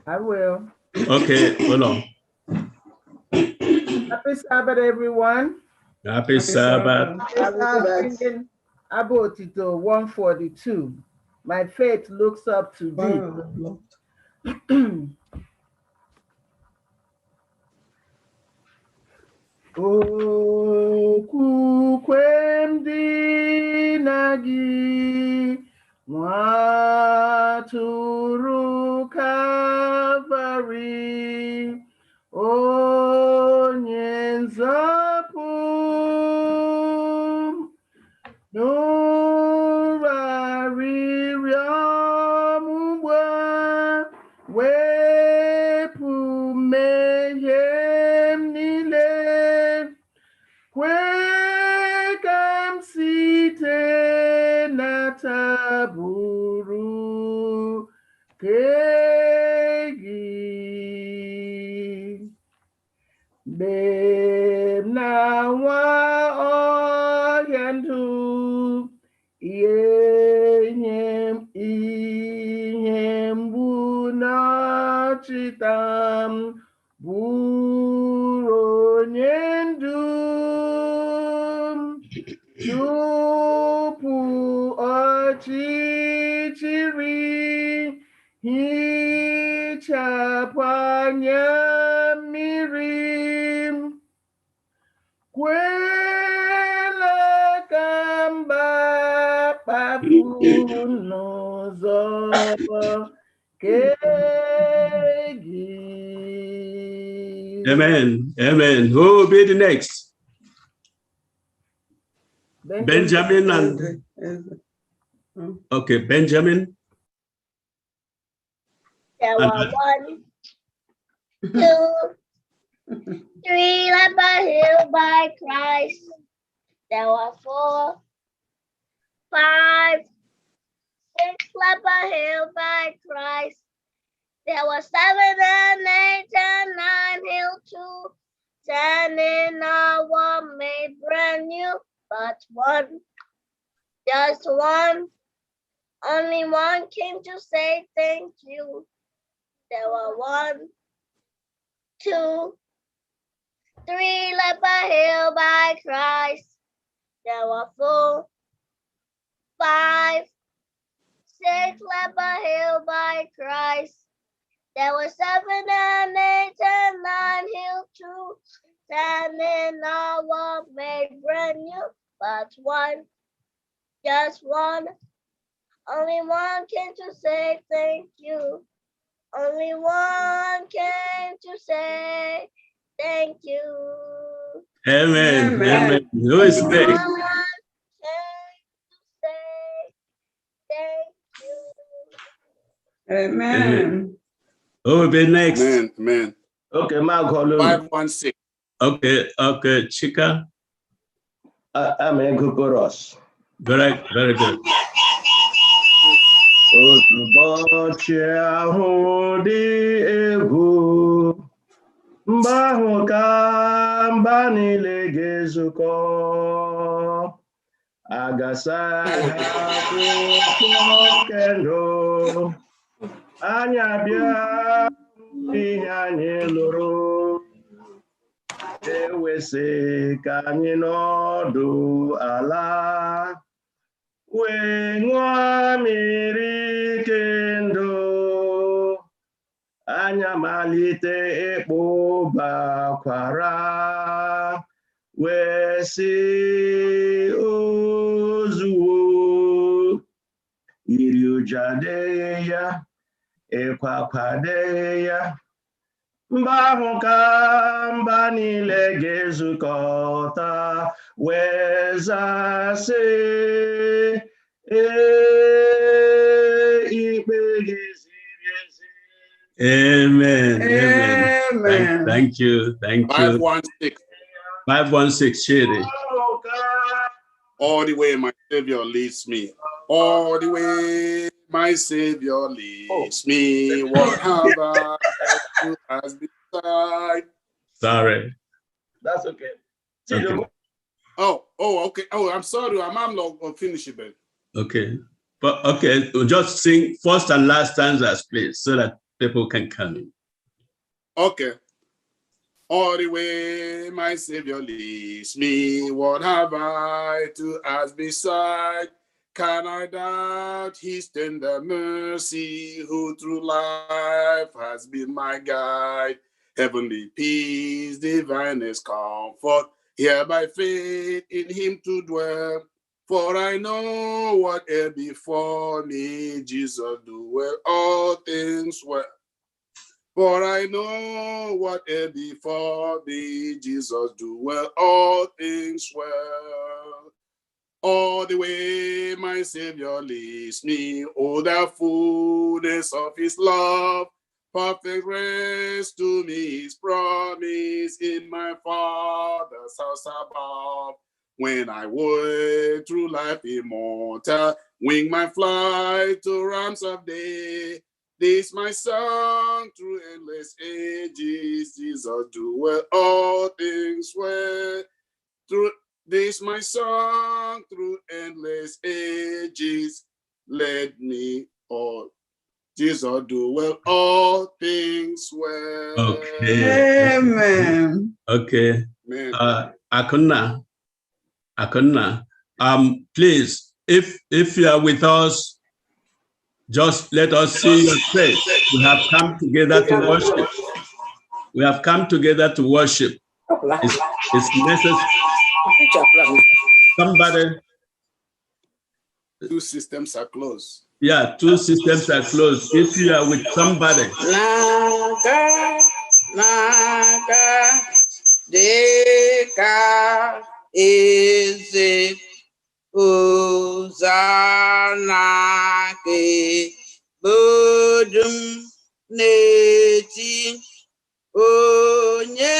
I will. Okay, hold on. Happy Sabbath, everyone. Happy Sabbath. I will be singing Abotito 142. My faith looks up to thee. Okwukwe m dị na gị, nwa atụrụ Kalvarị, onye nzọpụ m, nụrụ arịrịọ m ugbu a, wepụ mmehie m niile. Kwe ka m site n'atabụrụ nke gị. Mgbe m na-anwa ọhịa ndụ, ihe mgbu nọchita m, bụrụ onye ndu tupu ọchịchịrị hichapụ anya mmiri m. Kwela ka m gbakpapụ n'ụzọ nke gị. Amen. Amen. Who will be the next? Benjamin and okay, Benjamin. There were 1, 2, 3 left by hill by Christ. There were 4, 5, 6 left by hill by Christ. There were 7 and 8 and 9 hill too. 10 in our made brand new, but 1, just 1, only 1 came to say thank you. There were 1, 2, 3 left by hill by Christ. There were 4, 5, 6 left by hill by Christ. There were 7 and 8 and 9 hill too. 10 in our made brand new, but 1, just 1, only 1 came to say thank you. Only 1 came to say thank you. Amen. Amen. Who is next? 1 came to say thank you. Amen. Who will be next? Amen. Amen. Okay, Mark, 516. Okay, Chika. I'm in Kukuros. Very good. Ụbọchị ahụ dị egwu, mgbe ahụ ka mba niile ga-ezukọ, agasa akwụkwọ nke ndụ, anyị abịa ihe anyị lụrụ, ewesị ka anyị nọdụ ala, wee ṅụọ mmiri ike ndụ, anyị amalite ịkpụbakwara, wee sị ozuwo, iri ụjọ adịghị ya, ịkwakwa adịghị ya. Mgbe ahụ ka mba niile ga-ezukọta, wee zasị ikpe gị ziri ezi. Amen. Amen. Thank you. 516. 516, Shady. All the way my Savior leads me. All the way my Savior leads me. What have I to as beside? Sorry. That's okay. Okay. Okay. Oh, I'm sorry. I'm not finish it, Ben. Okay. But okay, we'll just sing first and last stanzas, please, so that people can come. Okay. All the way my Savior leads me, what have I to ask beside? Can I doubt his tender mercy, who through life has been my guide? Heavenly peace, divinest comfort, here by faith in him to dwell. For I know whatever before me, Jesus do well all things well. For I know whatever before me, Jesus do well all things well. All the way my Savior leads me, oh, the fullness of his love, perfect rest to me his promise in my Father's house above. When I wade through life immortal, wing my flight to realms of day, this my song through endless ages, Jesus do well all things well. Through this my song through endless ages, let me all. Jesus do well all things well. Okay. Amen. Okay. Amen. Akuna, please, if you are with us, just let us see your face. We have come together to worship. We have come together to worship. It's necessary. Somebody. Two systems are closed. Yeah, two systems are closed. If you are with somebody. Naga, deka, eze, uzana ke, bodum, neti, onye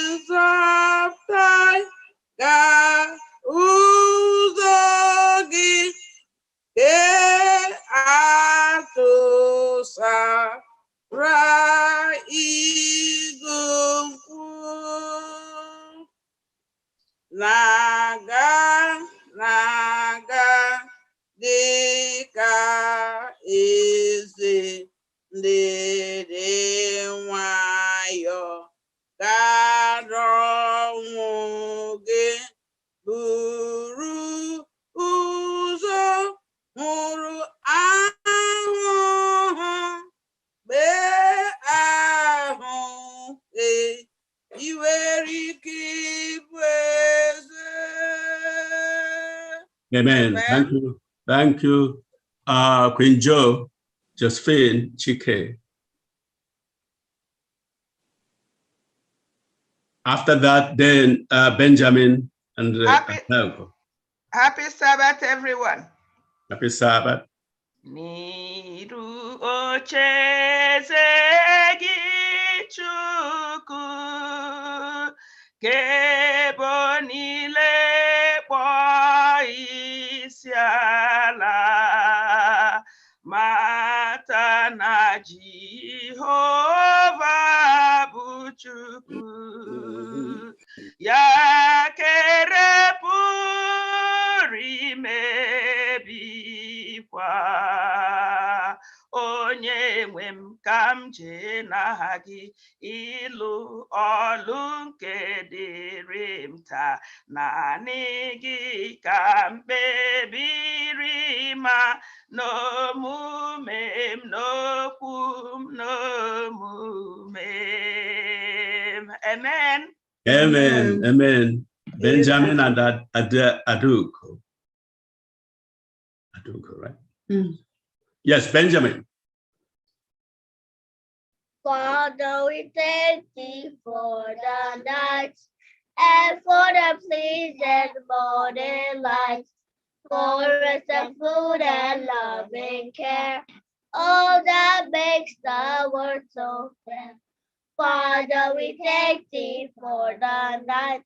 nzọpụta ga ụzọ gị ke atụsara igokwu naga dịka eze ndịdị nwayọ ga-adọnwụ gị buru ụzọ hụrụ ahụhụ mgbe ahụ iwere ike ịbụ eze. Amen. Amen. Thank you. Thank you, Queen Joe, Josephine, Chike. After that, then Benjamin and Happy Sabbath, everyone. Happy Sabbath. Niru ocheze gị Chukwu kebo niile kpọọ isiala mata na Jehova bụ Chukwu ya kere pụrụ imebikwa onye nwe m ka m jee n'aha gị ịlụ ọlụ nke dịrị m taa naanị gị ka m kpebiri ma n'omume m n'okwu m n'omume m. Amen. Amen. Amen. Benjamin and Aduko. Aduko, right? Mm. Yes, Benjamin. Father, we thank thee for the nights and for the pleasant morning light, for rest and food and loving care, all that makes the world so fair. Father, we thank thee for the night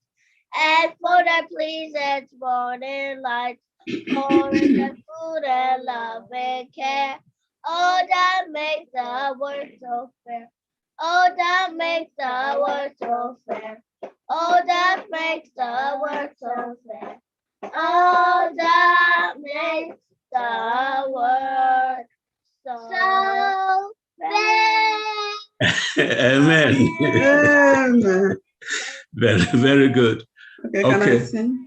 and for the pleasant morning light, for rest and food and loving care, all that makes the world so fair. Oh, that makes the world so fair. Oh, that makes the world so fair. Oh, that makes the world so fair. Amen. Amen. Very, very good. Okay, can I Okay. sing?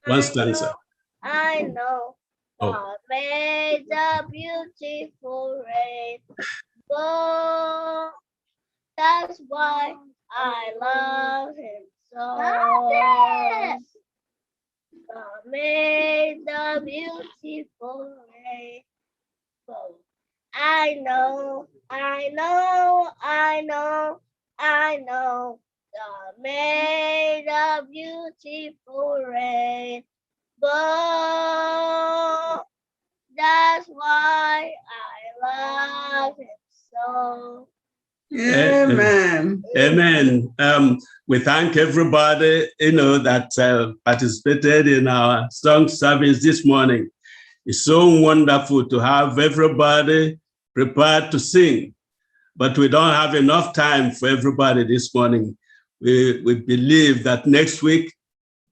One stanza. I know. Oh. God made a beautiful rainbow. That's why I love him so. God made a beautiful rainbow. I know. God made a beautiful rainbow. That's why I love him so. Amen. Amen. We thank everybody, that participated in our song service this morning. It's so wonderful to have everybody prepared to sing, but we don't have enough time for everybody this morning. We believe that next week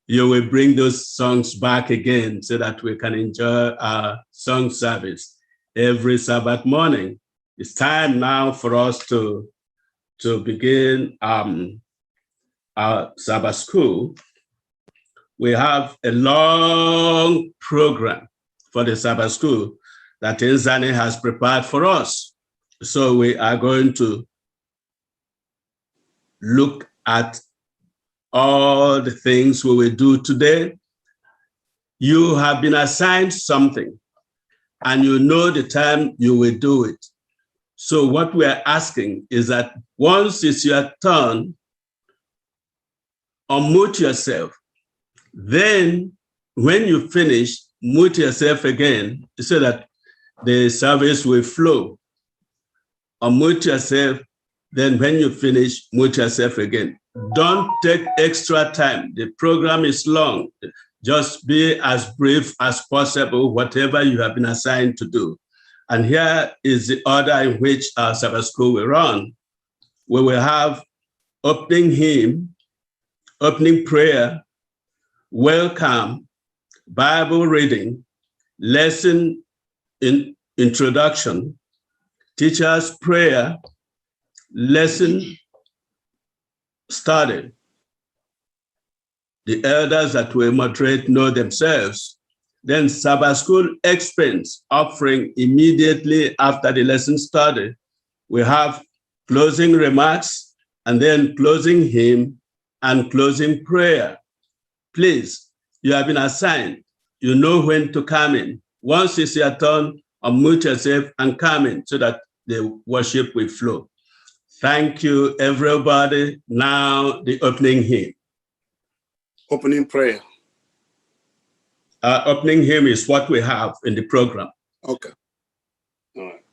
you will bring those songs back again so that we can enjoy our song service every Sabbath morning. It's time now for us to begin our Sabbath school. We have a long program for the Sabbath school that Nzani has prepared for us. So we are going to look at all the things we will do today. You have been assigned something and you know the time you will do it. So what we are asking is that once it's your turn, unmute yourself. Then when you finish, mute yourself again so that the service will flow. Unmute yourself. Then when you finish, mute yourself again. Don't take extra time. The program is long. Just be as brief as possible, whatever you have been assigned to do. And here is the order in which our Sabbath school will run. We will have opening hymn, opening prayer, welcome, Bible reading, lesson in introduction, teacher's prayer, lesson study. The elders that will moderate know themselves. Then Sabbath school expense offering immediately after the lesson study. We have closing remarks and then closing hymn and closing prayer. Please, you have been assigned. You know when to come in. Once it's your turn, unmute yourself and come in so that the worship will flow. Thank you, everybody. Now the opening hymn. Opening prayer. Opening hymn is what we have in the program. Okay. All right.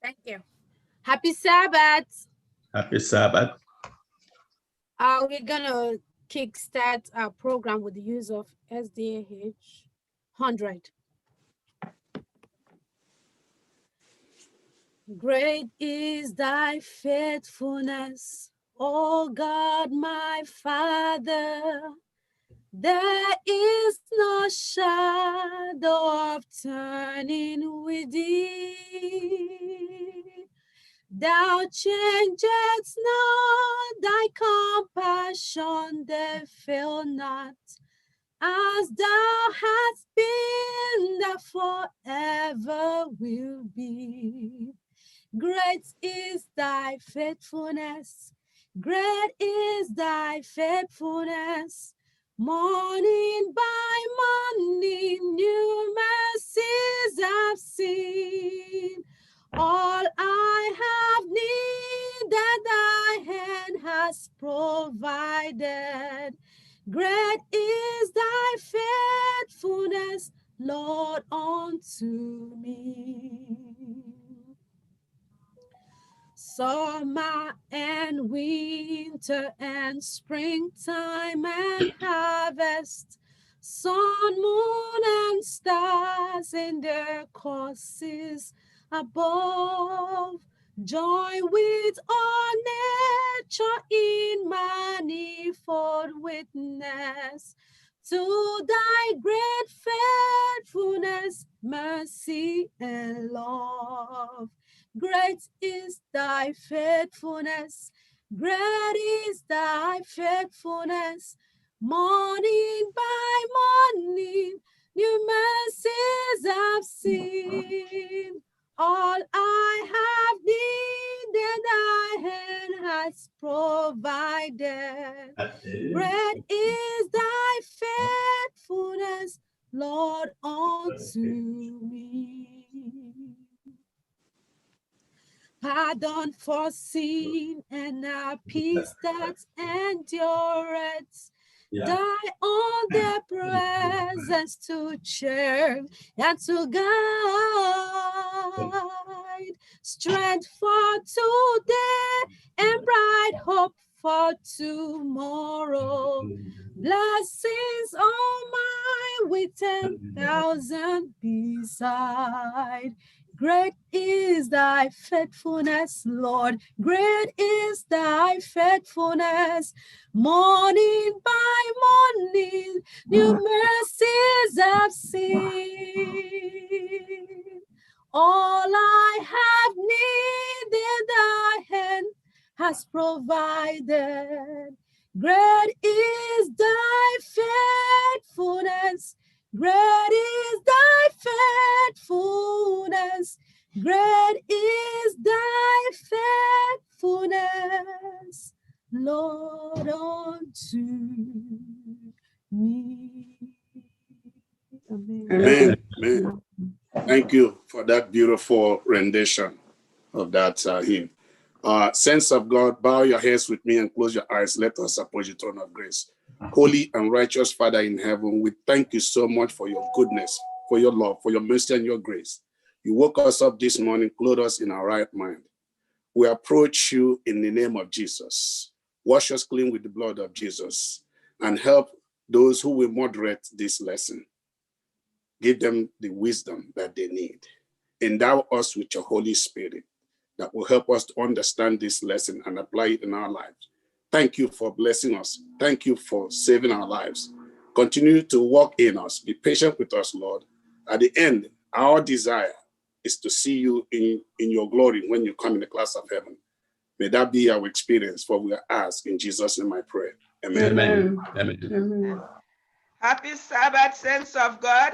Thank you. Happy Sabbath. Happy Sabbath. We're gonna kickstart our program with the use of SDAH 100. Great is thy faithfulness, O God, my Father. There is no shadow of turning with thee. Thou changest not, thy compassion, they fail not. As thou hast been, thou forever will be. Great is thy faithfulness, great is thy faithfulness. Morning by morning, new mercies I've seen. All I have needed, thy hand has provided. Great is thy faithfulness, Lord, unto me. Summer and winter and springtime and harvest, sun, moon, and stars in their courses above, Join with all nature in manifold witness to thy great faithfulness, mercy, and love. Great is thy faithfulness, great is thy faithfulness. Morning by morning, new mercies I've seen. All I have needed, thy hand has provided. Great is thy faithfulness, Lord, unto me. Pardon for sin and a peace that endureth. Die on their presence to cheer and to guide. Strength for today and bright hope for tomorrow. Blessings on mine with 10,000 beside. Great is thy faithfulness, Lord. Great is thy faithfulness. Morning by morning, new mercies I've seen. All I have needed, thy hand has provided. Great is thy faithfulness. Great is thy faithfulness. Great is thy faithfulness, Lord, unto me. Amen. Amen. Amen. Thank you for that beautiful rendition of that hymn. Saints of God, bow your heads with me and close your eyes. Let us approach the throne of grace. Holy and righteous Father in heaven, we thank you so much for your goodness, for your love, for your mercy and your grace. You woke us up this morning, clothed us in our right mind. We approach you in the name of Jesus. Wash us clean with the blood of Jesus and help those who will moderate this lesson. Give them the wisdom that they need. Endow us with your Holy Spirit that will help us to understand this lesson and apply it in our lives. Thank you for blessing us. Thank you for saving our lives. Continue to walk in us. Be patient with us, Lord. At the end, our desire is to see you in your glory when you come in the class of heaven. May that be our experience, for we ask in Jesus' name I pray. Amen. Amen. Amen. Amen. Happy Sabbath, saints of God.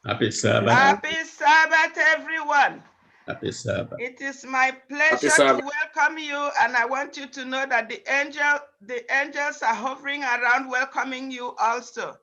Happy Sabbath. Happy Sabbath, everyone. Happy Sabbath. It is my pleasure to Sabbath. welcome you, and I want you to know that the angels are hovering around welcoming you also.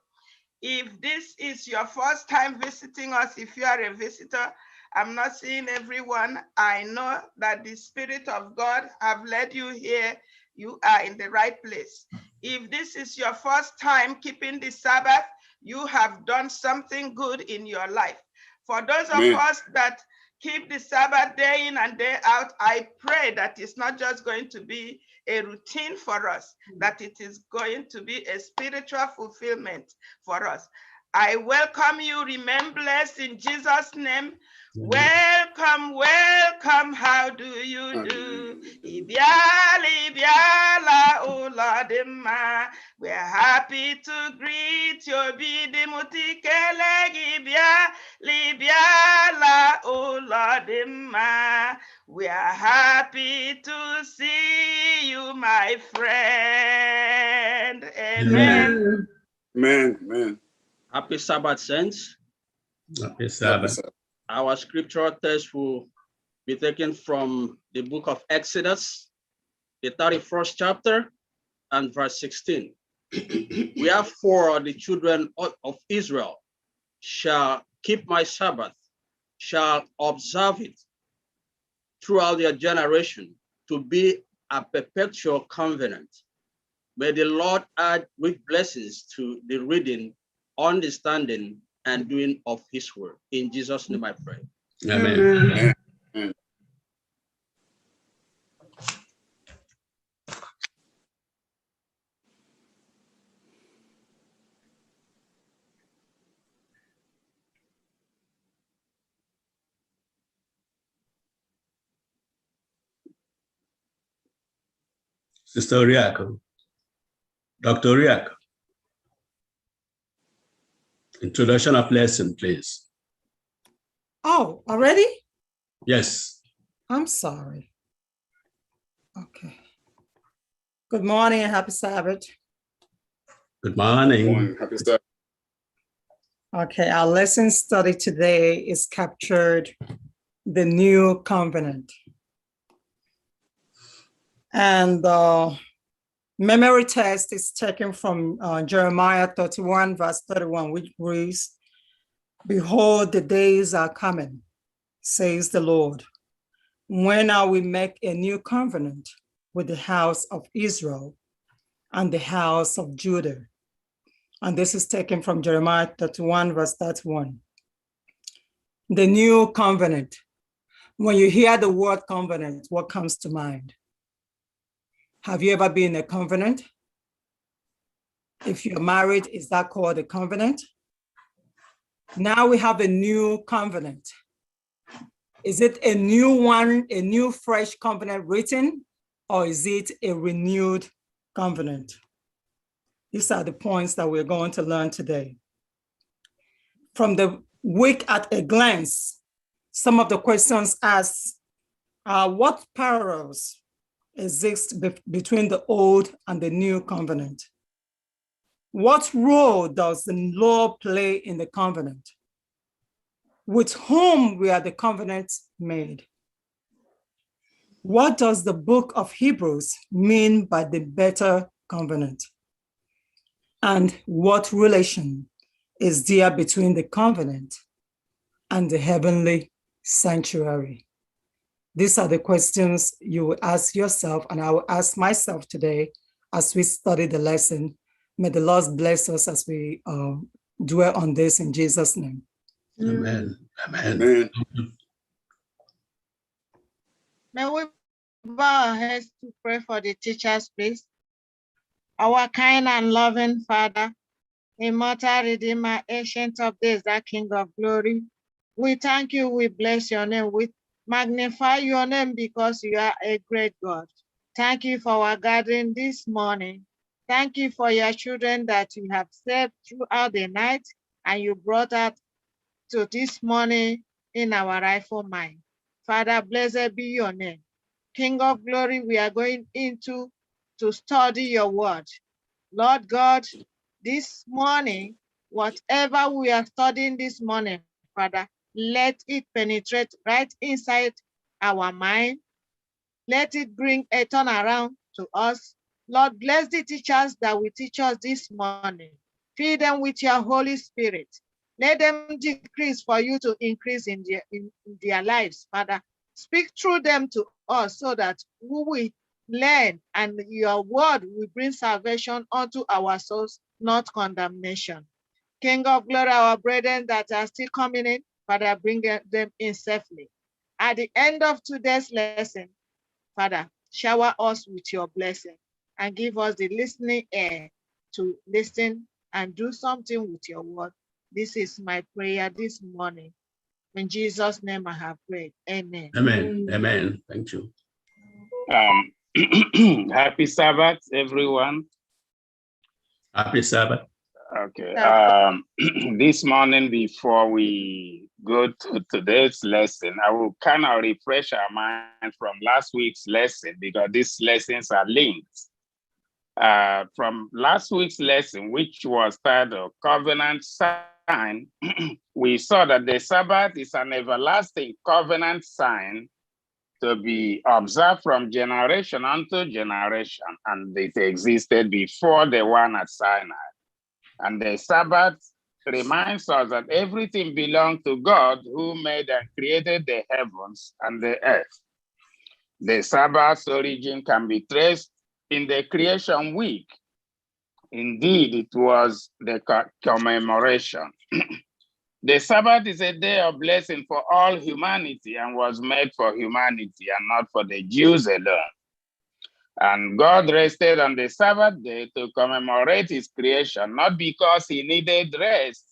If this is your first time visiting us, if you are a visitor, I'm not seeing everyone. I know that the Spirit of God have led you here. You are in the right place. If this is your first time keeping the Sabbath, you have done something good in your life. For those of us that keep the Sabbath day in and day out, I pray that it's not just going to be a routine for us, that it is going to be a spiritual fulfillment for us. I welcome you. Remain blessed in Jesus' name. Welcome, welcome. How do you do? Ibiala, Ibiala, oh Lord, we're happy to greet you. Ibiala, oh Lord, we are happy to see you, my friend. Amen. Amen. Amen. Happy Sabbath, saints. Happy Sabbath. Our scriptural text will be taken from the book of Exodus, the 31st chapter and verse 16. Wherefore the children of Israel shall keep my Sabbath, shall observe it throughout their generation, to be a perpetual covenant. May the Lord add rich blessings to the reading, understanding, and doing of his word. In Jesus' name I pray. Amen. Amen. Sister Oriako. Dr. Oriako. Introduction of lesson, please. Oh, already? Yes. I'm sorry. Okay. Good morning and happy Sabbath. Good morning. One, happy Sabbath. Okay, our lesson study today is captured the new covenant. And the memory test is taken from Jeremiah 31, verse 31, which reads, "Behold, the days are coming, says the Lord, when I will make a new covenant with the house of Israel and the house of Judah." And this is taken from Jeremiah 31, verse 31. The new covenant. When you hear the word covenant, what comes to mind? Have you ever been in a covenant? If you're married, is that called a covenant? Now we have a new covenant. Is it a new one, a new fresh covenant written, or is it a renewed covenant? These are the points that we're going to learn today. From the week at a glance, some of the questions asked are what parallels exist between the old and the new covenant? What role does the law play in the covenant? With whom were the covenants made? What does the book of Hebrews mean by the better covenant? And what relation is there between the covenant and the heavenly sanctuary? These are the questions you will ask yourself, and I will ask myself today as we study the lesson. May the Lord bless us as we dwell on this in Jesus' name. Amen. Amen. Amen. May we bow our heads to pray for the teachers, please. Our kind and loving Father, immortal Redeemer, Ancient of Days, that King of Glory, we thank you, we bless your name, we magnify your name because you are a great God. Thank you for our gathering this morning. Thank you for your children that you have saved throughout the night and you brought us to this morning in our rightful mind. Father, blessed be your name. King of Glory, we are going into to study your word. Lord God, this morning, whatever we are studying this morning, Father, let it penetrate right inside our mind. Let it bring a turnaround to us. Lord, bless the teachers that will teach us this morning. Fill them with your Holy Spirit. Let them decrease for you to increase in their lives, Father. Speak through them to us so that we will learn and your word will bring salvation unto our souls, not condemnation. King of Glory, our brethren that are still coming in, Father, bring them in safely. At the end of today's lesson, Father, shower us with your blessing and give us the listening ear to listen and do something with your word. This is my prayer this morning. In Jesus' name I have prayed. Amen. Amen. Amen. Thank you. Happy Sabbath, everyone. Happy Sabbath. Okay. This morning, before we go to today's lesson, I will kind of refresh our mind from last week's lesson because these lessons are linked. From last week's lesson, which was titled Covenant Sign, we saw that the Sabbath is an everlasting covenant sign to be observed from generation unto generation, and it existed before the one at Sinai. And the Sabbath reminds us that everything belongs to God who made and created the heavens and the earth. The Sabbath's origin can be traced in the creation week. Indeed, it was the commemoration. The Sabbath is a day of blessing for all humanity and was made for humanity and not for the Jews alone. And God rested on the Sabbath day to commemorate his creation, not because he needed rest.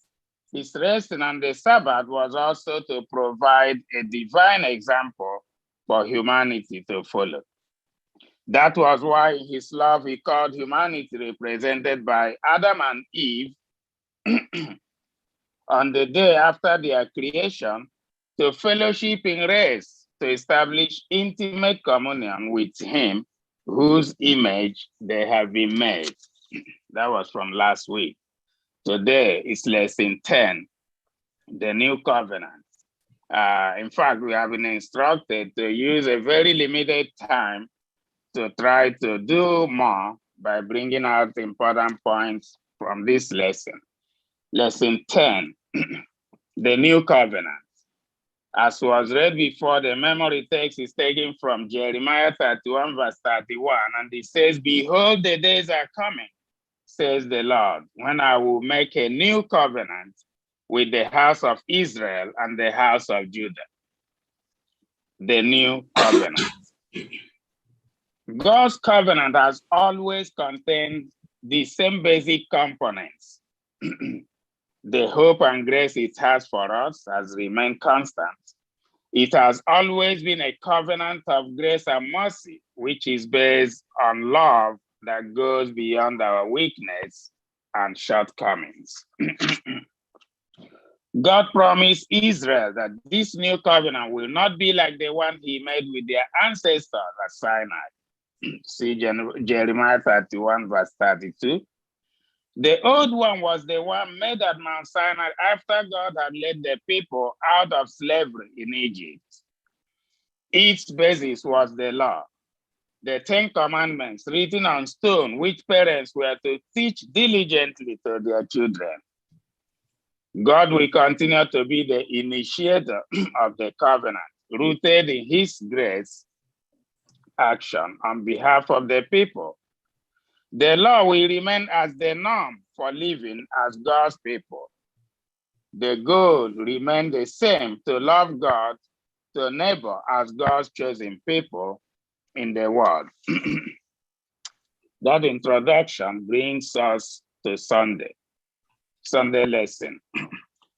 His resting on the Sabbath was also to provide a divine example for humanity to follow. That was why in his love he called humanity, represented by Adam and Eve, on the day after their creation, to fellowship in rest, to establish intimate communion with him, whose image they have been made. That was from last week. Today is lesson 10, the new covenant. In fact, we have been instructed to use a very limited time to try to do more by bringing out important points from this lesson. Lesson 10, the new covenant. As was read before, the memory text is taken from Jeremiah 31, verse 31, and it says, "Behold, the days are coming, says the Lord, when I will make a new covenant with the house of Israel and the house of Judah." The new covenant. God's covenant has always contained the same basic components. The hope and grace it has for us has remained constant. It has always been a covenant of grace and mercy, which is based on love that goes beyond our weakness and shortcomings. God promised Israel that this new covenant will not be like the one he made with their ancestors at Sinai. See Jeremiah 31, verse 32. The old one was the one made at Mount Sinai after God had led the people out of slavery in Egypt. Its basis was the law, the 10 Commandments written on stone, which parents were to teach diligently to their children. God will continue to be the initiator of the covenant, rooted in his grace action on behalf of the people. The law will remain as the norm for living as God's people. The goal remains the same, to love God, to neighbor as God's chosen people in the world. That introduction brings us to Sunday lesson.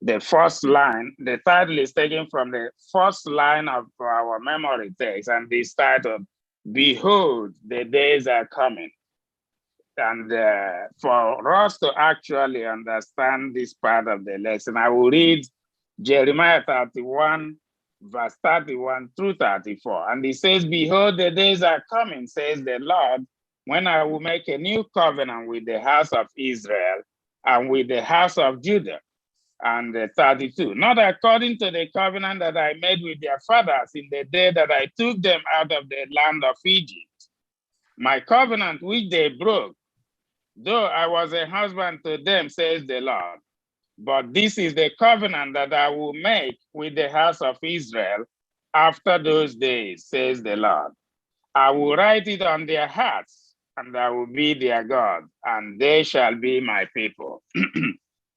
The first line, the title is taken from the first line of our memory text, and it's titled, "Behold, the days are coming." And for us to actually understand this part of the lesson, I will read Jeremiah 31, verse 31 through 34. And it says, "Behold, the days are coming, says the Lord, when I will make a new covenant with the house of Israel and with the house of Judah." And 32, "Not according to the covenant that I made with their fathers in the day that I took them out of the land of Egypt, my covenant which they broke, though I was a husband to them, says the Lord. But this is the covenant that I will make with the house of Israel after those days, says the Lord. I will write it on their hearts, and I will be their God, and they shall be my people.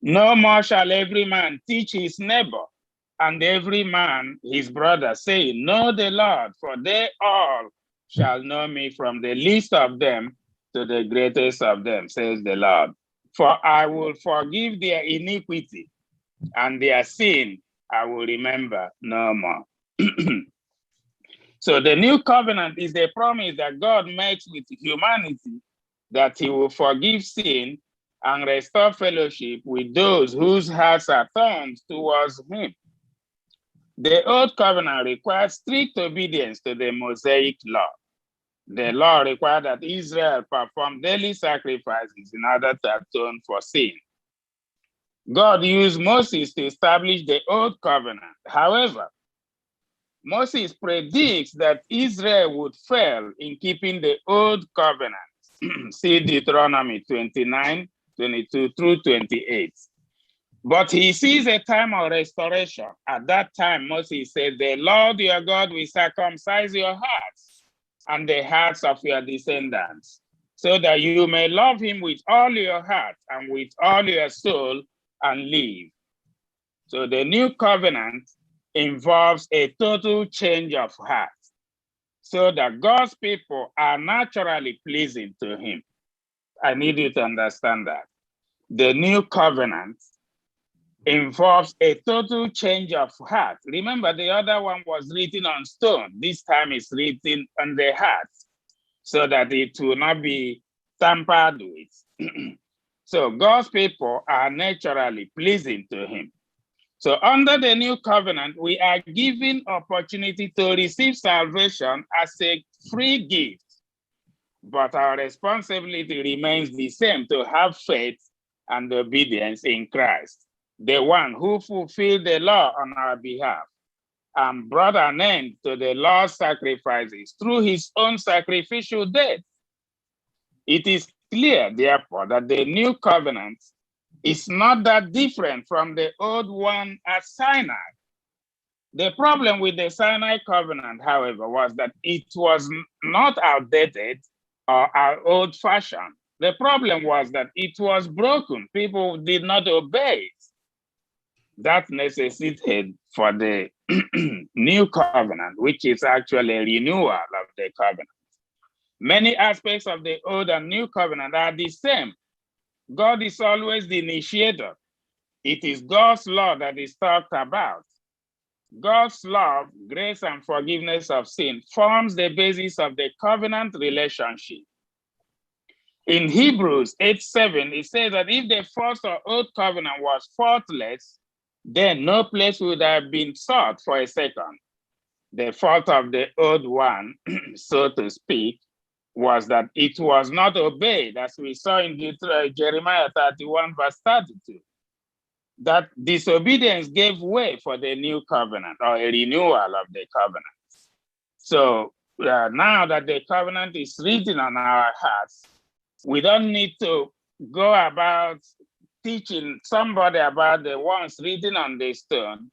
No more shall every man teach his neighbor, and every man his brother, saying, Know the Lord, for they all shall know me, from the least of them to the greatest of them, says the Lord. For I will forgive their iniquity, and their sin I will remember no more." So the new covenant is the promise that God makes with humanity, that he will forgive sin and restore fellowship with those whose hearts are turned towards him. The old covenant required strict obedience to the Mosaic law. The law required that Israel perform daily sacrifices in order to atone for sin. God used Moses to establish the old covenant. However, Moses predicts that Israel would fail in keeping the old covenant. See Deuteronomy 29, 22 through 28. But he sees a time of restoration. At that time, Moses said, "The Lord your God will circumcise your hearts and the hearts of your descendants, so that you may love him with all your heart and with all your soul and live." So the new covenant involves a total change of heart, so that God's people are naturally pleasing to him. I need you to understand that. The new covenant involves a total change of heart. Remember, the other one was written on stone. This time it's written on the heart. so that it will not be tampered with. So God's people are naturally pleasing to him. So under the new covenant, we are given opportunity to receive salvation as a free gift. But our responsibility remains the same, to have faith and obedience in Christ, the one who fulfilled the law on our behalf and brought an end to the law's sacrifices through his own sacrificial death. It is clear, therefore, that the new covenant is not that different from the old one at Sinai. The problem with the Sinai covenant, however, was that it was not outdated or old-fashioned. The problem was that it was broken. People did not obey it. That necessitated for the new covenant, which is actually a renewal of the covenant. Many aspects of the old and new covenant are the same. God is always the initiator. It is God's law that is talked about. God's love, grace, and forgiveness of sin forms the basis of the covenant relationship. In Hebrews 8:7, it says that if the first or old covenant was faultless, then no place would have been sought for a second. The fault of the old one, so to speak, was that it was not obeyed, as we saw in Jeremiah 31, verse 32. That disobedience gave way for the new covenant, or a renewal of the covenant. So now that the covenant is written on our hearts, we don't need to go about teaching somebody about the ones written on the stone.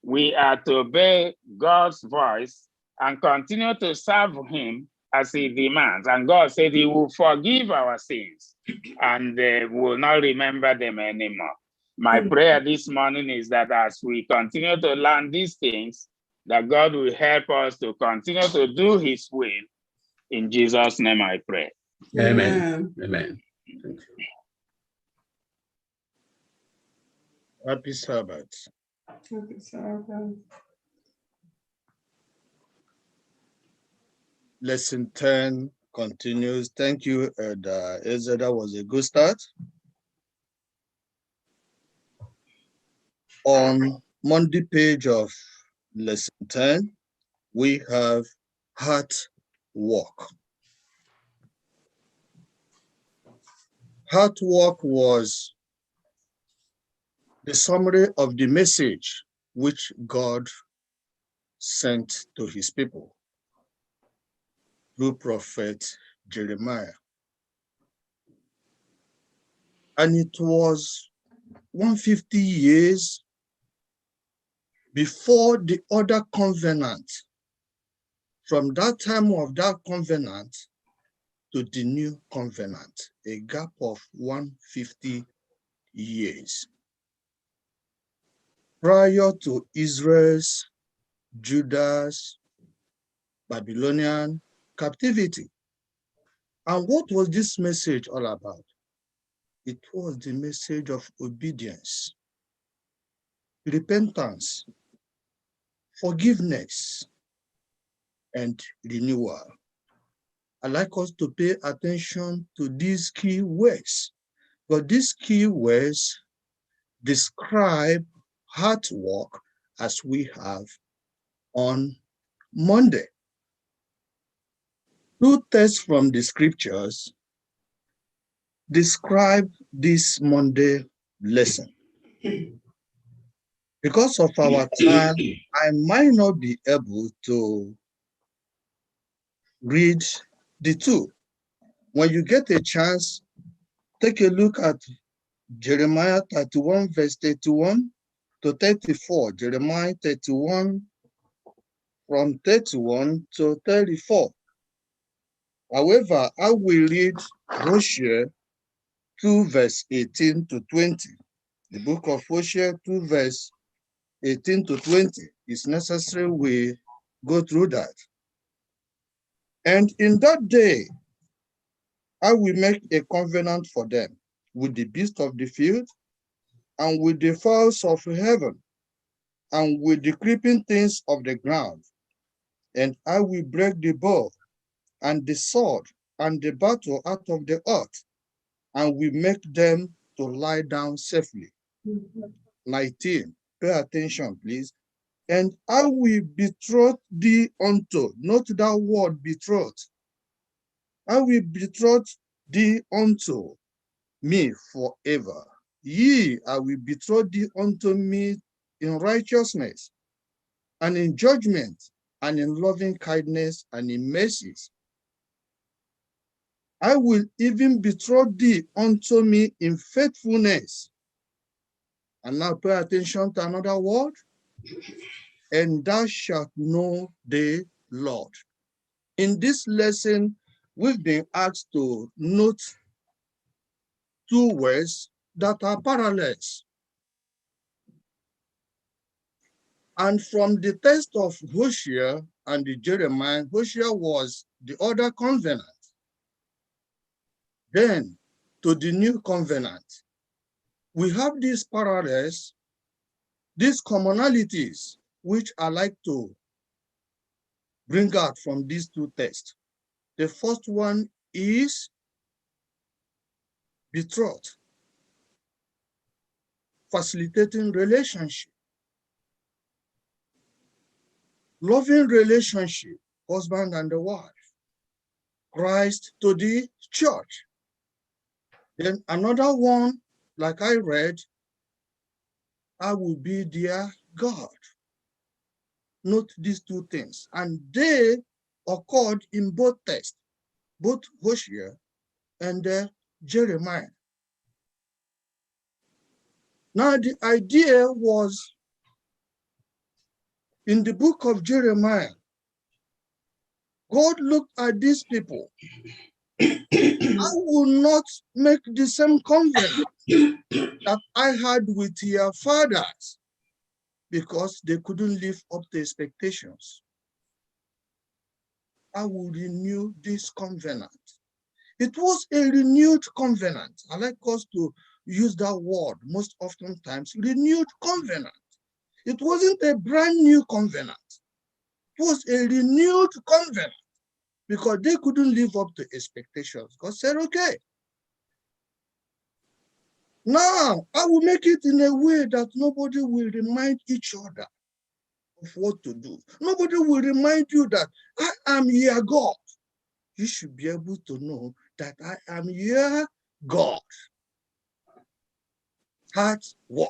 We are to obey God's voice and continue to serve him as he demands. And God said he will forgive our sins and will not remember them anymore. My prayer this morning is that as we continue to learn these things, that God will help us to continue to do his will. In Jesus' name I pray. Amen. Amen. Thank you. Happy Sabbath. Happy Sabbath. Lesson 10 continues. Thank you, Ezra. That was a good start. On Monday page of lesson 10, we have heart walk. Heart walk was the summary of the message which God sent to his people through prophet Jeremiah. And it was 150 years before the other covenant. From that time of that covenant to the new covenant, a gap of 150 years. Prior to Israel's, Judah's, Babylonian captivity. And what was this message all about? It was the message of obedience, repentance, forgiveness, and renewal. I'd like us to pay attention to these key words, but these key words describe heart walk as we have on Monday. Two texts from the scriptures describe this Monday lesson. Because of our time, I might not be able to read the two. When you get a chance, take a look at Jeremiah 31, verse 31 to 34. Jeremiah 31, from 31 to 34. However, I will read Hosea 2, verse 18 to 20. The book of Hosea 2, verse 18 to 20. It's necessary we go through that. And in that day, I will make a covenant for them with the beasts of the field, and with the fowls of heaven, and with the creeping things of the ground. And I will break the bow and the sword and the battle out of the earth, and we make them to lie down safely. 19, pay attention, please. And I will betroth thee unto, note that word betroth. I will betroth thee unto me forever. Yea, I will betroth thee unto me in righteousness, and in judgment, and in loving kindness, and in mercies. I will even betroth thee unto me in faithfulness. And now pay attention to another word. And thou shalt know the Lord. In this lesson, we've been asked to note two words that are parallels. And from the text of Hosea and the Jeremiah, Hosea was the other covenant. Then to the new covenant, we have these parallels, these commonalities, which I like to bring out from these two texts. The first one is betrothed, facilitating relationship, loving relationship, husband and the wife, Christ to the church. Then another one, like I read, I will be their God. Note these two things, and they occurred in both texts, both Hosea and Jeremiah. Now the idea was in the book of Jeremiah, God looked at these people. I will not make the same covenant that I had with your fathers, because they couldn't live up to expectations. I will renew this covenant. It was a renewed covenant. I like us to use that word most often times, renewed covenant. It wasn't a brand new covenant. It was a renewed covenant because they couldn't live up to expectations. God said, okay, now I will make it in a way that nobody will remind each other of what to do. Nobody will remind you that I am your God. You should be able to know that I am your God. Hard work,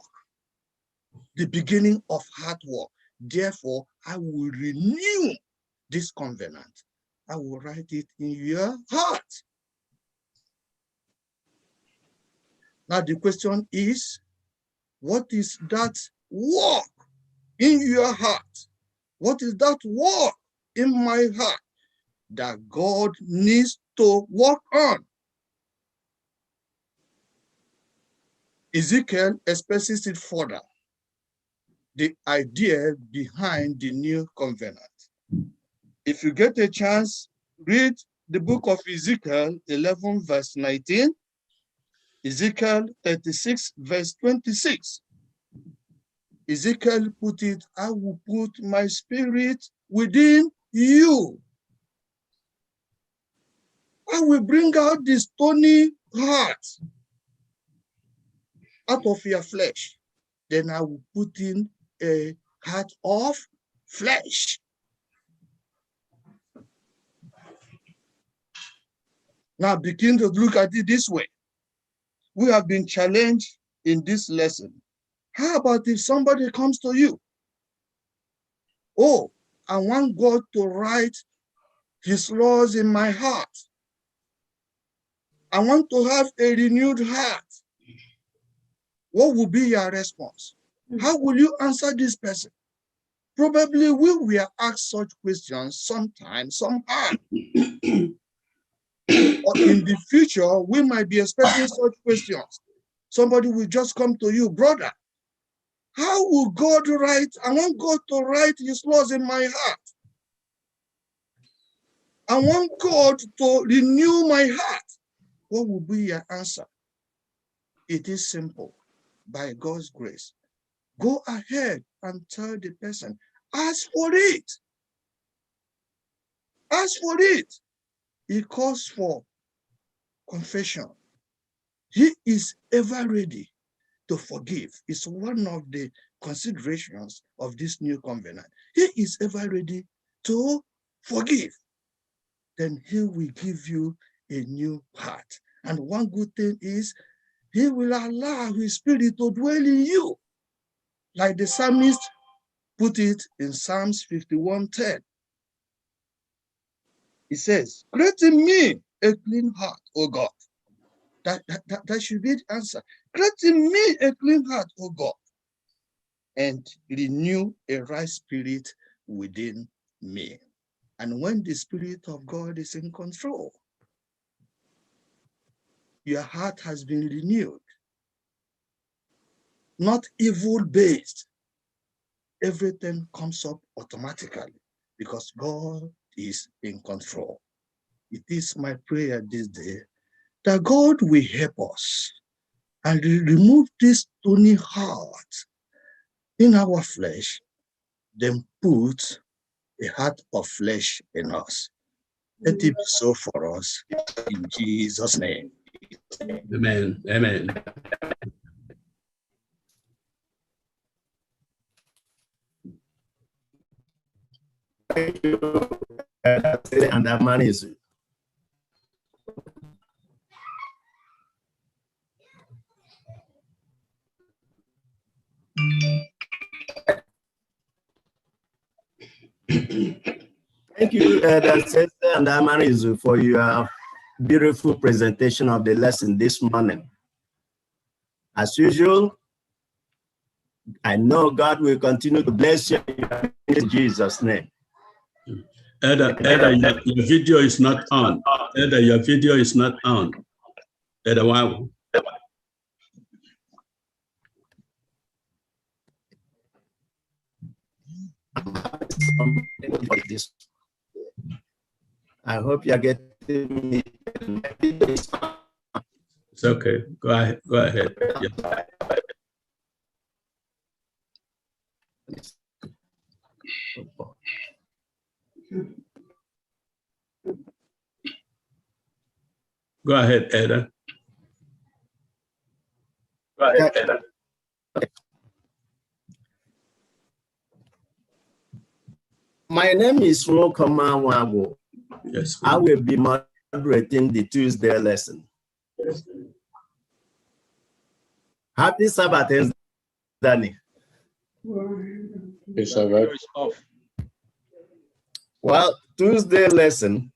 the beginning of hard work. Therefore, I will renew this covenant. I will write it in your heart. Now the question is, what is that work in your heart? What is that work in my heart that God needs to work on? Ezekiel expresses it further, the idea behind the new covenant. If you get a chance, read the book of Ezekiel 11 verse 19, Ezekiel 36 verse 26. Ezekiel put it, I will put my spirit within you. I will bring out the stony heart out of your flesh. Then I will put in a heart of flesh. Now begin to look at it this way. We have been challenged in this lesson. How about if somebody comes to you? Oh, I want God to write his laws in my heart. I want to have a renewed heart. What will be your response? How will you answer this person? Probably we will ask such questions sometime, somehow. Or in the future, we might be expecting such questions. Somebody will just come to you, brother, how will God write? I want God to write his laws in my heart. I want God to renew my heart. What will be your answer? It is simple. By God's grace, go ahead and tell the person, ask for it. Ask for it. It calls for confession. He is ever ready to forgive. It's one of the considerations of this new covenant. He is ever ready to forgive. Then he will give you a new heart. And one good thing is he will allow his spirit to dwell in you. Like the psalmist put it in Psalms 51:10. He says, create in me a clean heart, O God. That should be the answer. Create in me a clean heart, O God, and renew a right spirit within me. And when the Spirit of God is in control, your heart has been renewed, not evil-based. Everything comes up automatically because God is in control. It is my prayer this day that God will help us and remove this stony heart in our flesh, then put a heart of flesh in us. Let it be so for us in Jesus' name. Amen. Amen. Thank you. And that man is. Thank you, Sese and Amarizu, for your beautiful presentation of the lesson this morning. As usual, I know God will continue to bless you in Jesus' name. Elder, your video is not on. Elder, your video is not on. Elder, wow. I hope you're getting me. It's okay. Go ahead. Go ahead. Yeah. Go ahead, Elder. Go ahead, Elder. My name is Nwokoma Nwagu. Yes. I will be moderating the Tuesday lesson. Yes. Happy Sabbath, Danny. Happy Sabbath. Well, Tuesday lesson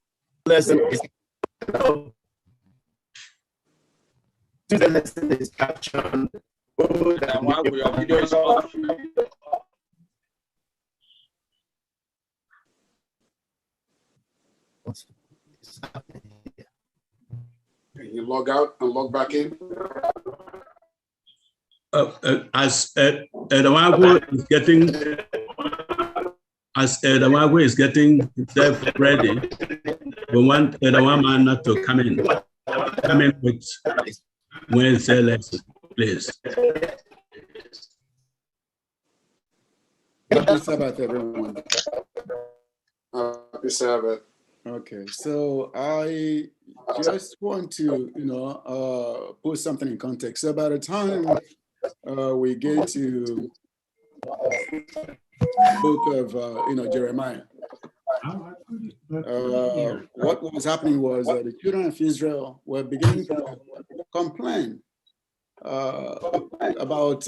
is Tuesday lesson is captioned. Your video is off. Can you log out and log back in? As Edawago is getting, himself ready, we want Edawama to come in with Wednesday lesson, please. Happy Sabbath, everyone. Happy Sabbath. Okay, so I just want to, put something in context. So by the time we get to book of, Jeremiah, what was happening was the children of Israel were beginning to complain about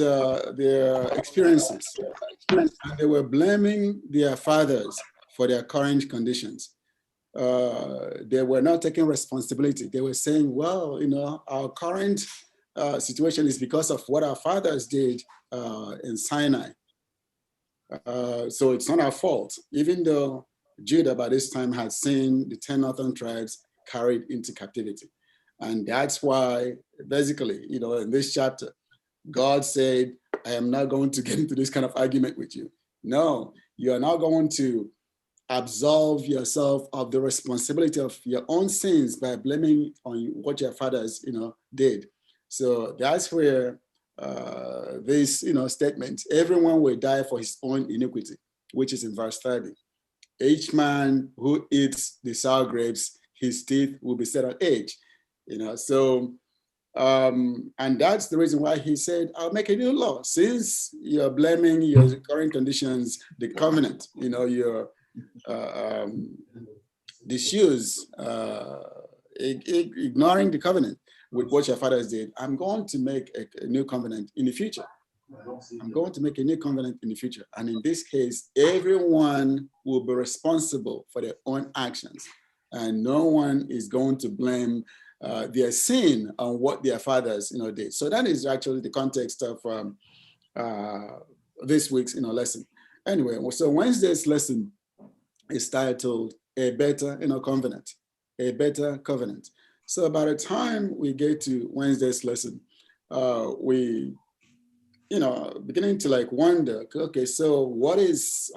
their experiences. And they were blaming their fathers for their current conditions. They were not taking responsibility. They were saying, well, our current situation is because of what our fathers did in Sinai. So it's not our fault, even though Judah by this time had seen the 10 northern tribes carried into captivity. And that's why, basically, in this chapter, God said, I am not going to get into this kind of argument with you. No, you are not going to absolve yourself of the responsibility of your own sins by blaming on what your fathers, did. So that's where this, statement, everyone will die for his own iniquity, which is in verse 30. Each man who eats the sour grapes, his teeth will be set on edge. So and that's the reason why he said, I'll make a new law. Since you're blaming your current conditions, the covenant, your the shoes, ignoring the covenant with what your fathers did, I'm going to make a new covenant in the future. I'm going to make a new covenant in the future. And in this case, everyone will be responsible for their own actions. And no one is going to blame their sin on what their fathers did. So that is actually the context of this week's lesson. Anyway, so Wednesday's lesson is titled A Better Covenant. A Better Covenant. So by the time we get to Wednesday's lesson, we beginning to wonder, okay, so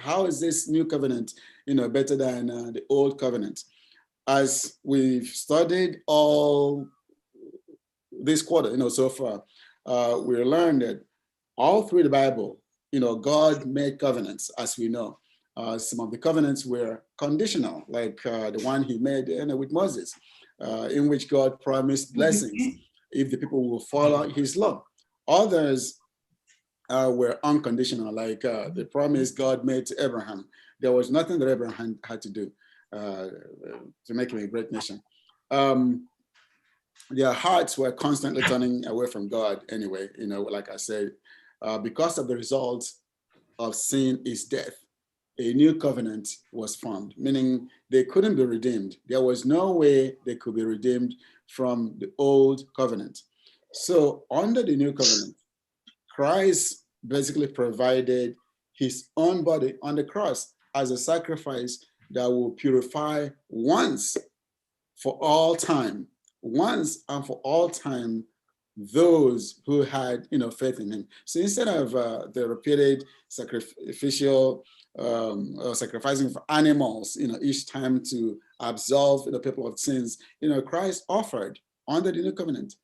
how is this new covenant better than the old covenant? As we've studied all this quarter, so far, we learned that all through the Bible, God made covenants, as we know. Some of the covenants were conditional, like the one he made with Moses, in which God promised blessings if the people will follow his law. Others were unconditional, like the promise God made to Abraham. There was nothing that Abraham had to do to make him a great nation. Their hearts were constantly turning away from God anyway, like I said, because of the result of sin is death. A new covenant was formed, meaning they couldn't be redeemed. There was no way they could be redeemed from the old covenant. So under the new covenant, Christ basically provided his own body on the cross as a sacrifice that will purify once for all time, once and for all time, those who had faith in him. So instead of the repeated sacrificial sacrificing for animals each time to absolve the people of sins, Christ offered under the new covenant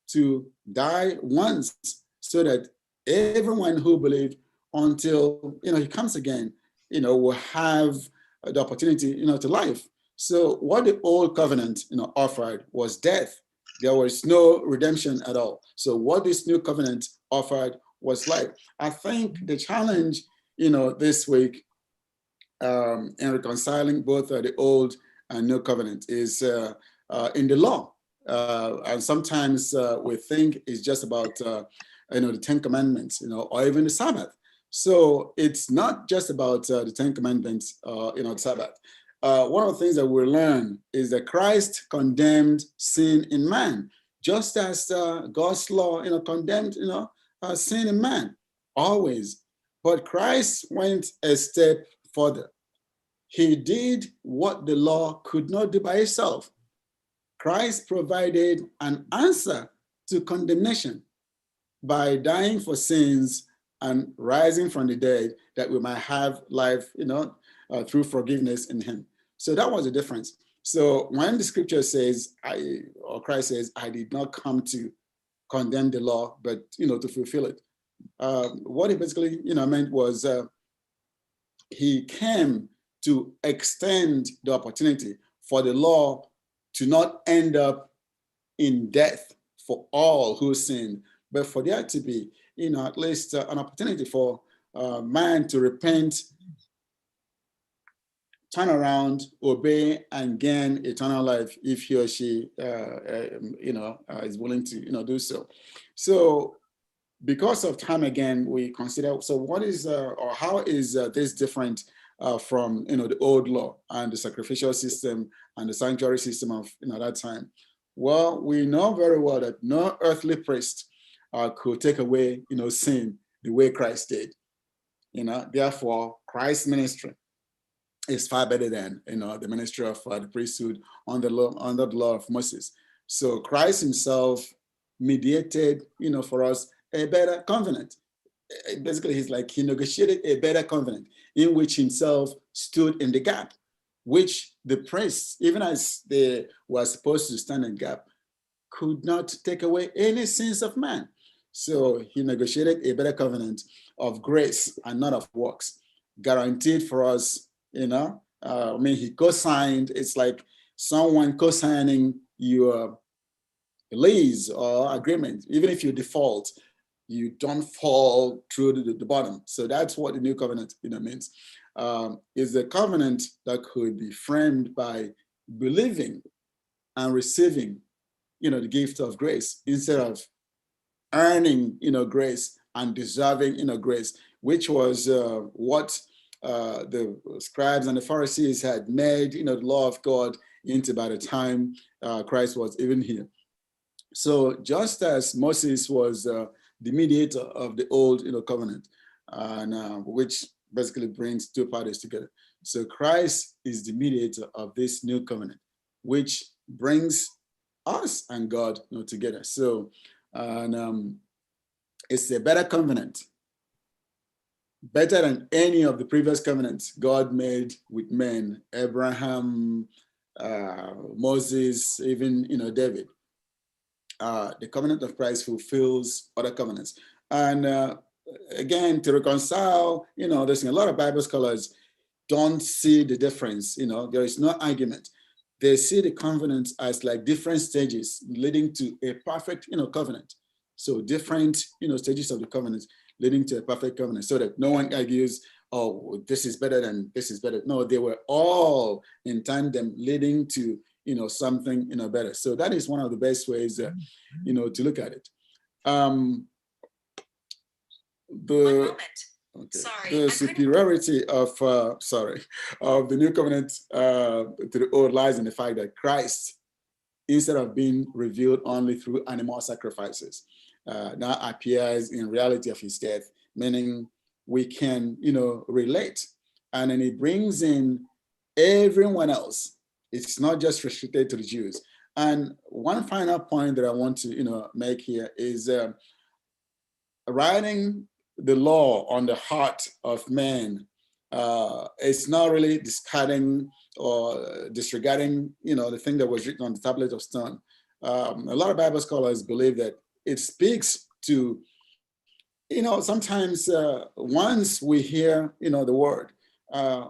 to die once so that everyone who believed until he comes again will have the opportunity to life. So what the old covenant offered was death. There was no redemption at all. So what this new covenant offered was life. I think the challenge this week in reconciling both the old and new covenant is in the law. And sometimes we think it's just about the Ten Commandments, or even the Sabbath. So it's not just about the Ten Commandments, the Sabbath. One of the things that we learn is that Christ condemned sin in man, just as God's law, condemned, sin in man, always. But Christ went a step further. He did what the law could not do by itself. Christ provided an answer to condemnation by dying for sins and rising from the dead, that we might have life, through forgiveness in him. So that was the difference. So when the scripture says, Christ says, I did not come to condemn the law, but, to fulfill it. What he basically, meant was he came to extend the opportunity for the law to not end up in death for all who sin, but for there to be, at least an opportunity for man to repent, turn around, obey, and gain eternal life if he or she, is willing to, do so. So because of time, again, we consider, so what is, or how is this different from, the old law and the sacrificial system and the sanctuary system of, that time? Well, we know very well that no earthly priest could take away, sin the way Christ did. Therefore, Christ's ministry is far better than, the ministry of the priesthood under the law of Moses. So Christ himself mediated, for us a better covenant. Basically, he negotiated a better covenant in which himself stood in the gap, which the priests, even as they were supposed to stand in the gap, could not take away any sins of man. So he negotiated a better covenant of grace and not of works, guaranteed for us, he co-signed. It's like someone co-signing your lease or agreement. Even if you default, you don't fall through the bottom. So that's what the new covenant, means. Is a covenant that could be framed by believing and receiving, the gift of grace instead of earning, grace and deserving, grace, which was what the scribes and the Pharisees had made, the law of God into by the time Christ was even here. So just as Moses was the mediator of the old, covenant, and which basically brings two parties together. So Christ is the mediator of this new covenant, which brings us and God, together. So, and it's a better covenant, better than any of the previous covenants God made with men, Abraham, Moses, even, David. The covenant of Christ fulfills other covenants. And again, to reconcile, there's a lot of Bible scholars don't see the difference. There is no argument. They see the covenant as like different stages leading to a perfect, covenant. So different, stages of the covenant leading to a perfect covenant, so that no one argues, oh, this is better than this is better. No, they were all in tandem leading to, something, better. So that is one of the best ways, to look at it. The superiority of the new covenant to the old lies in the fact that Christ, instead of being revealed only through animal sacrifices, now appears in reality of his death, meaning we can, relate. And then he brings in everyone else. It's not just restricted to the Jews. And one final point that I want to, make here is writing the law on the heart of man. It's not really discarding or disregarding, the thing that was written on the tablet of stone. A lot of Bible scholars believe that it speaks to, sometimes once we hear, the word,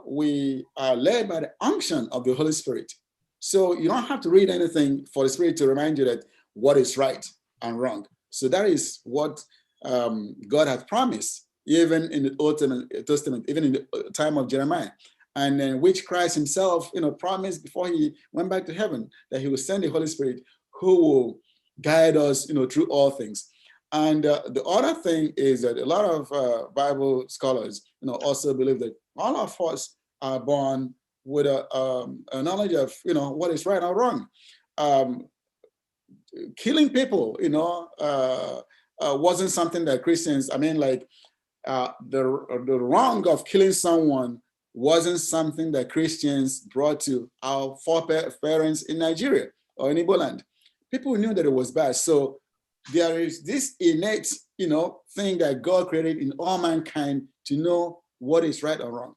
we are led by the unction of the Holy Spirit. So you don't have to read anything for the Spirit to remind you that what is right and wrong. So that is what God has promised, even in the Old Testament, even in the time of Jeremiah, and then which Christ himself, promised before he went back to heaven, that he will send the Holy Spirit who will guide us, through all things. And the other thing is that a lot of Bible scholars, also believe that all of us are born with a knowledge of, what is right or wrong. Killing people, wasn't something that Christians, the wrong of killing someone wasn't something that Christians brought to our foreparents in Nigeria or in Igbo land. People knew that it was bad. So there is this innate, thing that God created in all mankind to know what is right or wrong.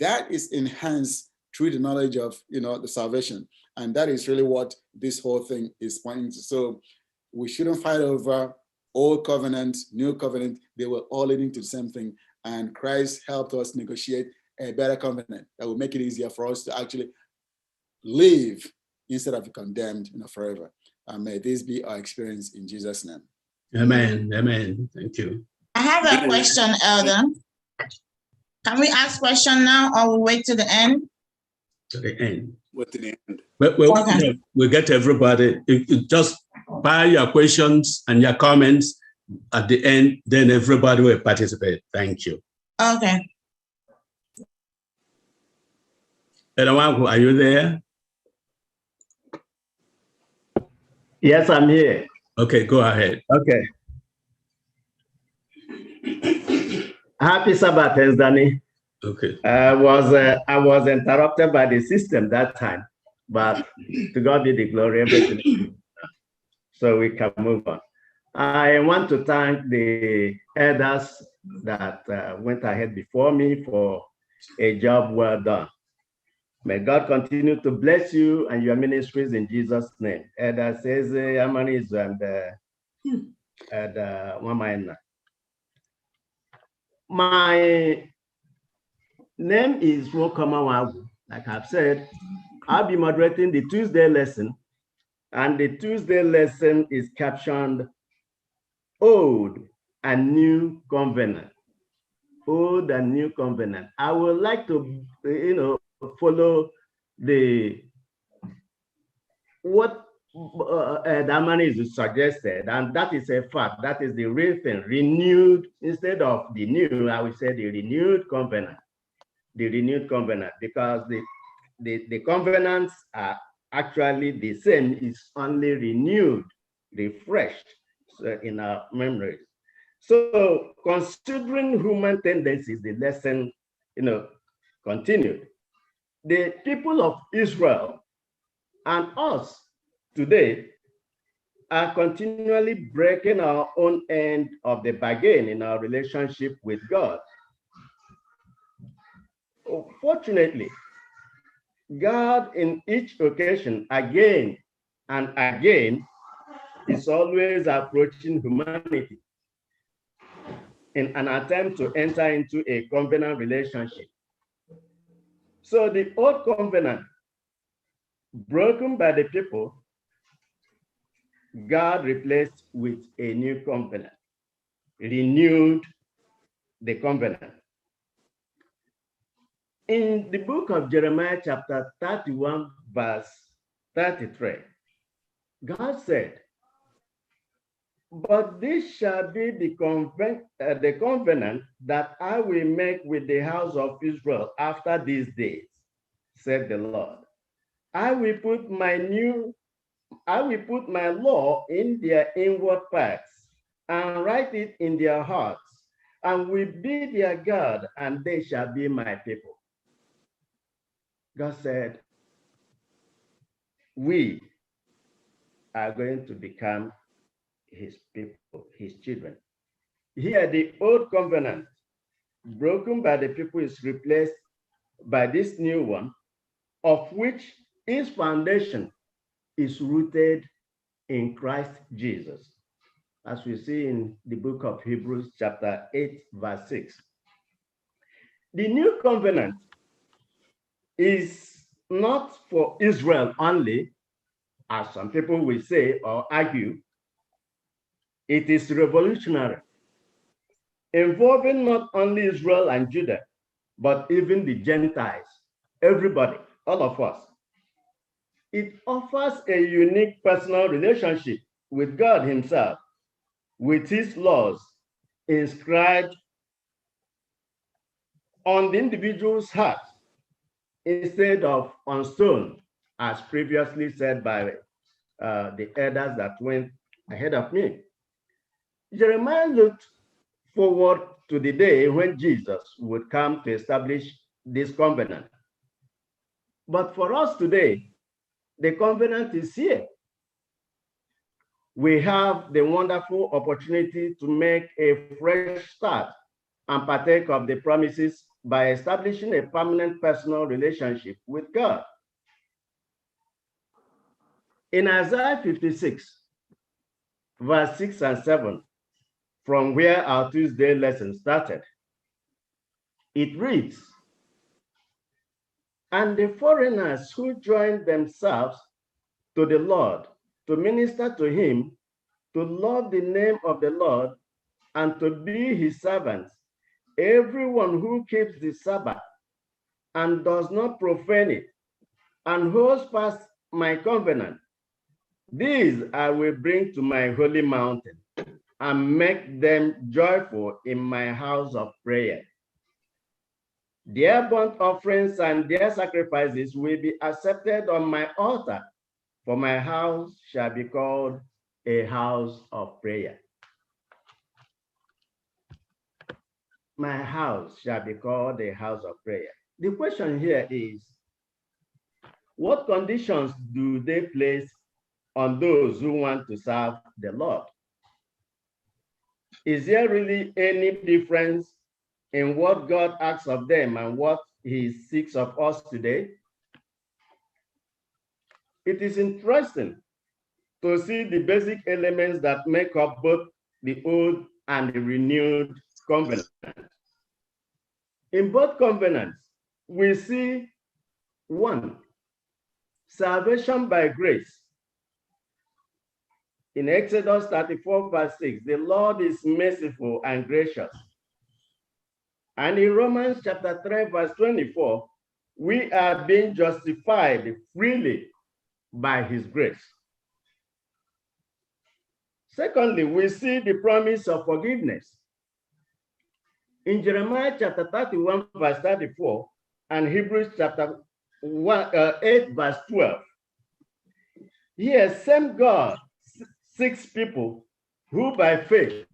That is enhanced through the knowledge of, the salvation. And that is really what this whole thing is pointing to. So we shouldn't fight over old covenant, new covenant. They were all leading to the same thing. And Christ helped us negotiate a better covenant that will make it easier for us to actually live instead of be condemned, forever. And may this be our experience in Jesus' name. Amen. Amen. Thank you. I have a question, Elder. Can we ask question now, or we wait to the end? To the end. Wait to the end. Okay. We'll get to everybody. You just file your questions and your comments at the end, then everybody will participate. Thank you. Okay. Edawangu, are you there? Yes, I'm here. Okay, go ahead. Okay. Happy Sabbath, Danny. Okay. I was interrupted by the system that time, but to God be the glory, everything. So we can move on. I want to thank the elders that went ahead before me for a job well done. May God continue to bless you and your ministries in Jesus' name. Elder says Amaniz and Wamaina. My name is Wokoma Wagu. Like I've said, I'll be moderating the Tuesday lesson, and the Tuesday lesson is captioned Old and New Covenant. Old and New Covenant. I would like to, follow what Damani is suggested, and that is a fact. That is the real thing. Renewed instead of the new, I would say the renewed covenant. The renewed covenant, because the covenants are actually the same. It's only renewed, refreshed in our memories. So considering human tendencies, the lesson, continued. The people of Israel and us today are continually breaking our own end of the bargain in our relationship with God. Fortunately, God in each occasion, again and again, is always approaching humanity in an attempt to enter into a covenant relationship. So the old covenant, broken by the people, God replaced with a new covenant, renewed the covenant. In the book of Jeremiah, chapter 31, verse 33, God said, "But this shall be the covenant that I will make with the house of Israel after these days, said the Lord. I will put my law in their inward parts and write it in their hearts, and will be their God, and they shall be my people." God said, we are going to become his people, his children. Here, the old covenant, broken by the people, is replaced by this new one, of which its foundation is rooted in Christ Jesus, as we see in the book of Hebrews, chapter 8, verse 6. The new covenant is not for Israel only, as some people will say or argue. It is revolutionary, involving not only Israel and Judah, but even the Gentiles, everybody, all of us. It offers a unique personal relationship with God himself, with his laws inscribed on the individual's heart instead of on stone, as previously said by the elders that went ahead of me. Jeremiah looked forward to the day when Jesus would come to establish this covenant. But for us today, the covenant is here. We have the wonderful opportunity to make a fresh start and partake of the promises by establishing a permanent personal relationship with God. In Isaiah 56, verse 6 and 7, from where our Tuesday lesson started, it reads, "And the foreigners who joined themselves to the Lord to minister to him, to love the name of the Lord, and to be his servants, everyone who keeps the Sabbath and does not profane it, and holds fast my covenant, these I will bring to my holy mountain and make them joyful in my house of prayer. Their burnt offerings and their sacrifices will be accepted on my altar, for my house shall be called a house of prayer." My house shall be called a house of prayer. The question here is, what conditions do they place on those who want to serve the Lord? Is there really any difference in what God asks of them and what he seeks of us today? It is interesting to see the basic elements that make up both the old and the renewed covenant. In both covenants, we see one, salvation by grace. In Exodus 34, verse 6, the Lord is merciful and gracious. And in Romans chapter 3, verse 24, we are being justified freely by his grace. Secondly, we see the promise of forgiveness. In Jeremiah chapter 31, verse 34, and Hebrews chapter 8, verse 12, here, same God seeks people who by faith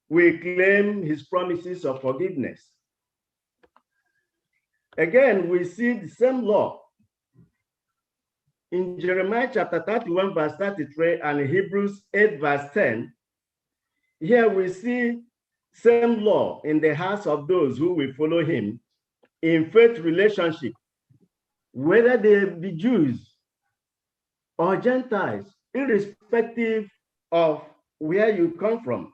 will claim his promises of forgiveness. Again, we see the same law in Jeremiah chapter 31, verse 33, and Hebrews 8, verse 10. Here we see same law in the hearts of those who will follow him in faith relationship, whether they be Jews or Gentiles, irrespective of where you come from.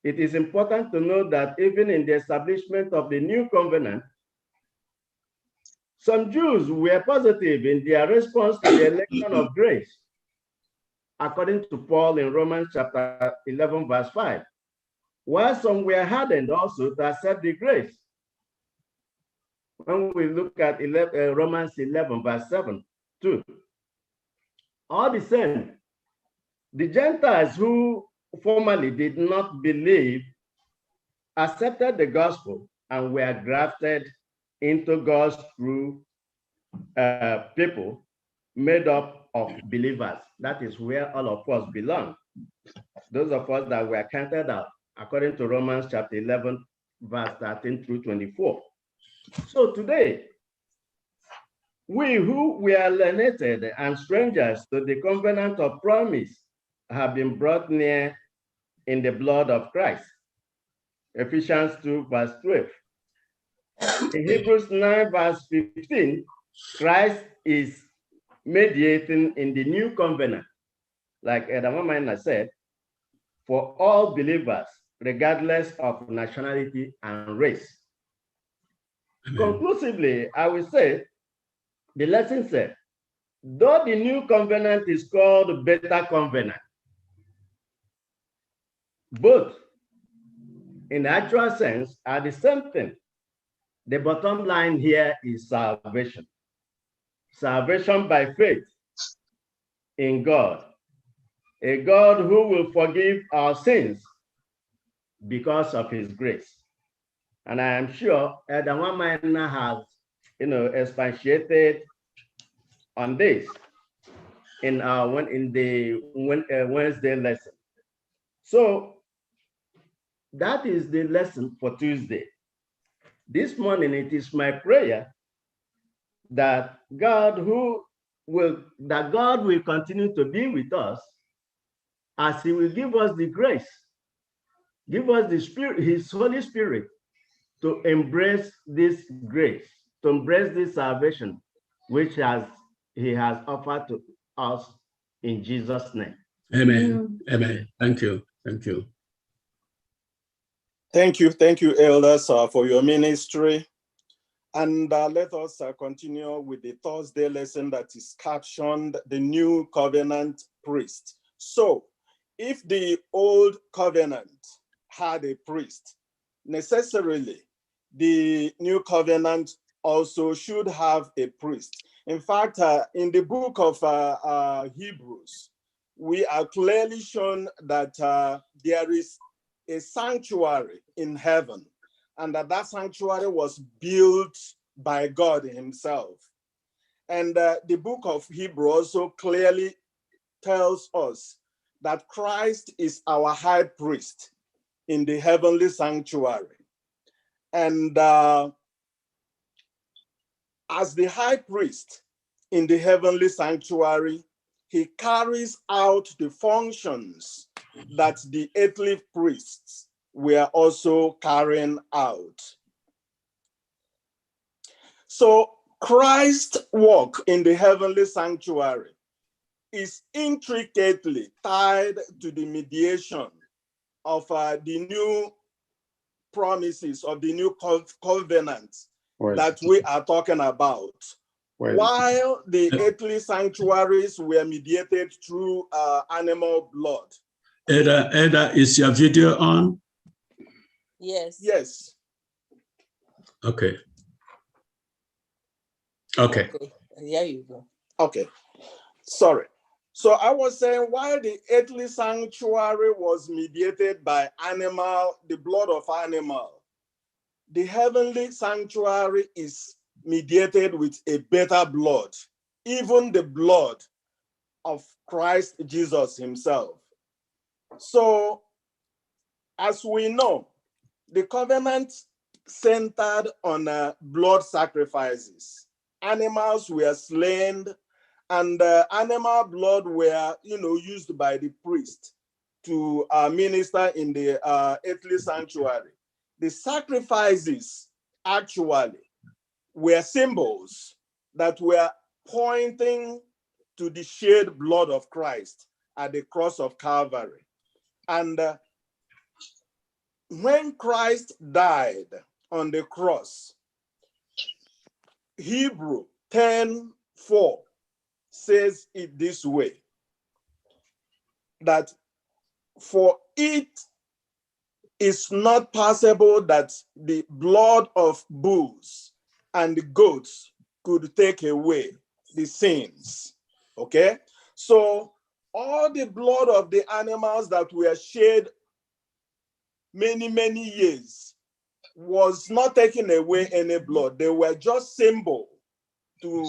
It is important to know that even in the establishment of the new covenant, some Jews were positive in their response to the election of grace, according to Paul in Romans chapter 11, verse 5, while some were hardened also to accept the grace. When we look at Romans 11, verse 7, too. All the same, the Gentiles who formerly did not believe accepted the gospel and were grafted into God's true people made up of believers. That is where all of us belong. Those of us that were counted out, according to Romans chapter 11, verse 13 through 24. So today, we who were alienated and strangers to the covenant of promise have been brought near in the blood of Christ. Ephesians 2, verse 12. In Hebrews 9, verse 15, Christ is mediating in the new covenant, like Edamama said, for all believers, regardless of nationality and race. Amen. Conclusively, I will say, the lesson said, though the new covenant is called better covenant, both in actual sense are the same thing. The bottom line here is salvation. Salvation by faith in God, a God who will forgive our sins because of his grace. And I am sure Elder Wamaina has, expatiated on this in our Wednesday lesson. So that is the lesson for Tuesday. This morning, it is my prayer that God will continue to be with us as he will give us the grace, give us the Spirit, his Holy Spirit, to embrace this grace, to embrace this salvation, which he has offered to us in Jesus' name. Amen. Amen. Thank you. Thank you. Thank you, elders, for your ministry. And let us continue with the Thursday lesson that is captioned The New Covenant Priest. So, if the Old Covenant had a priest, necessarily the New Covenant also should have a priest. In fact, in the book of Hebrews, we are clearly shown that there is a sanctuary in heaven, and that sanctuary was built by God himself. And the book of Hebrews also clearly tells us that Christ is our high priest in the heavenly sanctuary. And as the high priest in the heavenly sanctuary, he carries out the functions that the earthly priests were also carrying out. So Christ's work in the heavenly sanctuary is intricately tied to the mediation of the new promises of the new covenant that we are talking about, while the earthly sanctuaries were mediated through animal blood. Ada, is your video on? Yes. Yes. Okay. Okay. There you go. Okay. Sorry. So I was saying, while the earthly sanctuary was mediated by the blood of animal, the heavenly sanctuary is mediated with a better blood, even the blood of Christ Jesus himself. So, as we know, the covenant centered on blood sacrifices. Animals were slain, and animal blood were, used by the priest to minister in the earthly sanctuary. The sacrifices actually were symbols that were pointing to the shed blood of Christ at the cross of Calvary. And when Christ died on the cross, Hebrew 10:4 says it this way, that for it is not possible that the blood of bulls and the goats could take away the sins. Okay? So all the blood of the animals that were shed many years was not taking away any blood. They were just symbol to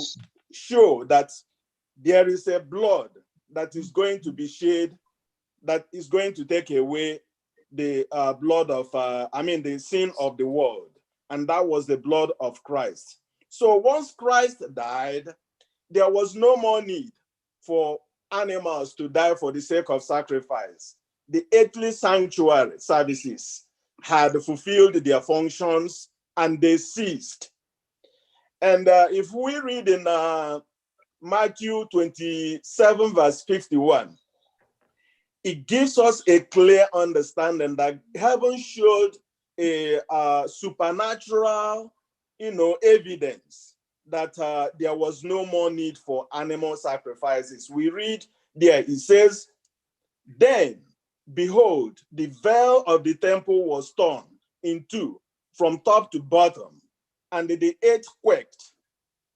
show that there is a blood that is going to be shed, that is going to take away the blood of, the sin of the world. And that was the blood of Christ. So once Christ died, there was no more need for animals to die for the sake of sacrifice. The earthly sanctuary services had fulfilled their functions and they ceased. And if we read in Matthew 27, verse 51, it gives us a clear understanding that heaven showed a supernatural, evidence that there was no more need for animal sacrifices. We read there, it says, "Then, behold, the veil of the temple was torn in two from top to bottom, and the earth quaked,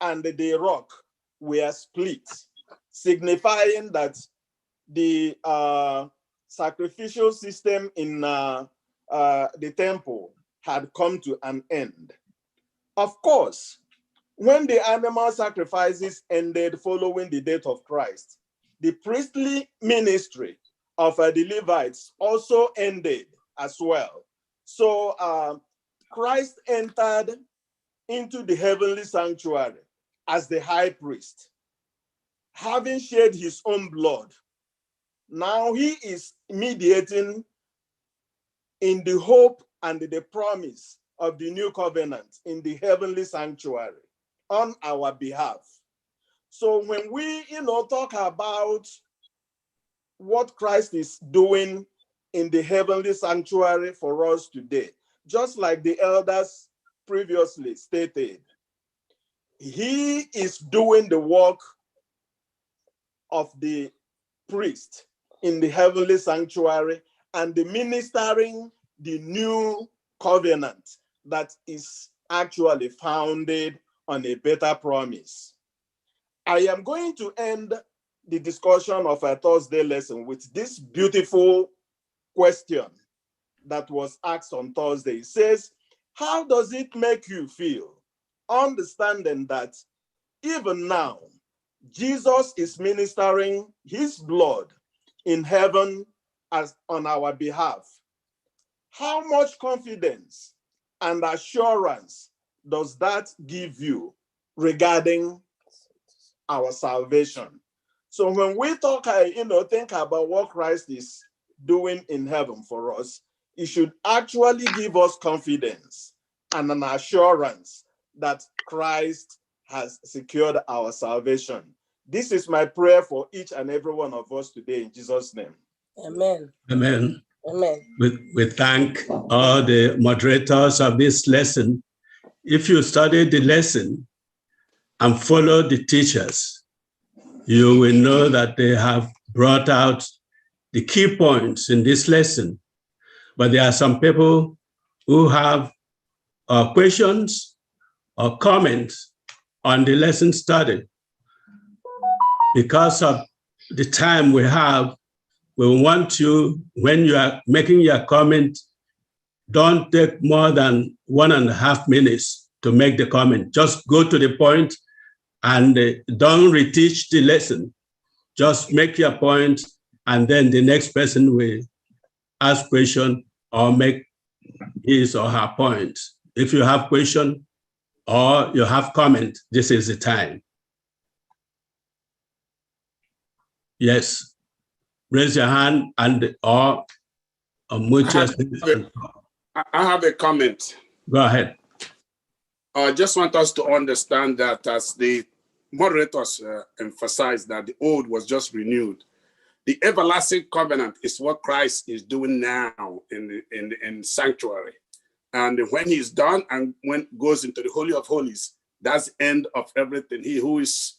and the rock were split," signifying that the sacrificial system in the temple had come to an end. Of course, when the animal sacrifices ended following the death of Christ, the priestly ministry of the Levites also ended as well. So Christ entered into the heavenly sanctuary as the high priest, having shed his own blood. Now he is mediating in the hope and the promise of the new covenant in the heavenly sanctuary on our behalf. So when we, talk about what Christ is doing in the heavenly sanctuary for us today, just like the elders previously stated, he is doing the work of the priest in the heavenly sanctuary and the ministering the new covenant that is actually founded on a better promise. I am going to end the discussion of our Thursday lesson with this beautiful question that was asked on Thursday. It says, how does it make you feel, understanding that even now, Jesus is ministering his blood in heaven as on our behalf? How much confidence and assurance does that give you regarding our salvation? So when we talk, think about what Christ is doing in heaven for us, it should actually give us confidence and an assurance that Christ has secured our salvation. This is my prayer for each and every one of us today in Jesus' name. Amen. Amen. Amen. We thank all the moderators of this lesson. If you studied the lesson, and follow the teachers, you will know that they have brought out the key points in this lesson. But there are some people who have questions or comments on the lesson study. Because of the time we have, we want you, when you are making your comment, don't take more than 1.5 minutes to make the comment. Just go to the point and don't reteach the lesson. Just make your point, and then the next person will ask question or make his or her point. If you have question or you have comment, this is the time. Yes, raise your hand and or unmute yourself. I have a comment. Go ahead. I just want us to understand that as the moderators emphasized that the old was just renewed, the everlasting covenant is what Christ is doing now in sanctuary. And when he's done and when goes into the Holy of Holies, that's the end of everything. He who is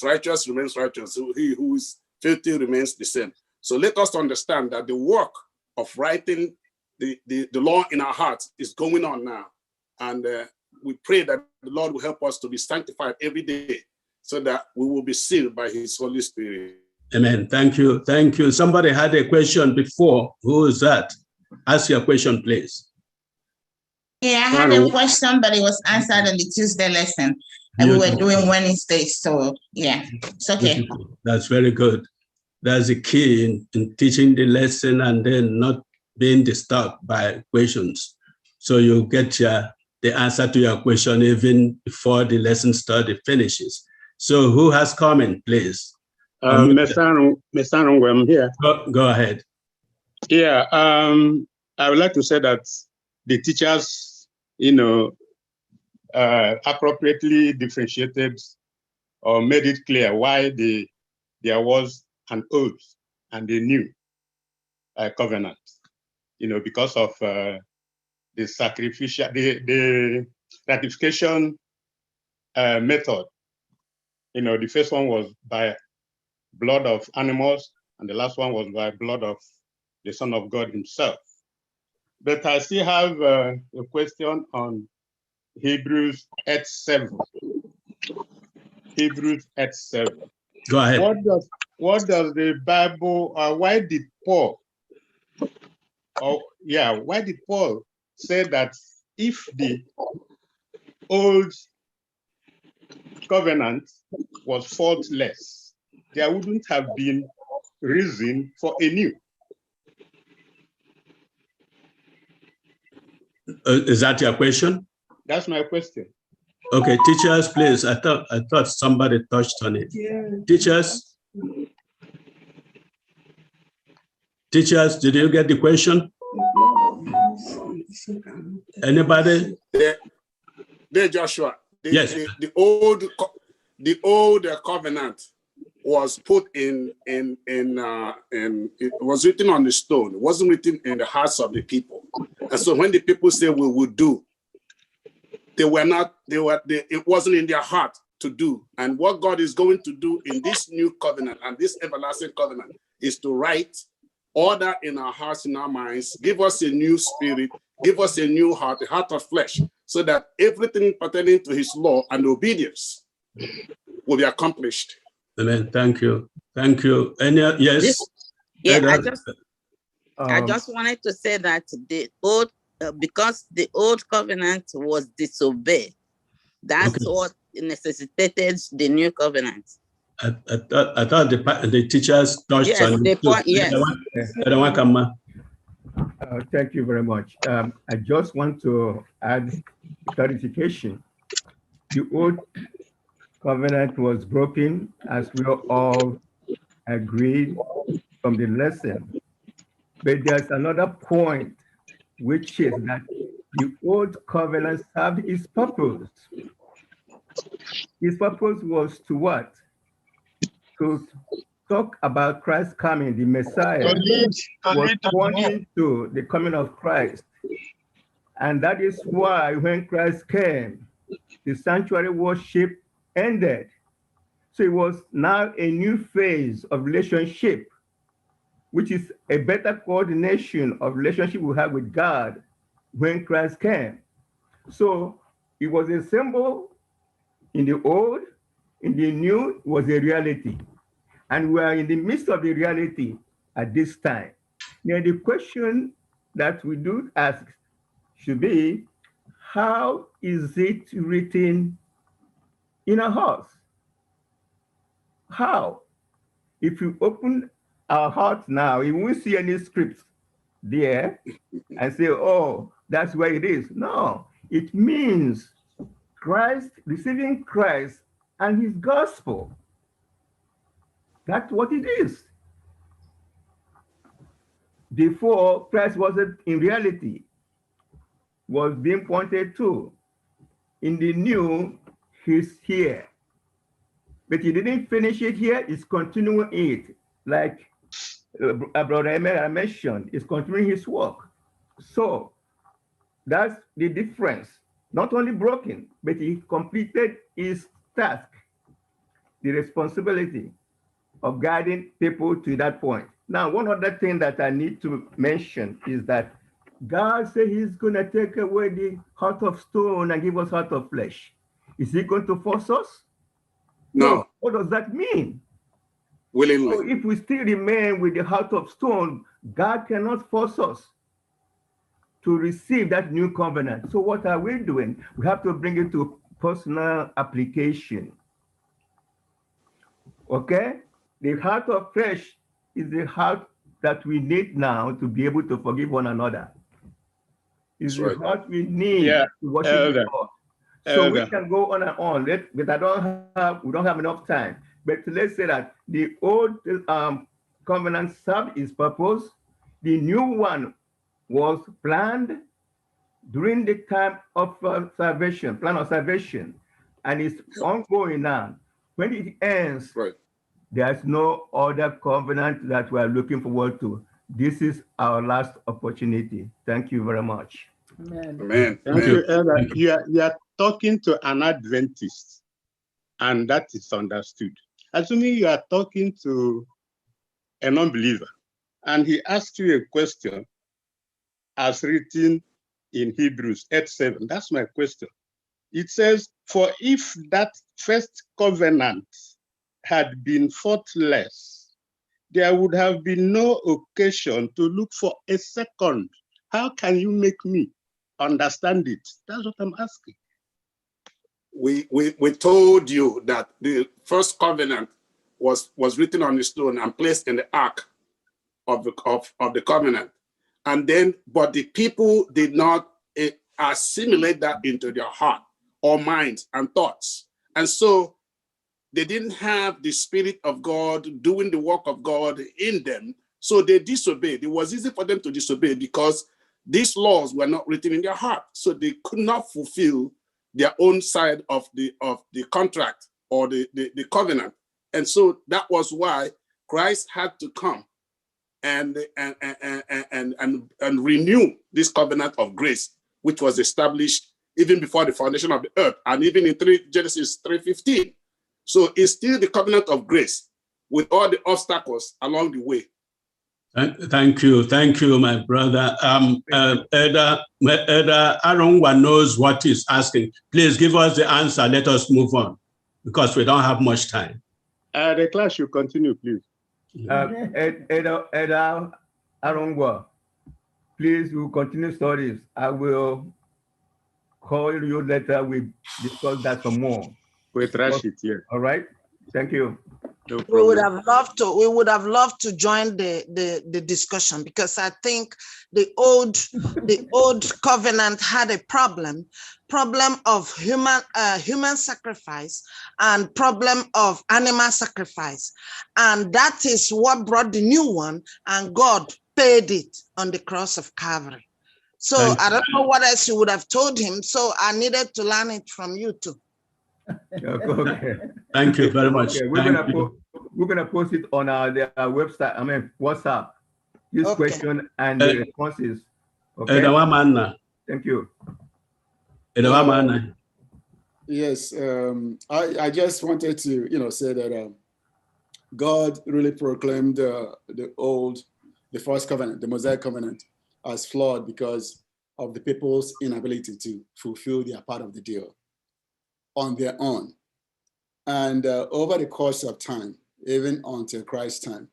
righteous remains righteous. He who is filthy remains the same. So let us understand that the work of writing the law in our hearts is going on now. And we pray that the Lord will help us to be sanctified every day so that we will be sealed by his Holy Spirit. Amen. Thank you. Thank you. Somebody had a question before. Who is that? Ask your question, please. Yeah, I had a question, but it was answered on the Tuesday lesson. And we were doing Wednesday, so yeah, it's okay. That's very good. That's the key in teaching the lesson and then not being disturbed by questions. So you get the answer to your question even before the lesson study finishes. So who has comment, please? Mr. I'm here. Go ahead. Yeah, I would like to say that the teachers, appropriately differentiated or made it clear why there was an old and a new covenant, because of the sacrificial, the ratification method. The first one was by blood of animals, and the last one was by blood of the Son of God himself. But I still have a question on Hebrews 8:7. Hebrews 8:7. Go ahead. What does the Bible, why did Paul say that if the old covenant was faultless, there wouldn't have been reason for a new? Is that your question? That's my question. Okay, teachers, please. I thought somebody touched on it. Yeah. Teachers, did you get the question? Anybody? There, Joshua. Yes. The old covenant was put in it was written on the stone. It wasn't written in the hearts of the people. And so when the people say we will do, it wasn't in their heart to do. And what God is going to do in this new covenant and this everlasting covenant is to write order in our hearts, in our minds, give us a new spirit, give us a new heart, a heart of flesh, so that everything pertaining to his law and obedience will be accomplished. Amen. Thank you. Thank you. Yes? I just wanted to say that the old, because the old covenant was disobeyed, that's what necessitated the new covenant. I thought the teachers touched on it. Yes. Thank you very much. I just want to add clarification. The old covenant was broken, as we all agreed from the lesson. But there's another point, which is that the old covenant served its purpose. His purpose was to what? To talk about Christ coming, the Messiah was pointing to the coming of Christ. And that is why when Christ came, the sanctuary worship ended. So it was now a new phase of relationship, which is a better coordination of relationship we have with God when Christ came. So it was a symbol in the old, in the new was a reality. And we are in the midst of the reality at this time. Now the question that we do ask should be, how is it written in our hearts? How? If you open our hearts now, you won't see any scripts there and say, oh, that's where it is. No, it means Christ, receiving Christ and his gospel. That's what it is. Before, Christ wasn't in reality, was being pointed to. In the new, he's here. But he didn't finish it here, he's continuing it. Like Brother Emel mentioned, he's continuing his work. So that's the difference. Not only broken, but he completed his task, the responsibility of guiding people to that point. Now, one other thing that I need to mention is that God said he's going to take away the heart of stone and give us heart of flesh. Is he going to force us? No. What does that mean? Willingly. So if we still remain with the heart of stone, God cannot force us to receive that new covenant. So what are we doing? We have to bring it to personal application. Okay? The heart of flesh is the heart that we need now to be able to forgive one another. It's the heart we need to worship the Lord. So we can go on and on, but we don't have enough time. But let's say that the old covenant served its purpose. The new one was planned during the time of salvation, plan of salvation, and it's ongoing now. When it ends, there's no other covenant that we are looking forward to. This is our last opportunity. Thank you very much. Amen. Amen. Thank you, Elder. You are talking to an Adventist, and that is understood. Assuming you are talking to a non-believer, and he asks you a question as written in Hebrews 8:7. That's my question. It says, for if that first covenant had been faultless, there would have been no occasion to look for a second. How can you make me understand it? That's what I'm asking. We told you that the first covenant was written on the stone and placed in the ark of the covenant. And then, but the people did not assimilate that into their heart or minds and thoughts. And so they didn't have the Spirit of God doing the work of God in them. So they disobeyed. It was easy for them to disobey because these laws were not written in their heart. So they could not fulfill their own side of the contract or the covenant. And so that was why Christ had to come and renew this covenant of grace, which was established even before the foundation of the earth, and even in Genesis 3:15. So it's still the covenant of grace with all the obstacles along the way. Thank you, my brother. Elder Arungwa knows what he's asking. Please give us the answer. Let us move on because we don't have much time. The class should continue, please. Elder Arungwa, please, we'll continue studies. I will call you later. We discuss that some more. We trash it here. All right. Thank you. No we would have loved to. We would have loved to join the discussion because I think the old covenant had a problem of human sacrifice and problem of animal sacrifice, and that is what brought the new one. And God paid it on the cross of Calvary. So I don't know what else you would have told him. So I needed to learn it from you too. Okay. Thank you very much. Okay, we're gonna post it on our website. I mean WhatsApp. This question and the responses. Okay. Thank you. Yes, I just wanted to, say that God really proclaimed the first covenant, the Mosaic covenant, as flawed because of the people's inability to fulfill their part of the deal on their own. And over the course of time, even until Christ's time,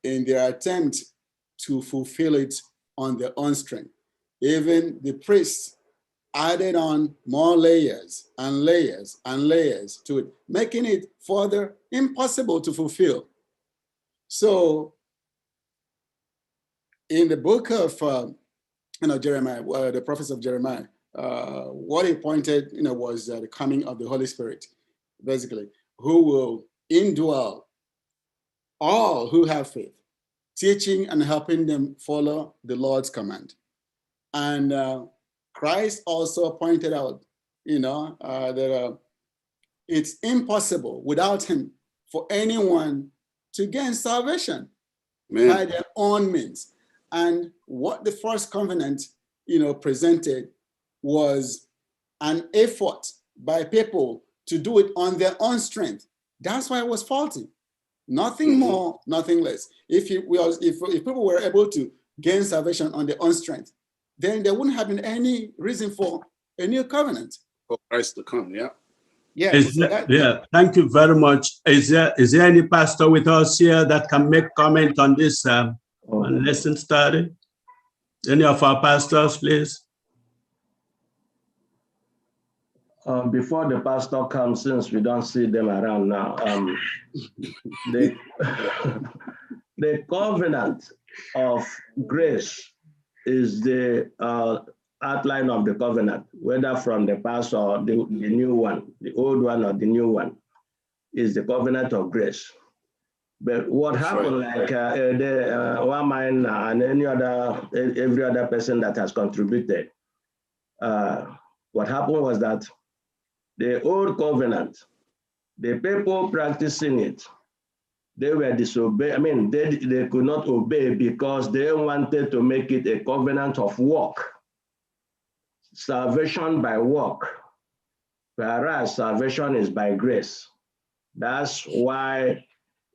in their attempt to fulfill it on their own strength, even the priests added on more layers and layers and layers to it, making it further impossible to fulfill. So in the book of Jeremiah, the prophets of Jeremiah, what he pointed was the coming of the Holy Spirit, basically, who will indwell all who have faith, teaching and helping them follow the Lord's command. And Christ also pointed out, that it's impossible without him for anyone to gain salvation by their own means. And what the first covenant, presented was an effort by people to do it on their own strength. That's why it was faulty. Nothing more, nothing less. If people were able to gain salvation on their own strength, then there wouldn't have been any reason for a new covenant. For Christ to come, yeah. Yeah, thank you very much. Is there any pastor with us here that can make comment on this lesson study? Any of our pastors, please? Before the pastor comes, since we don't see them around now, the covenant of grace is the outline of the covenant, whether from the past or the new one, the old one or the new one, is the covenant of grace. But what happened, like one man and every other person that has contributed, what happened was that the old covenant, the people practicing it, they were disobeying. I mean, they could not obey because they wanted to make it a covenant of work. Salvation by work, whereas salvation is by grace. That's why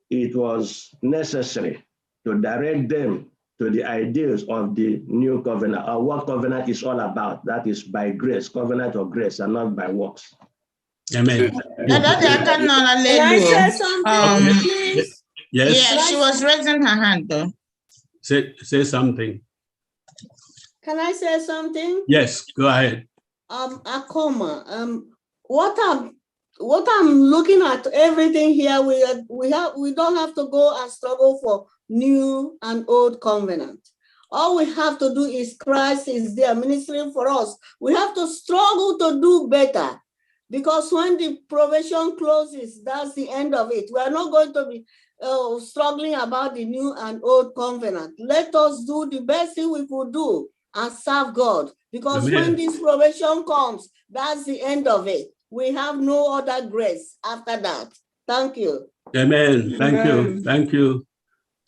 it was necessary to direct them to the ideals of the new covenant, or what covenant is all about. That is by grace, covenant of grace, and not by works. Amen. Can I say something, please? Yes. Yeah, she was raising her hand though. Say something. Can I say something? Yes, go ahead. Akoma, what I'm looking at everything here, we don't have to go and struggle for new and old covenant. All we have to do is Christ is there ministering for us. We have to struggle to do better, because when the probation closes, that's the end of it. We are not going to be struggling about the new and old covenant. Let us do the best thing we could do and serve God, because Amen. when this probation comes, that's the end of it. We have no other grace after that. Thank you. Amen. Thank you. Thank you.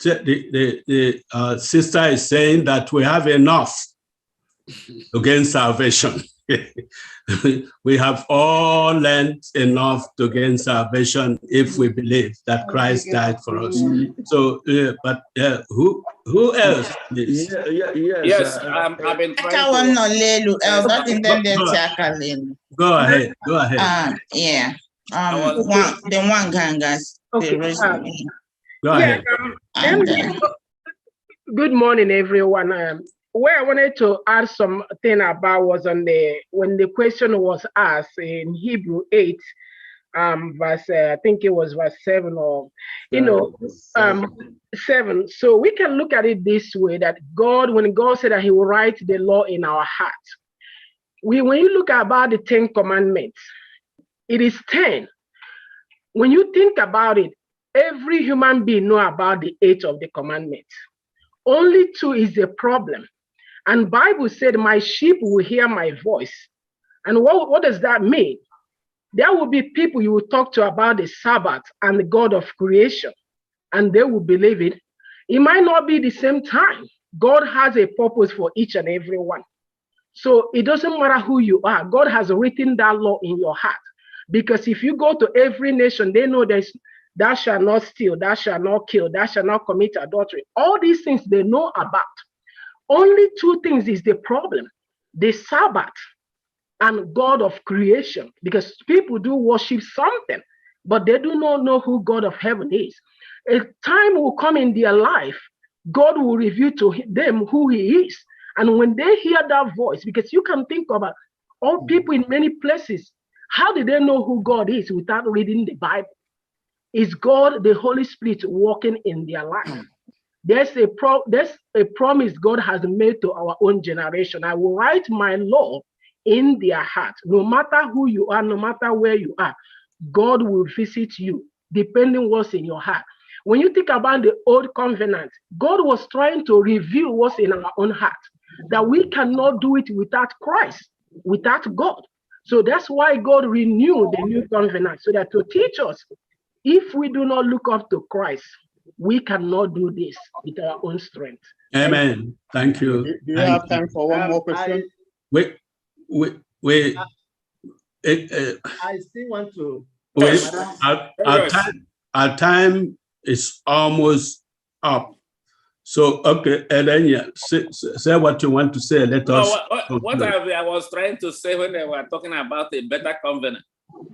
The sister is saying that we have enough to gain salvation. We have all learned enough to gain salvation if we believe that Christ died for us. So, but who else? Please? Yes, I've been trying to... Go ahead. Go ahead. Yeah. The one gangas. Go ahead. Good morning, everyone. Where I wanted to add something about was on when the question was asked in Hebrew 8, verse, I think it was verse 7 or, 7. So we can look at it this way, that when God said that he will write the law in our heart, when you look about the 10 commandments, it is 10. When you think about it, every human being know about the 8 of the commandments. Only 2 is the problem. And Bible said, my sheep will hear my voice. And what does that mean? There will be people you will talk to about the Sabbath and the God of creation, and they will believe it. It might not be the same time. God has a purpose for each and every one. So it doesn't matter who you are. God has written that law in your heart. Because if you go to every nation, they know there's thou shalt not steal, thou shalt not kill, thou shalt not commit adultery. All these things they know about. Only two things is the problem: the Sabbath and God of creation. Because people do worship something, but they do not know who God of heaven is. A time will come in their life, God will reveal to them who he is. And when they hear that voice, because you can think about all people in many places, how did they know who God is without reading the Bible? Is God, the Holy Spirit, working in their life? There's a promise God has made to our own generation. I will write my law in their heart. No matter who you are, no matter where you are, God will visit you, depending what's in your heart. When you think about the old covenant, God was trying to reveal what's in our own heart, that we cannot do it without Christ, without God. So that's why God renewed the new covenant, so that to teach us, if we do not look up to Christ, we cannot do this with our own strength. Amen. Thank you. Do you have time for one more question? I still want to. Our time is almost up. So, okay, Elenia, say what you want to say. Let us. What I was trying to say when they were talking about a better covenant.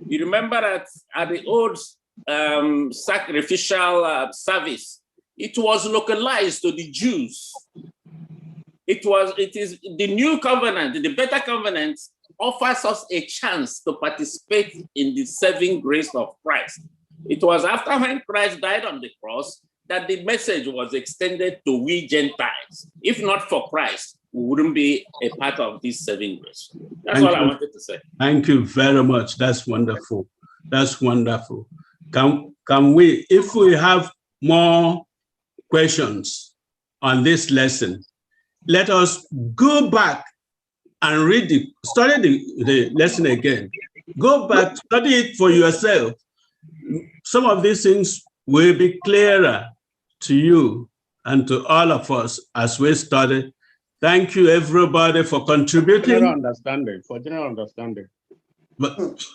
You remember that at the old sacrificial service, it was localized to the Jews. It is the new covenant, the better covenant offers us a chance to participate in the saving grace of Christ. It was after when Christ died on the cross that the message was extended to we Gentiles. If not for Christ, we wouldn't be a part of this saving grace. That's all I wanted to say. Thank you very much. That's wonderful. That's wonderful. Can we, if we have more questions on this lesson, let us go back and study the lesson again. Go back, study it for yourself. Some of these things will be clearer to you and to all of us as we study. Thank you, everybody, for contributing. For general understanding. But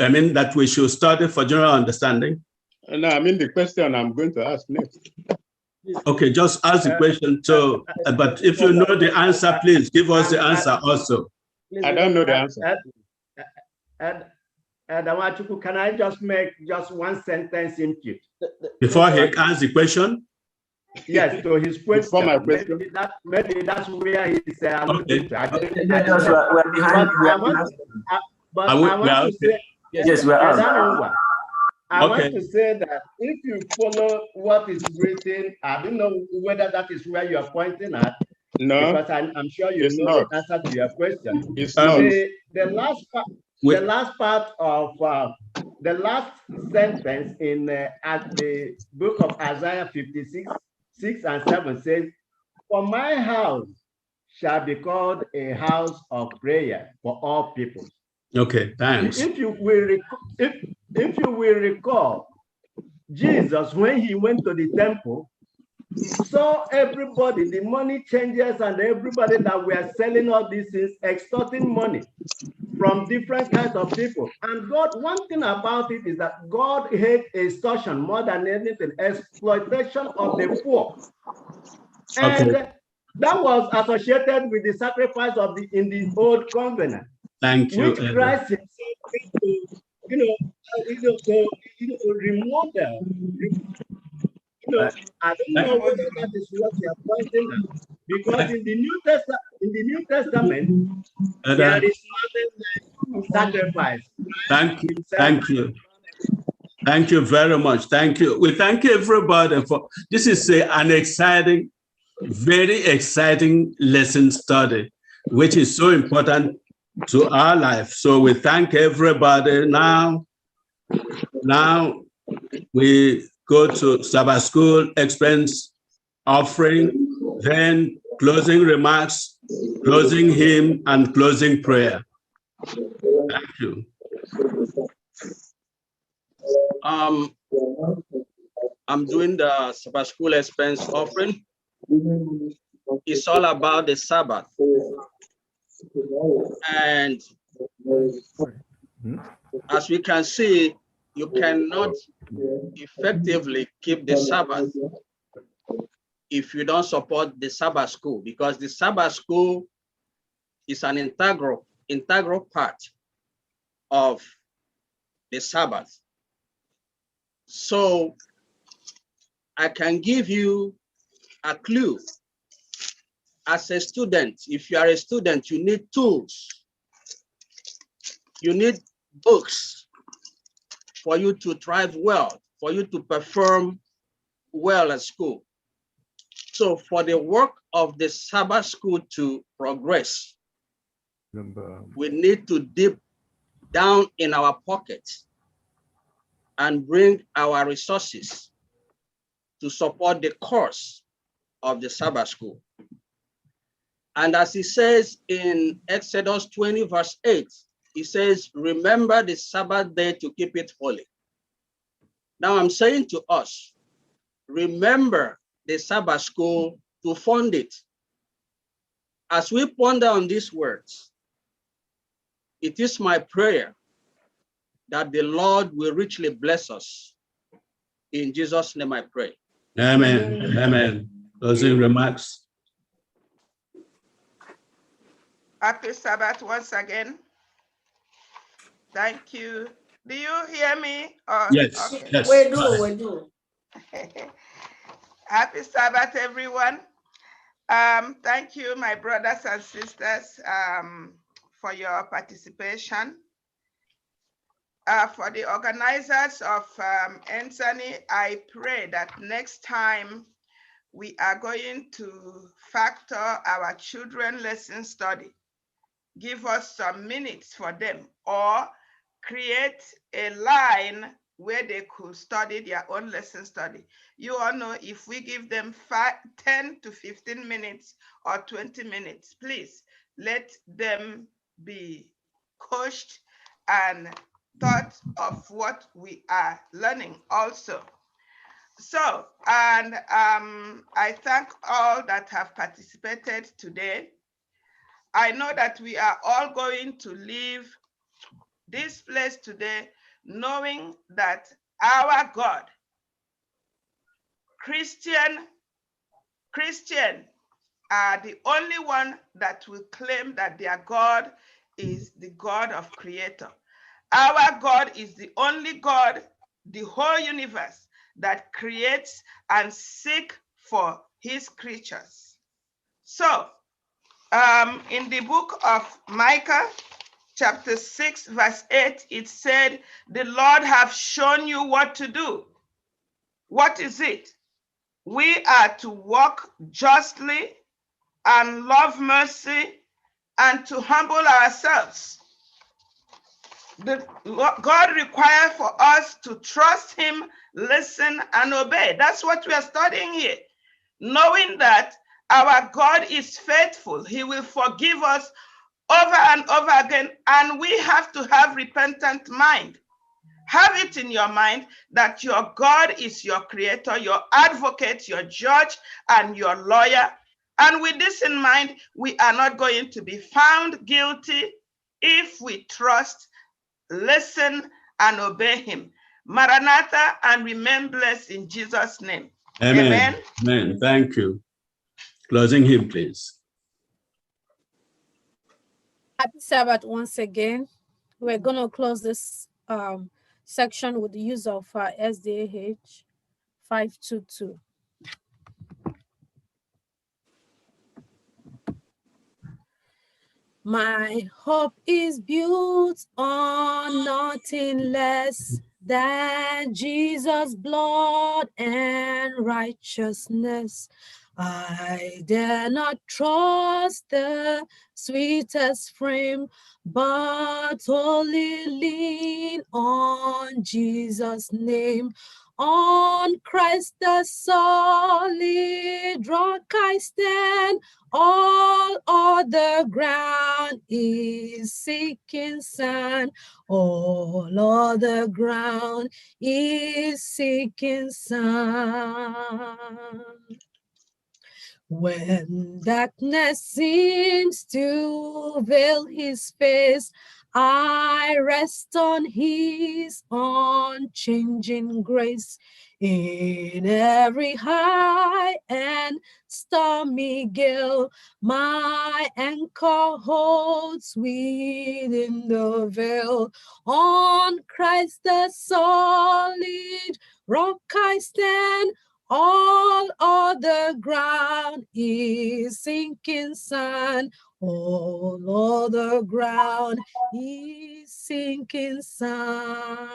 I mean that we should study for general understanding. No, I mean the question I'm going to ask next. Okay, just ask the question. So, but if you know the answer, please give us the answer also. I don't know the answer. And Amachuku, can I just make just one sentence input? Before he asks the question? Yes, to his question. Before my question. Maybe that's where he's alluding to. I want to say that if you follow what is written, I don't know whether that is where you are pointing at. No, because I'm sure you know the answer to your question. It's not. The last part of the last sentence in at the book of Isaiah 56:6-7 says, "For my house shall be called a house of prayer for all people." Okay, thanks. If you will recall, Jesus, when he went to the temple, saw everybody, the money changers and everybody that were selling all these things, extorting money from different kinds of people. And God, one thing about it is that God hates extortion more than anything, exploitation of the poor. And that was associated with the sacrifice of in the old covenant. Thank you. Which Christ himself came to, remodel. I don't know whether that is what you are pointing at, because in the New Testament, there is nothing like sacrifice. Thank you. Thank you very much. Thank you. We thank everybody for this. Is an exciting, very exciting lesson study, which is so important to our life. So we thank everybody. Now we go to Sabbath School expense offering, then closing remarks, closing hymn, and closing prayer. Thank you. I'm doing the Sabbath School expense offering. It's all about the Sabbath. And as we can see, you cannot effectively keep the Sabbath if you don't support the Sabbath school, because the Sabbath school is an integral part of the Sabbath. So I can give you a clue. As a student, if you are a student, you need tools. You need books for you to thrive well, for you to perform well at school. So for the work of the Sabbath school to progress, we need to dip down in our pockets and bring our resources to support the course of the Sabbath school. And as he says in Exodus 20, verse 8, he says, remember the Sabbath day to keep it holy. Now I'm saying to us, remember the Sabbath school to fund it. As we ponder on these words, it is my prayer that the Lord will richly bless us. In Jesus' name I pray. Amen. Amen. Closing remarks. Happy Sabbath once again. Thank you. Do you hear me? Yes. Okay. Yes. We do. Happy Sabbath, everyone. Thank you, my brothers and sisters, for your participation. For the organizers of Anthony, I pray that next time we are going to factor our children lesson study. Give us some minutes for them, or create a line where they could study their own lesson study. You all know, if we give them 10 to 15 minutes or 20 minutes, please let them be coached and thought of what we are learning also. So, and I thank all that have participated today. I know that we are all going to leave this place today knowing that our God, Christian are the only one that will claim that their God is the God of creator. Our God is the only God, the whole universe, that creates and seeks for his creatures. So, in the book of Micah, chapter 6, verse 8, it said, the Lord have shown you what to do. What is it? We are to walk justly and love mercy and to humble ourselves. God requires for us to trust him, listen, and obey. That's what we are studying here. Knowing that our God is faithful, he will forgive us over and over again, and we have to have repentant mind. Have it in your mind that your God is your creator, your advocate, your judge, and your lawyer. And with this in mind, we are not going to be found guilty if we trust, listen, and obey him. Maranatha, and remain blessed in Jesus' name. Amen. Amen. Amen. Thank you. Closing hymn, please. Happy Sabbath once again. We're going to close this section with the use of SDAH 522. My hope is built on nothing less than Jesus' blood and righteousness. I dare not trust the sweetest frame, but only lean on Jesus' name. On Christ the solid rock I stand, all other ground is sinking sand. All other ground is sinking sand. When darkness seems to veil his face, I rest on his unchanging grace. In every high and stormy gale, my anchor holds within the veil. On Christ the solid rock I stand, all other ground is sinking sand. All other ground is sinking sand.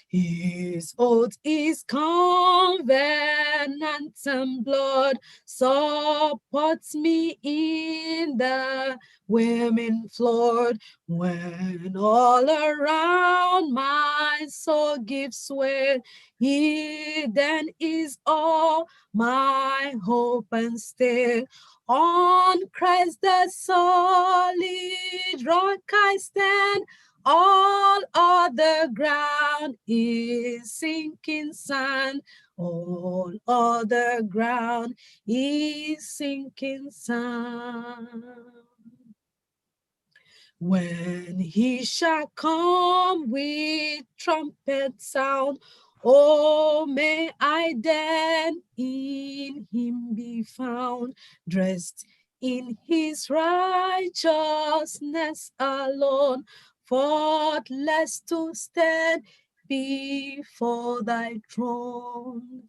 His oath is covenant and blood, supports me in the women flood. When all around my soul gives way, he then is all my hope and stay. On Christ the solid rock I stand, all other ground is sinking sand. All other ground is sinking sand. When he shall come with trumpet sound, oh, may I then in him be found, dressed in his righteousness alone, faultless to stand before thy throne.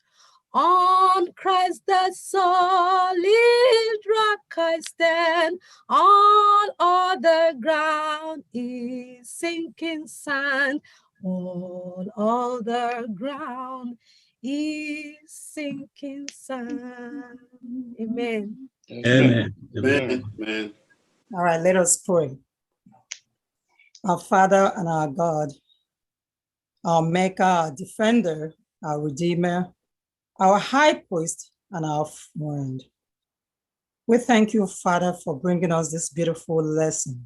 On Christ the solid rock I stand, all other ground is sinking sand. All other ground is sinking sand. Amen. Amen. Amen. Amen. All right, let us pray. Our Father and our God, our Maker, our Defender, our Redeemer, our High Priest, and our friend. We thank you, Father, for bringing us this beautiful lesson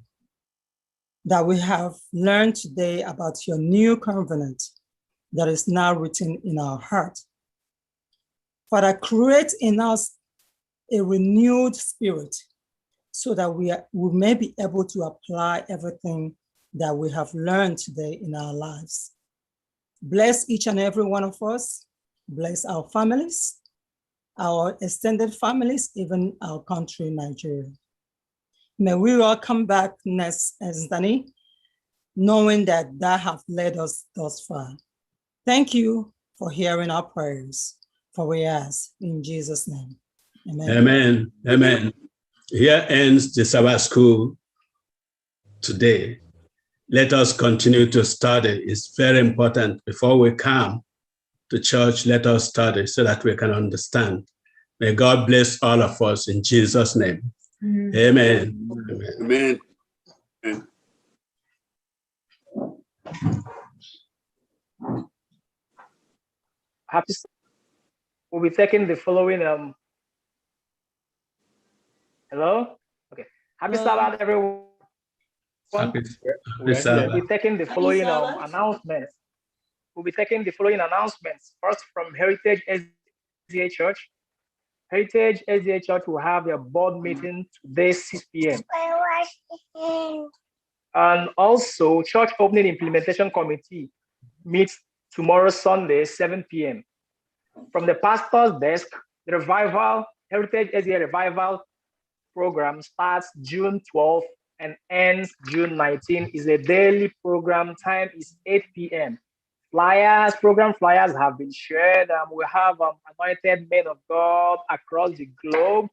that we have learned today about your new covenant that is now written in our heart. Father, create in us a renewed spirit so that we may be able to apply everything that we have learned today in our lives. Bless each and every one of us. Bless our families, our extended families, even our country, Nigeria. May we all come back next Wednesday, knowing that have led us thus far. Thank you for hearing our prayers, for we ask in Jesus' name. Amen. Amen. Amen. Here ends the Sabbath school today. Let us continue to study. It's very important. Before we come to church, let us study so that we can understand. May God bless all of us in Jesus' name. Amen. Amen. Amen. Happy. We'll be taking the following. Hello. Okay. Happy Sabbath, everyone. Happy We'll Sabbath. be taking the following announcements. We'll be taking the following announcements. First, from Heritage SDA Church. Heritage SDA Church will have their board meeting today, 6 p.m. And also, Church Opening Implementation Committee meets tomorrow, Sunday, 7 p.m. From the pastor's desk, the Revival, Heritage SDA Revival program starts June 12th and ends June 19th. Is a daily program. Time is 8 p.m. Program flyers have been shared. We have anointed men of God across the globe.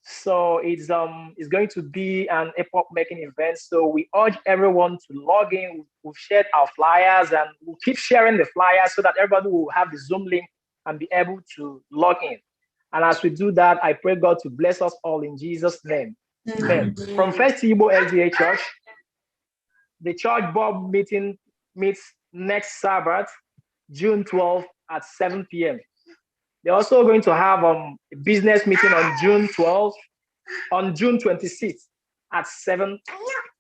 So it's going to be an epoch-making event. So we urge everyone to log in. We've shared our flyers and we'll keep sharing the flyers so that everybody will have the Zoom link and be able to log in. And as we do that, I pray God to bless us all in Jesus' name. Amen. From First Igbo LDA Church, the church board meeting meets next Sabbath, June 12th at 7 p.m. They're also going to have a business meeting on June 12th, on June 26th at 7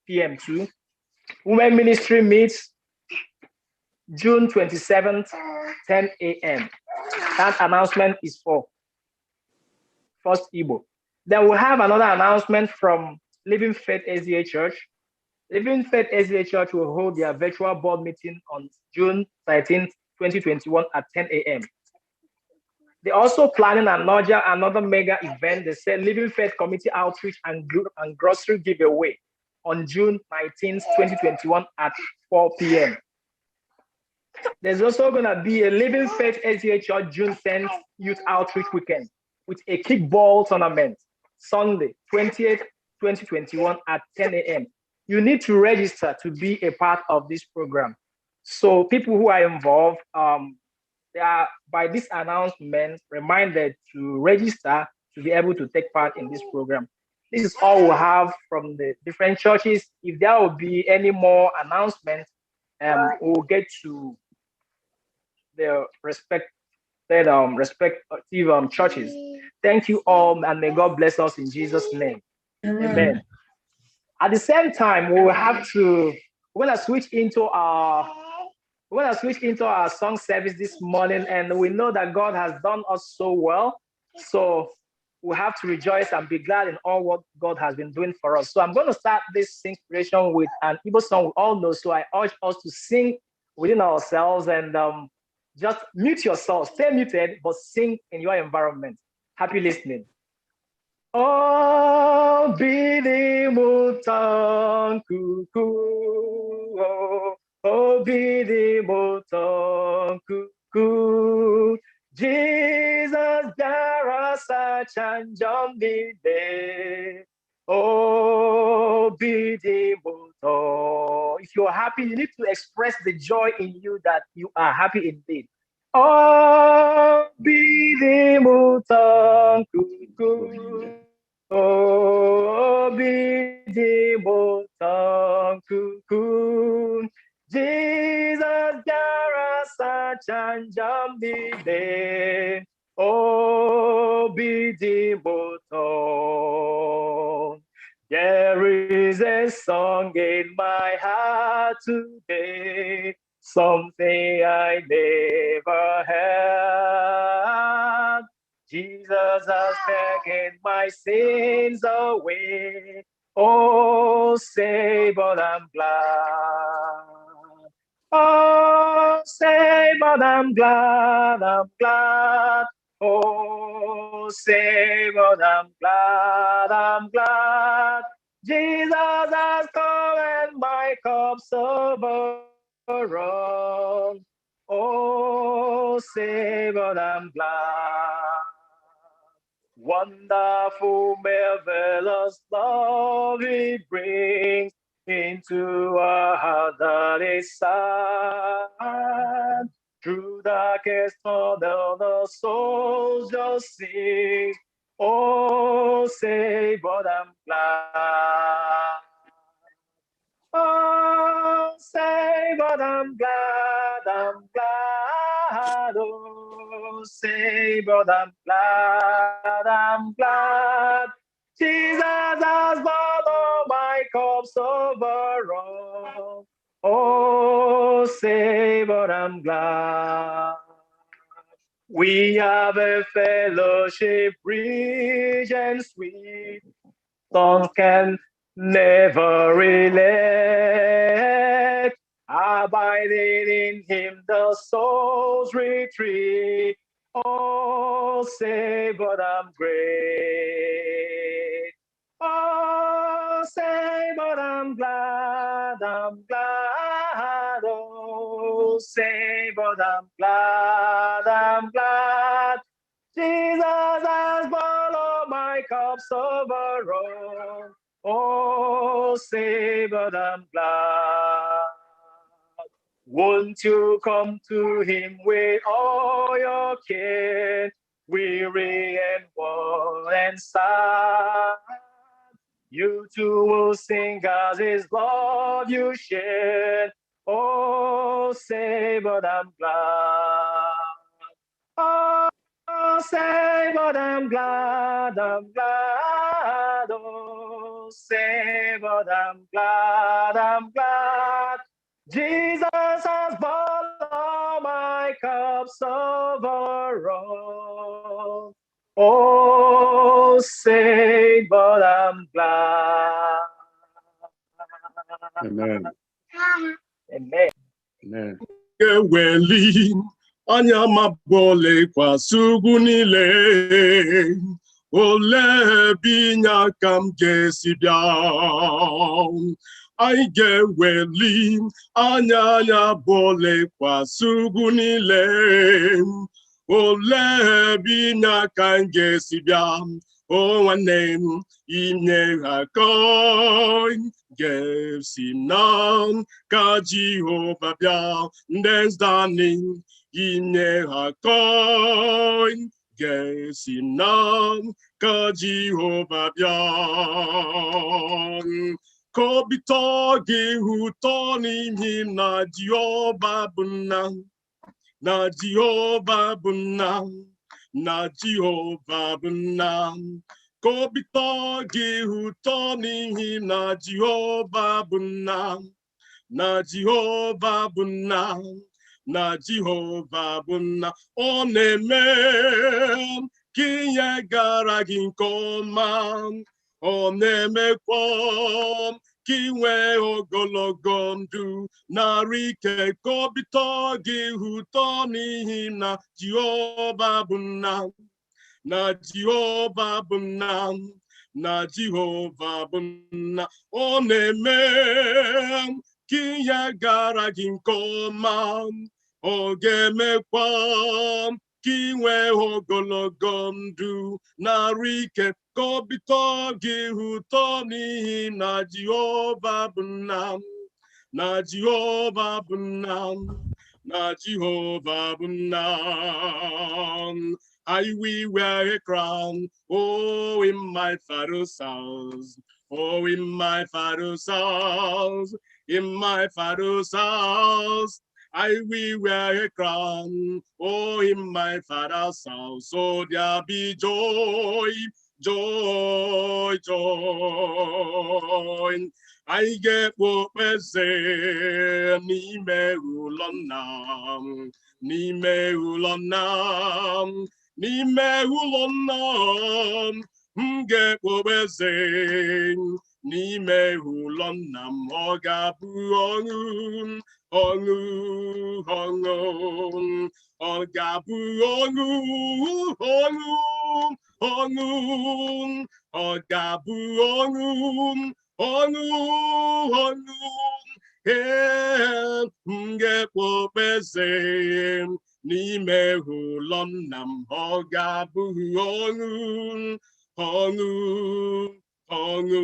p.m. too. Women Ministry meets June 27th, 10 a.m. That announcement is for First Igbo. Then we'll have another announcement from Living Faith SDA Church. Living Faith SDA Church will hold their virtual board meeting on June 13th, 2021 at 10 a.m. They're also planning another mega event. They said Living Faith Committee Outreach and Grocery Giveaway on June 19th, 2021 at 4 p.m. There's also going to be a Living Faith SDA Church June 10th Youth Outreach Weekend with a kickball tournament Sunday, 20th, 2021 at 10 a.m. You need to register to be a part of this program. So people who are involved, they are, by this announcement, reminded to register to be able to take part in this program. This is all we'll have from the different churches. If there will be any more announcements, we'll get to the respective churches. Thank you all, and may God bless us in Jesus' name. Amen. At the same time, we're gonna switch into our song service this morning, and we know that God has done us so well. So we have to rejoice and be glad in all what God has been doing for us. So I'm going to start this inspiration with an Igbo song we all know. So I urge us to sing within ourselves and just mute yourself, stay muted, but sing in your environment. Happy listening. Oh, Bidi Mutan Kuku. Oh, Bidi Mutan Kuku. Jesus Darasa Chanjom Bide. Oh, Bidi Mutan. If you're happy, you need to express the joy in you that you are happy indeed. Oh, Bidi Mutan Kuku. Oh, Bidi Mutan Kuku. Jesus Darasa Chanjam Bide. Oh, Bidi Mutan. There is a song in my heart today, something I never had. Jesus has taken my sins away. Oh, say, but I'm glad. Oh, say, but I'm glad, I'm glad. Oh, say, but I'm glad, I'm glad. Jesus has come and my cup's overrun. Oh, say, but I'm glad. Wonderful, marvelous love He brings into a heart that is sad. Through darkest tunnel, the souls just sing. Oh, say, but I'm glad. Oh, say, but I'm glad, I'm glad. Oh, say, but I'm glad, I'm glad. Jesus has brought all my cups overrun. Oh, say, but I'm glad. We have a fellowship rich and sweet. Tongues can never relate. Abiding in Him, the soul's retreat. Oh, say, but I'm great. Oh, say, but I'm glad, I'm glad. Oh, say, but I'm glad, I'm glad. Jesus has brought all my cups overrun. Oh, say, but I'm glad. Won't you come to Him with all your care, weary and worn and sad? You too will sing as His love you share. Oh, say, but I'm glad. Oh, say, but I'm glad, I'm glad. Oh, say, but I'm glad, I'm glad. Jesus has brought all my cups overrun. Oh, say, but I'm glad. Amen. Amen. Amen. Eweli anya mabole kwa sugu niile ole binya kam gesi bịa anyị ga-eweli anya bole kwa sugu niile ole binya kam gesi bịa o nwanne m inye ha coin gesi nam ka Jehova bịa ndị ndani inye ha coin gesi nam ka Jehova bịa ka obi tọọ gị ụtọ n'ihi na Jehova bụ nna na Jehova bụ nna na Jehova bụ nna ka obi tọọ gị ụtọ n'ihi na Jehova bụ nna na Jehova bụ nna na Jehova bụ nna ọ na-eme ka ihe gara gị nke ọma ọ na-emekwa ka ị nwee ogologo ndụ narị ike ka obi tọọ gị ụtọ n'ihi na Jehova bụ nna na Jehova bụ nna na Jehova bụ nna ọ na-eme ka ihe gara gị nke ọma ọ ga-emekwa ka ị nwee ogologo ndụ narị ike ka obi tọọ gị ụtọ n'ihi na Jehova bụ nna na Jehova bụ nna na Jehova bụ nna. I will wear a crown, oh, in my father's house, oh, in my father's house, in my father's house. I will wear a crown, oh, in my father's house, so there be joy, joy, joy. I get what we say, n'ime ụlọ nna m, n'ime ụlọ nna m, n'ime ụlọ nna m get what we say, n'ime ụlọ nna m ọ ga-abụ ọṅụ, ọṅụ, ọṅụ, ọ ga-abụ ọṅụ, ọṅụ, ọṅụ, ọ ga-abụ ọṅụ, ọṅụ, ọṅụ, m ga-ekpe okpeze n'ime ụlọ nna m ọ ga-abụ ọṅụ, ọṅụ, ọṅụ.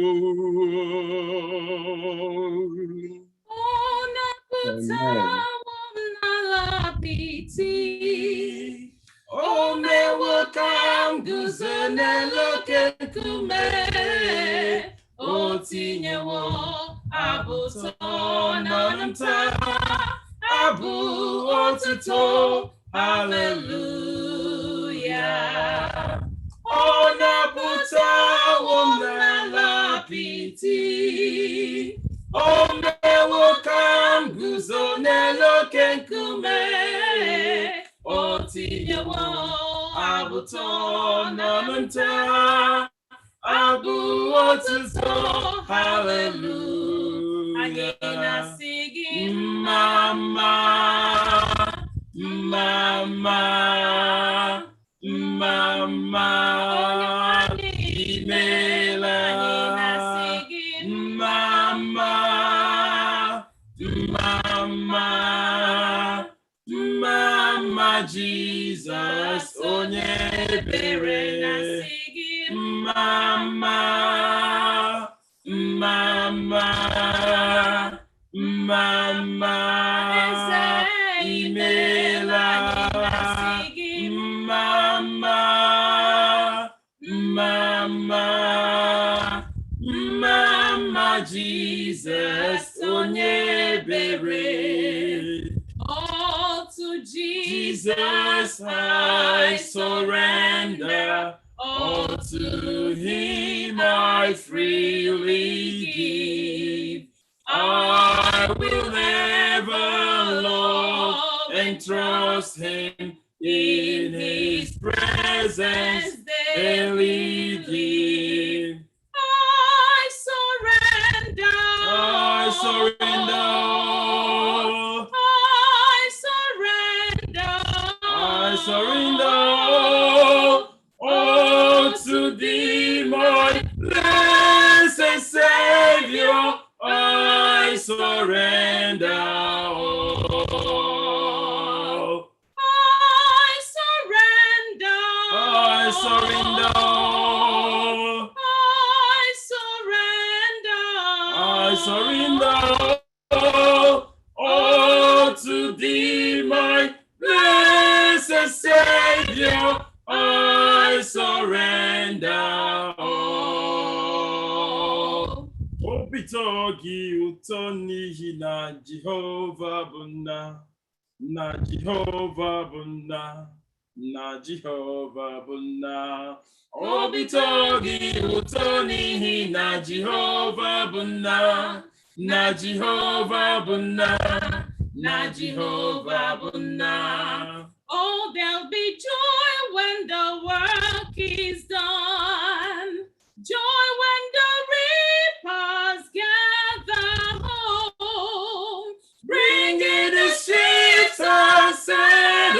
O mewo ka m guzo n'elu oke nkume, o tinyewo abụ ụtọ n'ọnụ m taa, abụ otuto, haleluya. Ọ napụtawo m n'ala apịtị, o mewo ka m guzo n'elu oke nkume, o tinyewo abụ ụtọ n'ọnụ m taa, abụ otuto, hallelujah. Mama, mama, mama, imela, mama, mama, mama, Jesus, onye ebere. Mama, mama, mama, imela, mama, mama, mama, Jesus, onye ebere. All to Jesus I surrender. All to him I freely give. I will ever love and trust him in his presence. presence daily live. I surrender. I surrender. I surrender. Oh, to thee, my blessed Savior, I surrender. Oh, I surrender. I surrender. I surrender. I surrender. Oh, to thee, my blessed Savior, I surrender. Oh, obito gị ụtọ n'ihi na Jehova bụ nna, na Jehova bụ nna, na Jehova bụ nna. Obito gị ụtọ n'ihi na Jehova bụ nna, na Jehova bụ nna, na Jehova bụ nna. Oh, there'll be joy when the work is done. Joy when the reapers gather home. Bringing the sheep and set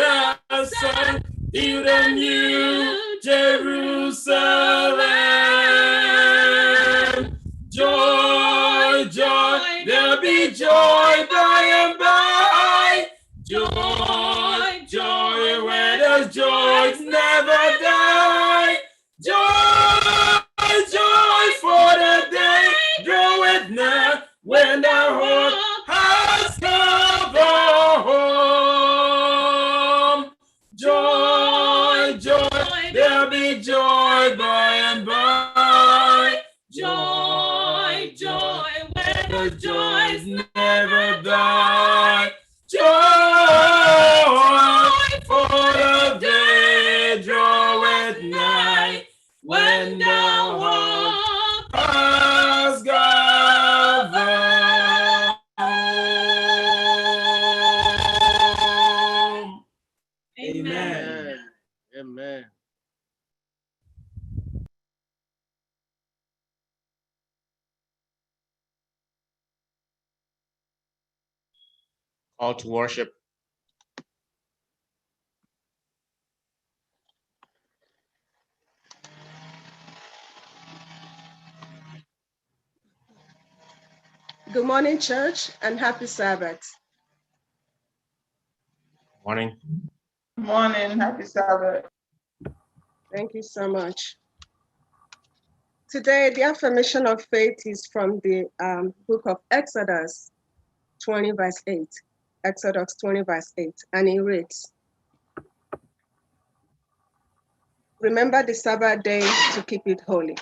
aside in the new Jerusalem. Joy, joy, there'll be joy by and by. Joy, joy, where there's joy never die. Joy, joy, for the day draweth near when the heart has come home. Joy, joy, there'll be joy by and by. Joy, joy, where the joys never die. Joy, for the day draweth nigh when the heart has gathered home. Amen. Amen. Call to worship. Good morning, church, and happy Sabbath. Morning. Morning, happy Sabbath. Thank you so much. Today, the affirmation of faith is from the book of Exodus 20, verse 8. Exodus 20, verse 8, and it reads, "Remember the Sabbath day to keep it holy."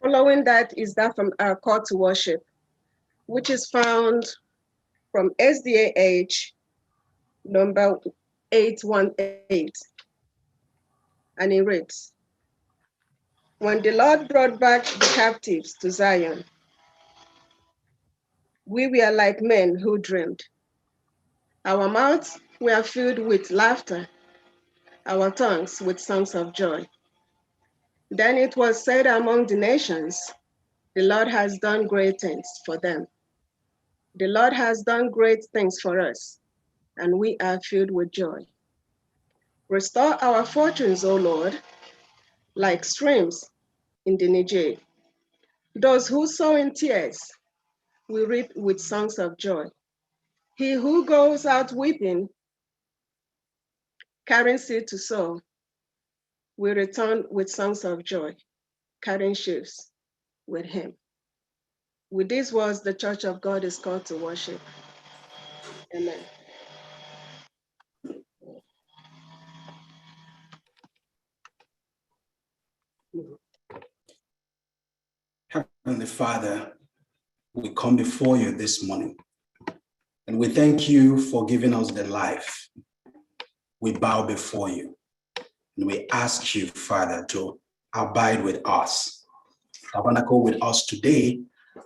Following that is that from our call to worship, which is found from SDAH number 818. And it reads, "When the Lord brought back the captives to Zion, we were like men who dreamed. Our mouths were filled with laughter, our tongues with songs of joy. Then it was said among the nations, the Lord has done great things for them. The Lord has done great things for us, and we are filled with joy. Restore our fortunes, O Lord, like streams in the Niger. Those who sow in tears will reap with songs of joy. He who goes out weeping, carrying seed to sow, will return with songs of joy, carrying sheaves with him." With these words, the Church of God is called to worship. Amen. Heavenly Father, we come before you this morning, and we thank you for giving us the life. We bow before you, and we ask you, Father, to abide with us, tabernacle with us today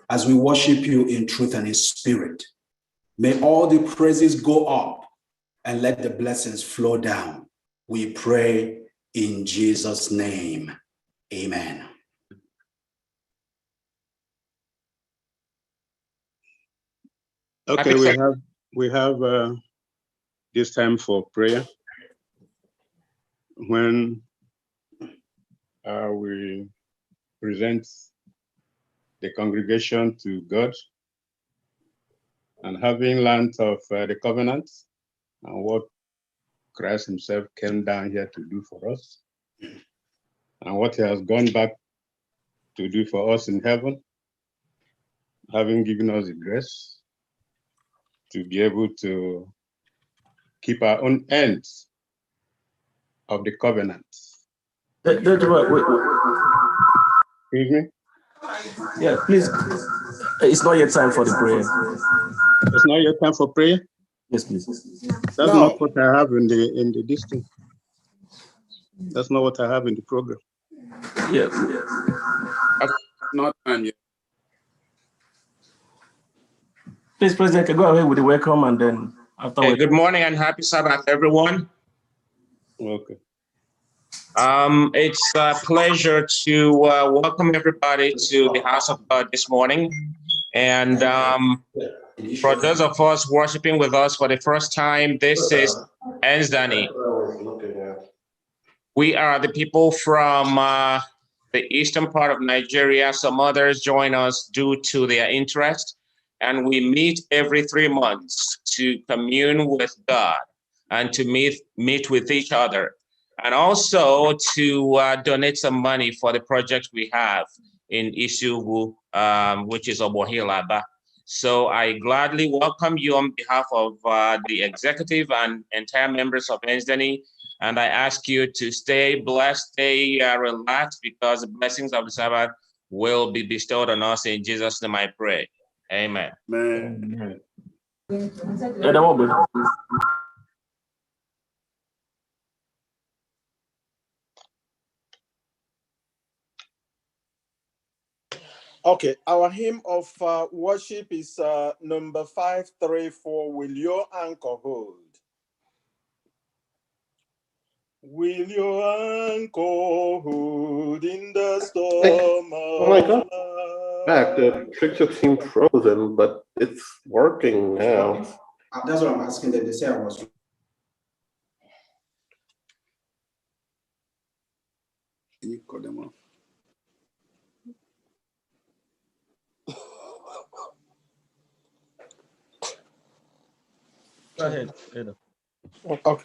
as we worship you in truth and in spirit. May all the praises go up and let the blessings flow down. We pray in Jesus' name. Amen. Okay, we have this time for prayer when we present the congregation to God, and having learned of the covenant and what Christ himself came down here to do for us, and what he has gone back to do for us in heaven, having given us the grace to be able to keep our own ends of the covenant. Excuse me? Yeah, please. It's not yet time for the prayer. It's not yet time for prayer? Yes, please. That's not what I have in the distance. That's not what I have in the program. Yeah. Not time yet. Please, President, can go ahead with the welcome, and then afterwards. Good morning and happy Sabbath, everyone. Okay. It's a pleasure to welcome everybody to the house of God this morning. And for those of us worshiping with us for the first time, this is Enzani. We are the people from the eastern part of Nigeria. Some others join us due to their interest. And we meet every 3 months to commune with God and to meet with each other, and also to donate some money for the project we have in Isugu, which is Obohilaba. So I gladly welcome you on behalf of the executive and entire members of Enzani, and I ask you to stay blessed, stay relaxed, because the blessings of the Sabbath will be bestowed on us. In Jesus' name I pray. Amen. Amen. Okay, our hymn of worship is number 534, Will Your Anchor Hold? Will your anchor hold in the storm Oh my God. Back, the picture seemed frozen, but it's working now. That's what I'm asking them. They say I was. Can you cut them off? Go ahead. Okay.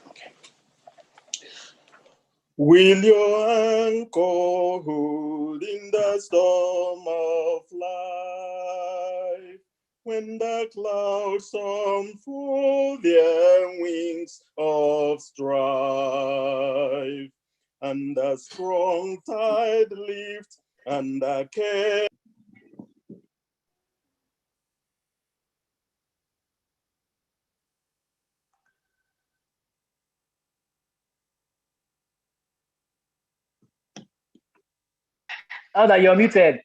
Will your anchor hold in the storm of life, when the clouds unfold their wings of strife, and the strong tide lifts and the care? Elder, you're muted.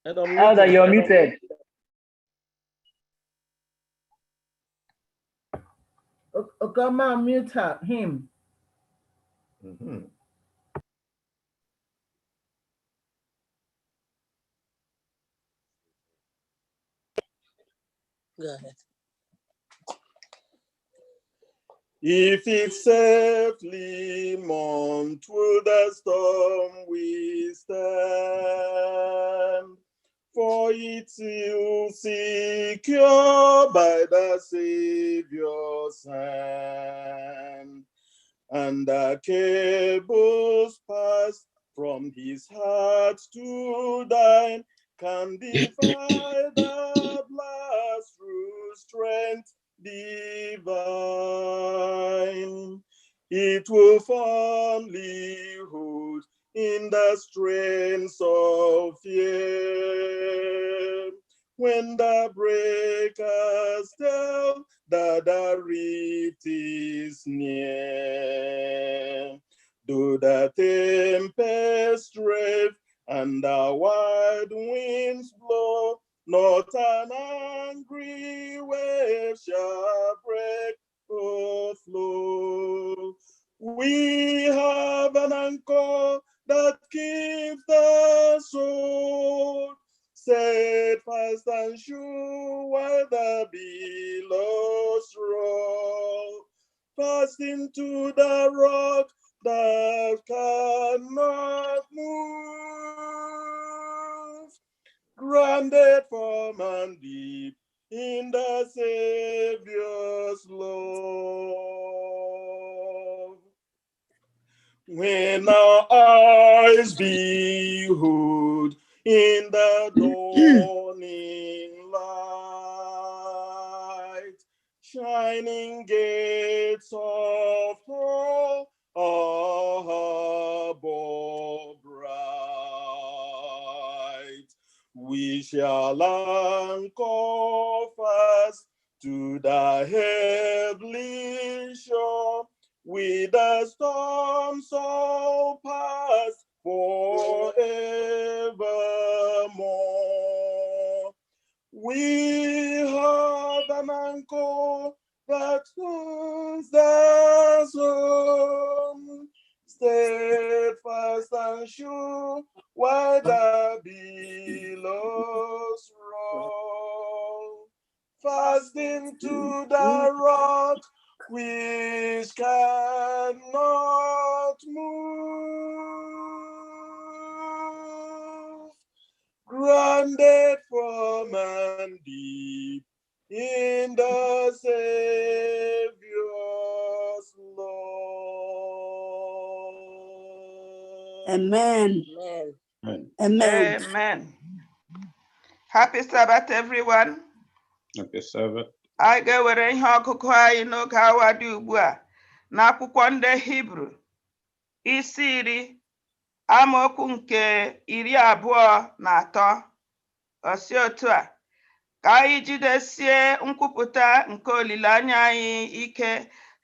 Elder, you're muted. Okama, mute him. Go ahead. If it safely mount through the storm we stand, for it's still secure by the Savior's hand, and the cables passed from his heart to thine can defy the blast through strength divine. It will firmly hold in the strains of fear, when the breakers tell that the rift is near. Though the tempest rave and the wild winds blow, not an angry wave shall break or flow. We have an anchor that keeps the soul steadfast and sure while the billows roll. Fast into the rock that cannot move, grounded firm and deep in the Savior's love. When our eyes behold in the dawning light, shining gates of pearl above bright, we shall anchor fast to the heavenly shore, with the storms all past forevermore. We have an anchor that holds the sun, steadfast and sure, while the billows roll. Fast into the rock which cannot move, grounded firm and deep in the Savior's love. Amen. Amen. Amen. Happy Sabbath, everyone. Happy Sabbath. Anyị ga-ewere ihe ọgụgụ anyị n'oge awa dị ugbu a n'akwụkwọ ndị Hibru isi 10 amaokwu nke 23. Osi otu a, ka anyị jidesie nkwupụta nke olileanya anyị ike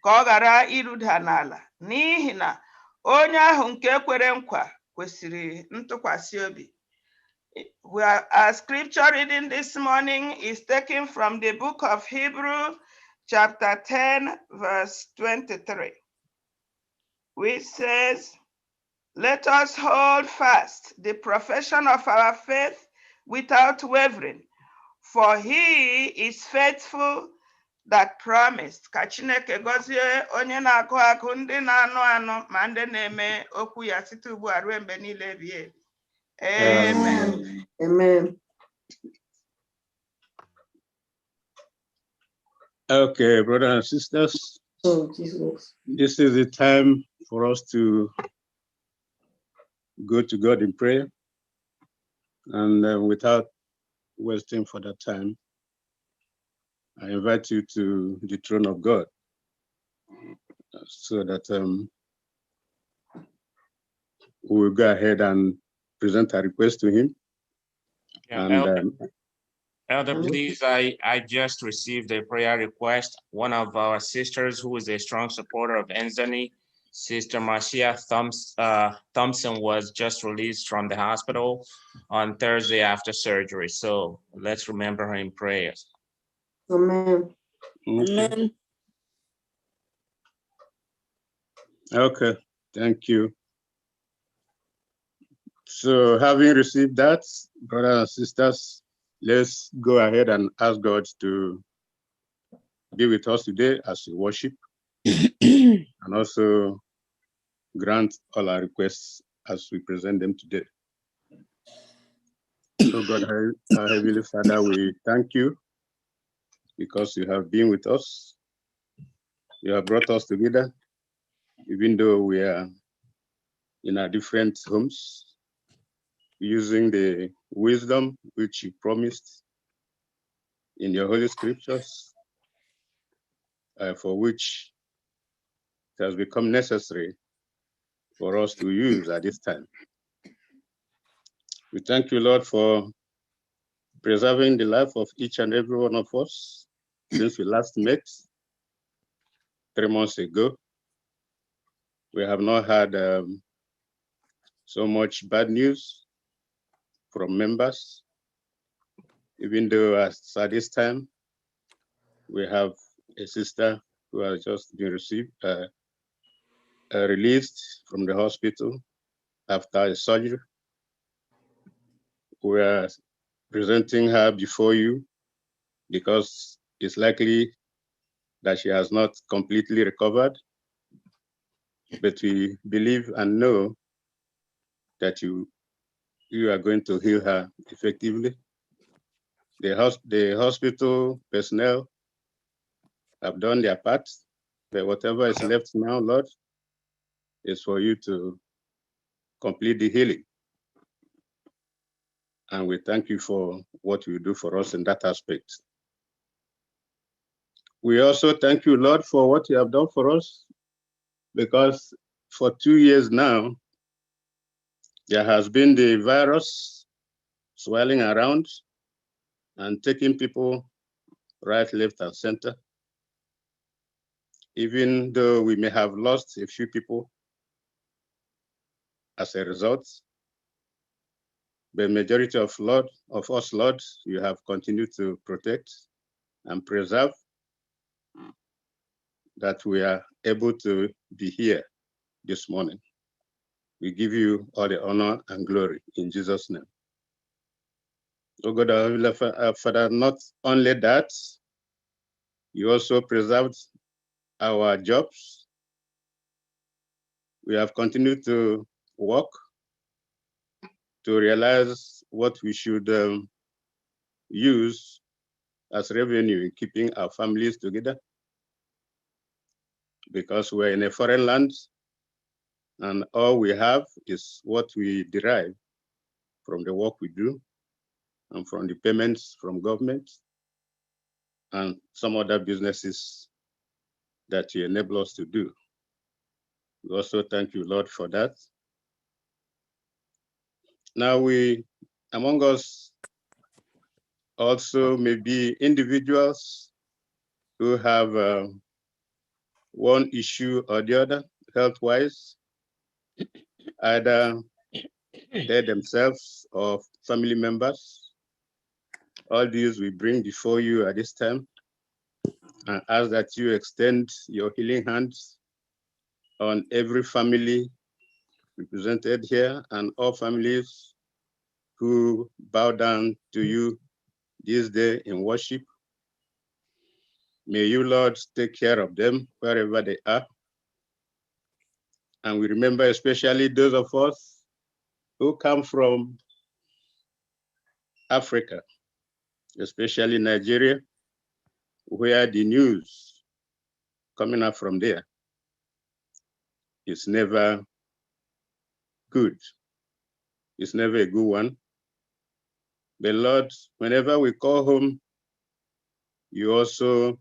ka ọ ghara iruda n'ala, n'ihi na onye ahụ nke kwere nkwa kwesịrị ntụkwasị obi. Our scripture reading this morning is taken from the book of Hebrew, chapter 10, verse 23, which says, "Let us hold fast the profession of our faith without wavering, for he is faithful that promised." Ka Chineke gọzie onye na-agụ agụ, ndị na-anụ anụ, ma ndị na-eme okwu ya site ugbu a ruo mgbe niile ebighị ebi. Amen. Amen. Okay, brothers and sisters, this is the time for us to go to God in prayer. And without wasting further time, I invite you to the throne of God so that we will go ahead and present a request to him. Yeah, And Elder, please, I just received a prayer request. One of our sisters who is a strong supporter of Enzani, Sister Marcia Thompson, was just released from the hospital on Thursday after surgery. So let's remember her in prayers. Amen. Amen. Okay, thank you. So having received that, brothers and sisters, let's go ahead and ask God to be with us today as we worship and also grant all our requests as we present them today. So God, our Heavenly Father, we thank you because you have been with us. You have brought us together, even though we are in our different homes, using the wisdom which you promised in your holy scriptures, for which it has become necessary for us to use at this time. We thank you, Lord, for preserving the life of each and every one of us since we last met 3 months ago. We have not had so much bad news from members, even though at this time, we have a sister who has just been released from the hospital after a surgery. We are presenting her before you because it's likely that she has not completely recovered, but we believe and know that you are going to heal her effectively. The hospital personnel have done their part, but whatever is left now, Lord, is for you to complete the healing. And we thank you for what you do for us in that aspect. We also thank you, Lord, for what you have done for us, because for 2 years now, there has been the virus swirling around and taking people right, left, and center. Even though we may have lost a few people as a result, the majority of us, Lord, you have continued to protect and preserve, that we are able to be here this morning. We give you all the honor and glory in Jesus' name. Oh God, our Heavenly Father, not only that, you also preserved our jobs. We have continued to work to realize what we should use as revenue in keeping our families together, because we're in a foreign land and all we have is what we derive from the work we do and from the payments from government and some other businesses that you enable us to do. We also thank you, Lord, for that. Now among us also may be individuals who have one issue or the other, health-wise, either they themselves or family members. All these we bring before you at this time and ask that you extend your healing hands on every family represented here and all families who bow down to you this day in worship. May you, Lord, take care of them wherever they are. And we remember especially those of us who come from Africa, especially Nigeria, where the news coming up from there is never good. It's never a good one. But Lord, whenever we call home, you also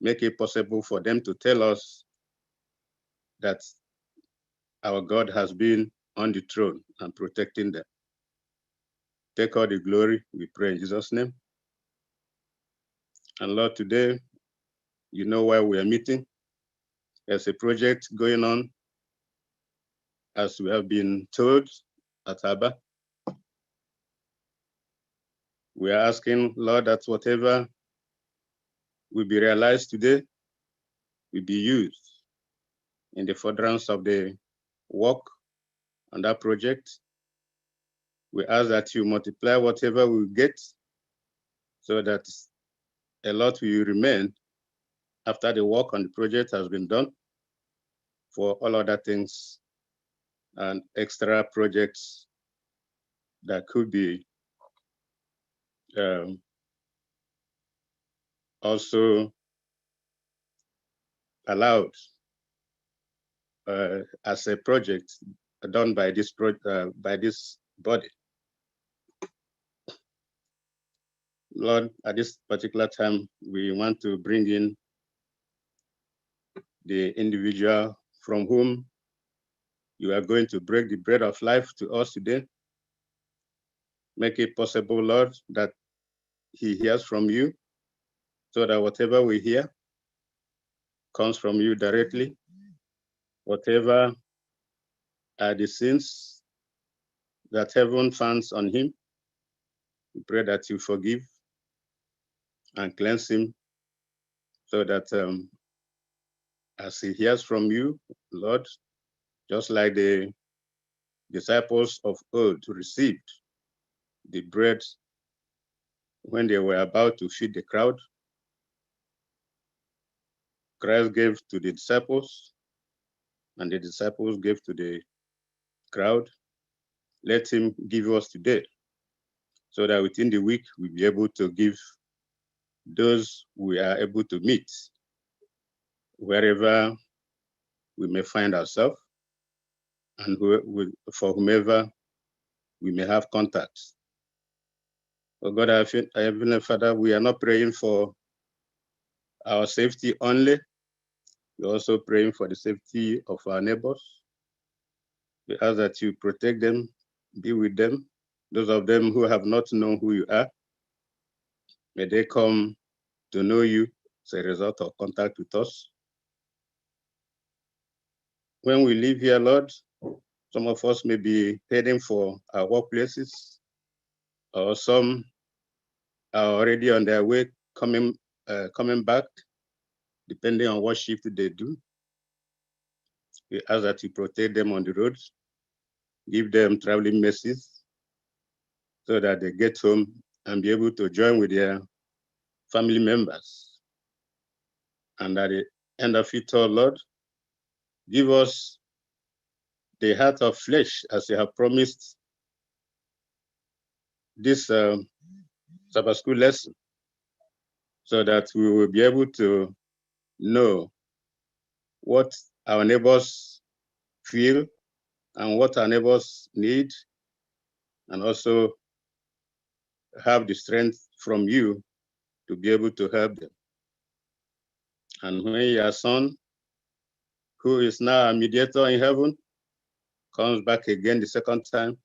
make it possible for them to tell us that our God has been on the throne and protecting them. Take all the glory, we pray in Jesus' name. And Lord, today, you know why we are meeting. There's a project going on, as we have been told at Abba. We are asking, Lord, that whatever will be realized today will be used in the furtherance of the work on that project. We ask that you multiply whatever we get so that a lot will remain after the work on the project has been done for all other things and extra projects that could be also allowed as a project done by this body. Lord, at this particular time, we want to bring in the individual from whom you are going to break the bread of life to us today. Make it possible, Lord, that he hears from you so that whatever we hear comes from you directly. Whatever are the sins that heaven finds on him, we pray that you forgive and cleanse him, so that as he hears from you, Lord, just like the disciples of old received the bread when they were about to feed the crowd, Christ gave to the disciples, and the disciples gave to the crowd. Let him give us today, so that within the week we'll be able to give those we are able to meet, wherever we may find ourselves, and for whomever we may have contacts. Oh God, our Heavenly Father, we are not praying for our safety only. We're also praying for the safety of our neighbors. We ask that you protect them, be with them. Those of them who have not known who you are, may they come to know you as a result of contact with us. When we leave here, Lord, some of us may be heading for our workplaces, or some are already on their way coming back, depending on what shift they do. We ask that you protect them on the roads, give them traveling mercies, so that they get home and be able to join with their family members. And at the end of it all, Lord, give us the heart of flesh, as you have promised this Sabbath school lesson, so that we will be able to know what our neighbors feel and what our neighbors need, and also have the strength from you to be able to help them. And when your Son, who is now a mediator in heaven, comes back again the second time,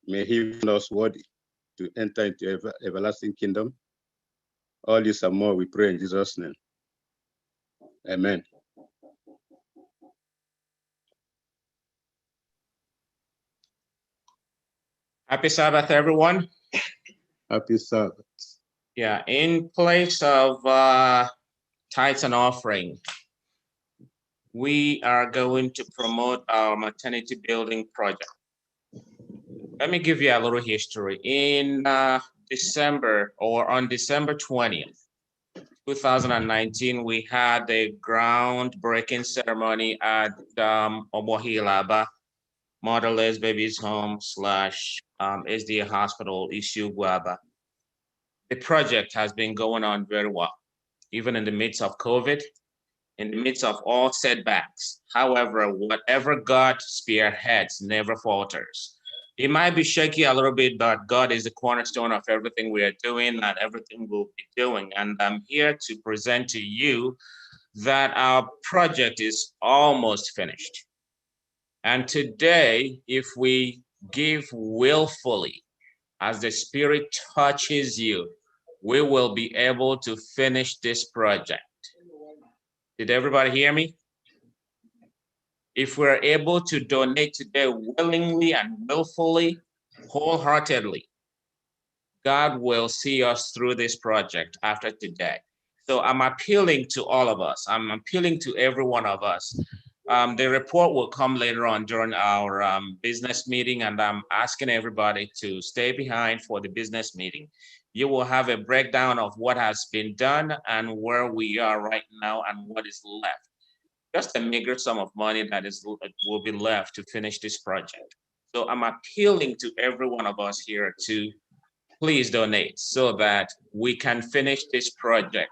may he find us worthy to enter into everlasting kingdom. All this and more we pray in Jesus' name. Amen. Happy Sabbath, everyone. Happy Sabbath. Yeah, in place of tithes and offering, we are going to promote our maternity building project. Let me give you a little history. In December, or on December 20th, 2019, we had a groundbreaking ceremony at Omohilaba Motherless Babies Home / SDA Hospital, Ishiugwaba. The project has been going on very well, even in the midst of COVID, in the midst of all setbacks. However, whatever God spearheads never falters. It might be shaky a little bit, but God is the cornerstone of everything we are doing and everything we'll be doing. And I'm here to present to you that our project is almost finished. And today, if we give willfully, as the Spirit touches you, we will be able to finish this project. Did everybody hear me? If we're able to donate today willingly and willfully, wholeheartedly, God will see us through this project after today. So I'm appealing to all of us. I'm appealing to every one of us. The report will come later on during our business meeting, and I'm asking everybody to stay behind for the business meeting. You will have a breakdown of what has been done and where we are right now and what is left. Just a meager sum of money that will be left to finish this project. So I'm appealing to every one of us here to please donate so that we can finish this project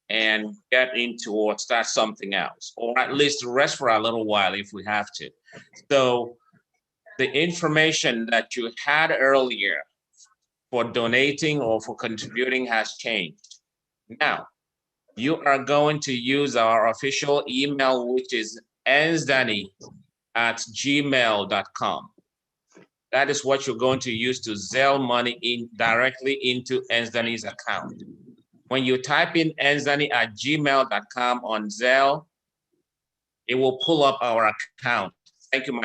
and get into or start something else, or at least rest for a little while if we have to. So the information that you had earlier for donating or for contributing has changed. Now, you are going to use our official email, which is ensdani@gmail.com. That is what you're going to use to Zelle money directly into Ensdani's account. When you type in enzani@gmail.com on Zelle, it will pull up our account. Thank you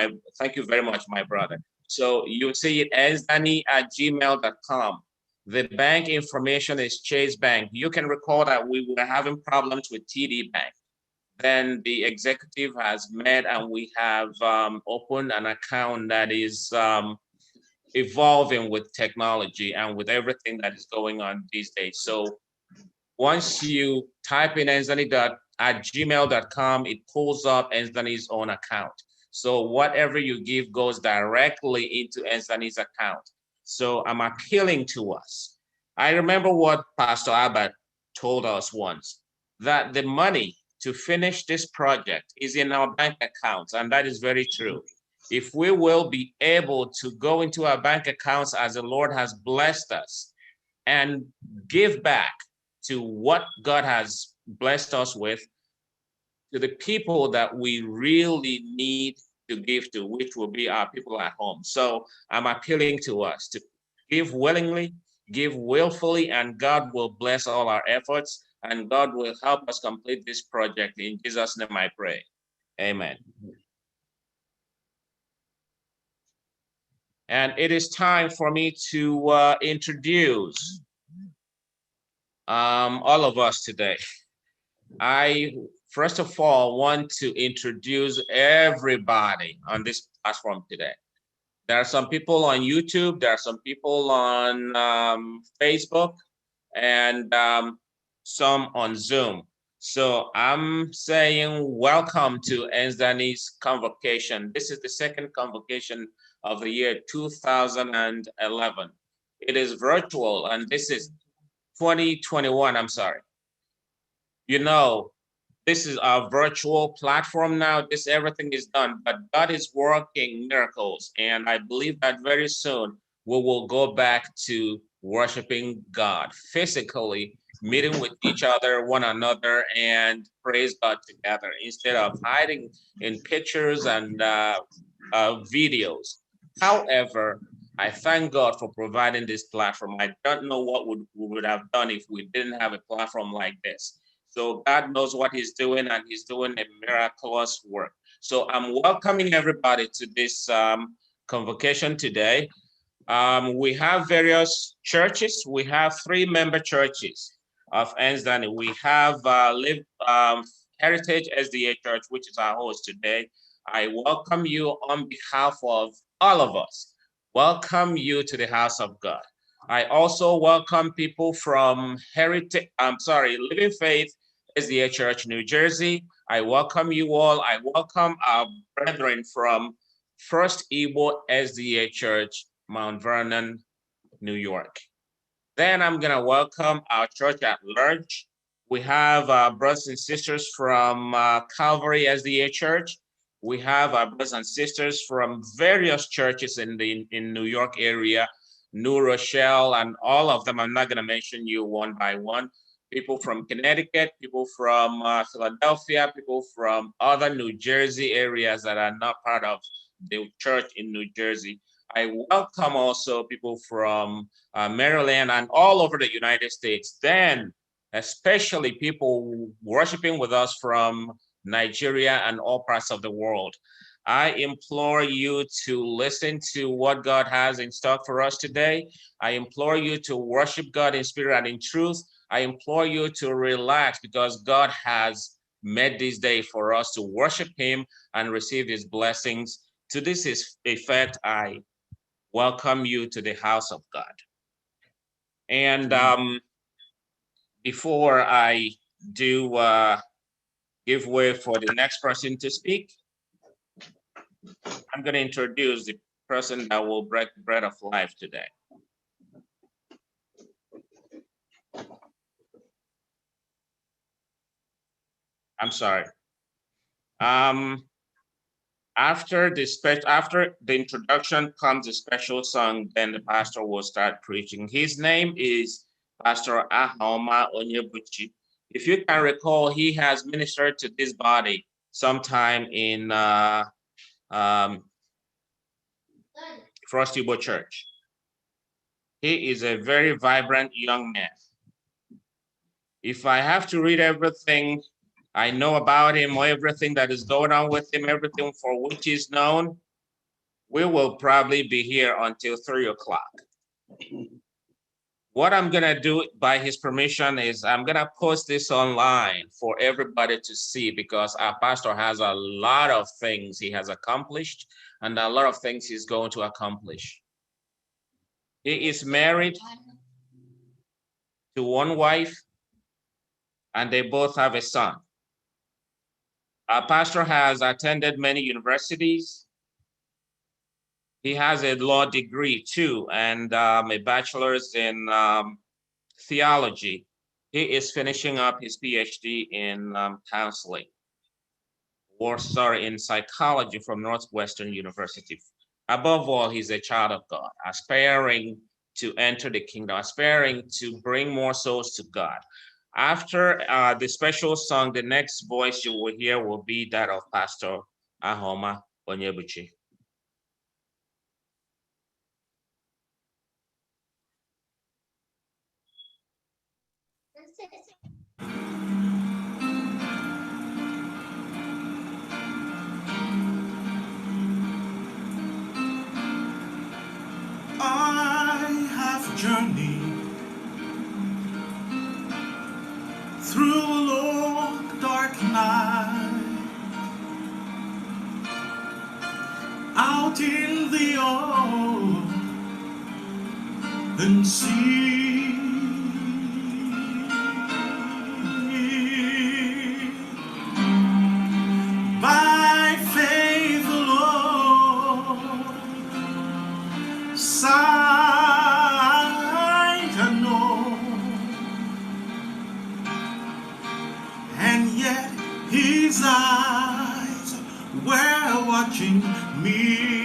very much, my brother. So you see it enzani@gmail.com. The bank information is Chase Bank. You can recall that we were having problems with TD Bank. Then the executive has met and we have opened an account that is evolving with technology and with everything that is going on these days. So once you type in enzani@gmail.com, it pulls up Enzani's own account. So whatever you give goes directly into Enzani's account. So I'm appealing to us. I remember what Pastor Abbott told us once, that the money to finish this project is in our bank accounts, and that is very true. If we will be able to go into our bank accounts as the Lord has blessed us and give back to what God has blessed us with, to the people that we really need to give to, which will be our people at home. So I'm appealing to us to give willingly, give willfully, and God will bless all our efforts, and God will help us complete this project. In Jesus' name I pray. Amen. And it is time for me to introduce all of us today. I, first of all, want to introduce everybody on this platform today. There are some people on YouTube, there are some people on Facebook, and some on Zoom. So I'm saying welcome to Enzani's convocation. This is the second convocation of the year 2011. It is virtual, and this is 2021, I'm sorry. You know, this is our virtual platform now. Everything is done, but God is working miracles. And I believe that very soon we will go back to worshiping God physically, meeting with each other, one another, and praise God together instead of hiding in pictures and videos. However, I thank God for providing this platform. I don't know what we would have done if we didn't have a platform like this. So God knows what he's doing, and he's doing a miraculous work. So I'm welcoming everybody to this convocation today. We have various churches. We have 3 member churches of Enzani. We have Heritage SDA Church, which is our host today. I welcome you on behalf of all of us. Welcome you to the house of God. I also welcome people from Living Faith SDA Church, New Jersey. I welcome you all. I welcome our brethren from First Igbo SDA Church, Mount Vernon, New York. Then I'm gonna welcome our church at large. We have brothers and sisters from Calvary SDA Church. We have our brothers and sisters from various churches in New York area, New Rochelle, and all of them. I'm not gonna mention you one by one. People from Connecticut, people from Philadelphia, people from other New Jersey areas that are not part of the church in New Jersey. I welcome also people from Maryland and all over the United States. Then, especially people worshiping with us from Nigeria and all parts of the world. I implore you to listen to what God has in stock for us today. I implore you to worship God in spirit and in truth. I implore you to relax because God has made this day for us to worship him and receive his blessings. To this effect, I welcome you to the house of God. And before I do give way for the next person to speak, I'm going to introduce the person that will break bread of life today. I'm sorry. After the introduction comes a special song, then the pastor will start preaching. His name is Pastor Ahoma Onyebuchi. If you can recall, he has ministered to this body sometime in First Igbo Church. He is a very vibrant young man. If I have to read everything I know about him, or everything that is going on with him, everything for which he's known, we will probably be here until 3 o'clock. What I'm gonna do, by his permission, is I'm gonna post this online for everybody to see, because our pastor has a lot of things he has accomplished and a lot of things he's going to accomplish. He is married to one wife, and they both have a son. Our pastor has attended many universities. He has a law degree too, and a bachelor's in theology. He is finishing up his PhD in counseling, or sorry, in psychology from Northwestern University. Above all, he's a child of God, aspiring to enter the kingdom, aspiring to bring more souls to God. After the special song, the next voice you will hear will be that of Pastor Ahoma Onyebuchi. I have journeyed through a long dark night, out in the open sea. By faith alone, sight unknown, and yet his eyes were watching me.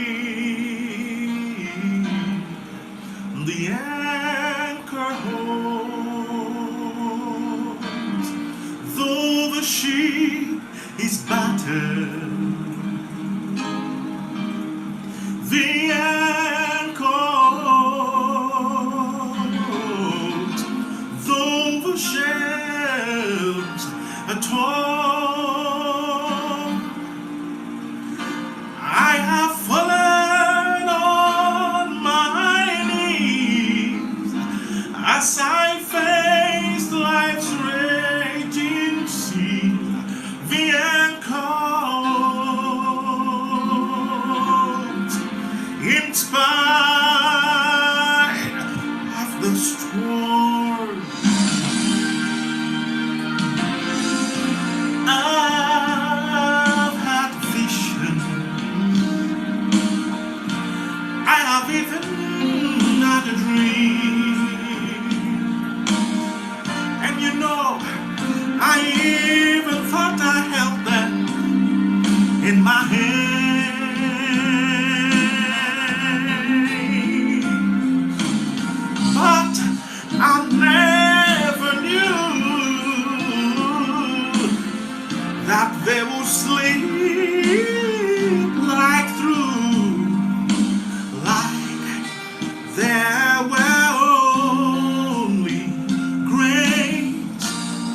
The anchor holds, though the ship is battered. The anchor holds, though the shells are torn. I have fallen on my knees as I faced life's raging sea. The anchor holds, in spite of the storm. I've had vision, I have even had a dream, and you know, I even thought I held them in my hand, but I never knew that they will sleep right through, like there were only grains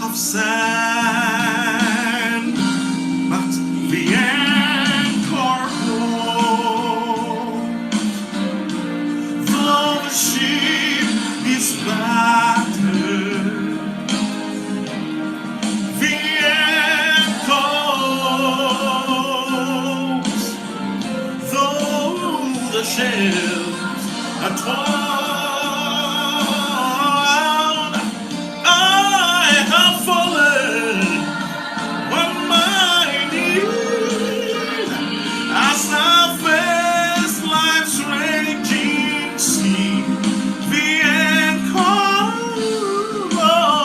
of sand. But the anchor holds, though the ship is battered. The anchor holds, though the shells are torn. I have fallen on my knees as I face life's raging sea. The anchor holds,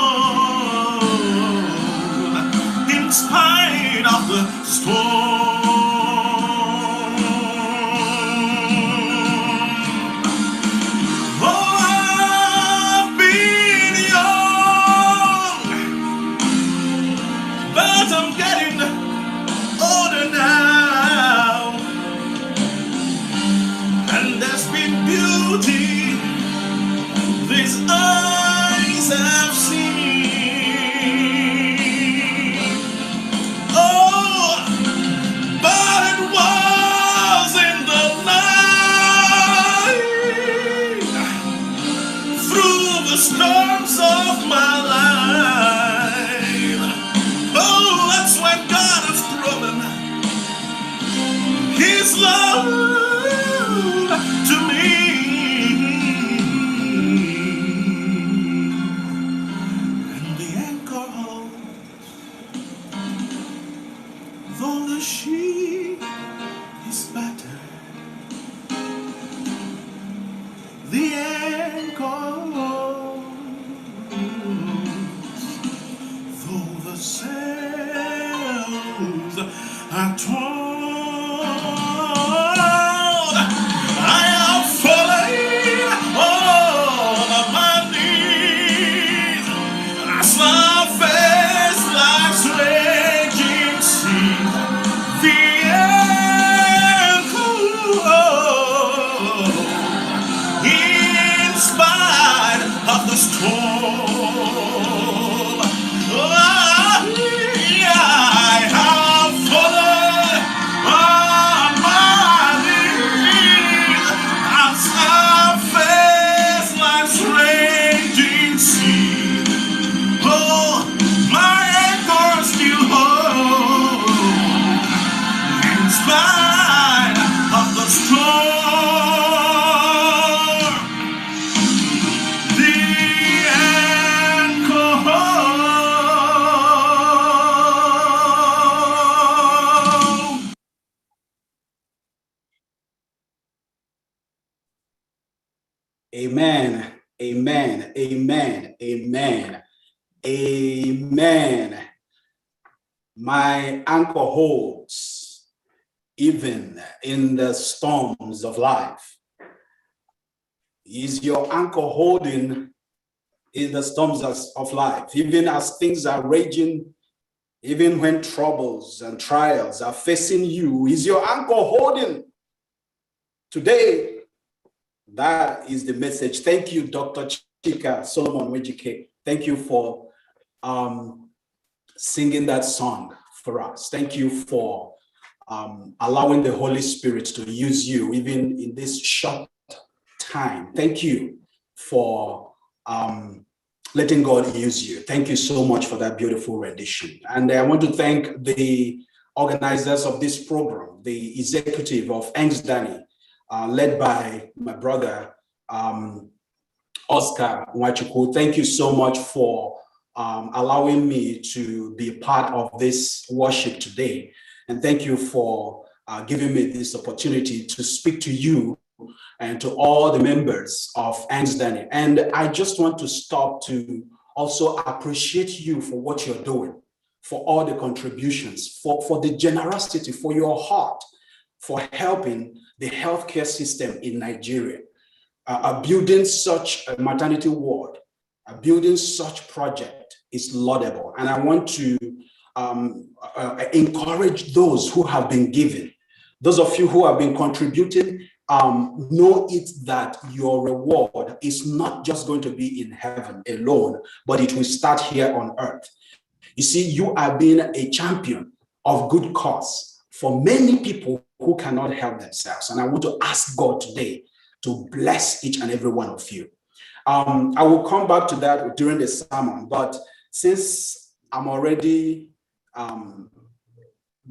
in spite of the storm. though the sails are torn, I am falling on my knees. I saw face life's raging sea, the echo, in spite of the storm. I have fallen on my knees as I face life's raging sea. Oh, my anchor still holds in spite of the storm. The anchor holds. Amen. Amen. Amen. Amen. Amen. My anchor holds even in the storms of life. Is your anchor holding in the storms of life, even as things are raging, even when troubles and trials are facing you? Is your anchor holding? Today, that is the message. Thank you, Dr. Chika Solomon Wejike. Thank you for singing that song for us. Thank you for allowing the Holy Spirit to use you even in this short time. Thank you for letting God use you. Thank you so much for that beautiful rendition. And I want to thank the organizers of this program, the executive of Engsdani, led by my brother, Oscar Nwachukwu. Thank you so much for allowing me to be part of this worship today. And thank you for giving me this opportunity to speak to you and to all the members of Engsdani. And I just want to stop to also appreciate you for what you're doing, for all the contributions, for the generosity, for your heart, for helping the healthcare system in Nigeria. Building such a maternity ward, building such project is laudable. And I want to encourage those who have been giving. Those of you who have been contributing, know it that your reward is not just going to be in heaven alone, but it will start here on earth. You see, you are being a champion of good cause for many people who cannot help themselves. And I want to ask God today to bless each and every one of you. I will come back to that during the sermon, but since I'm already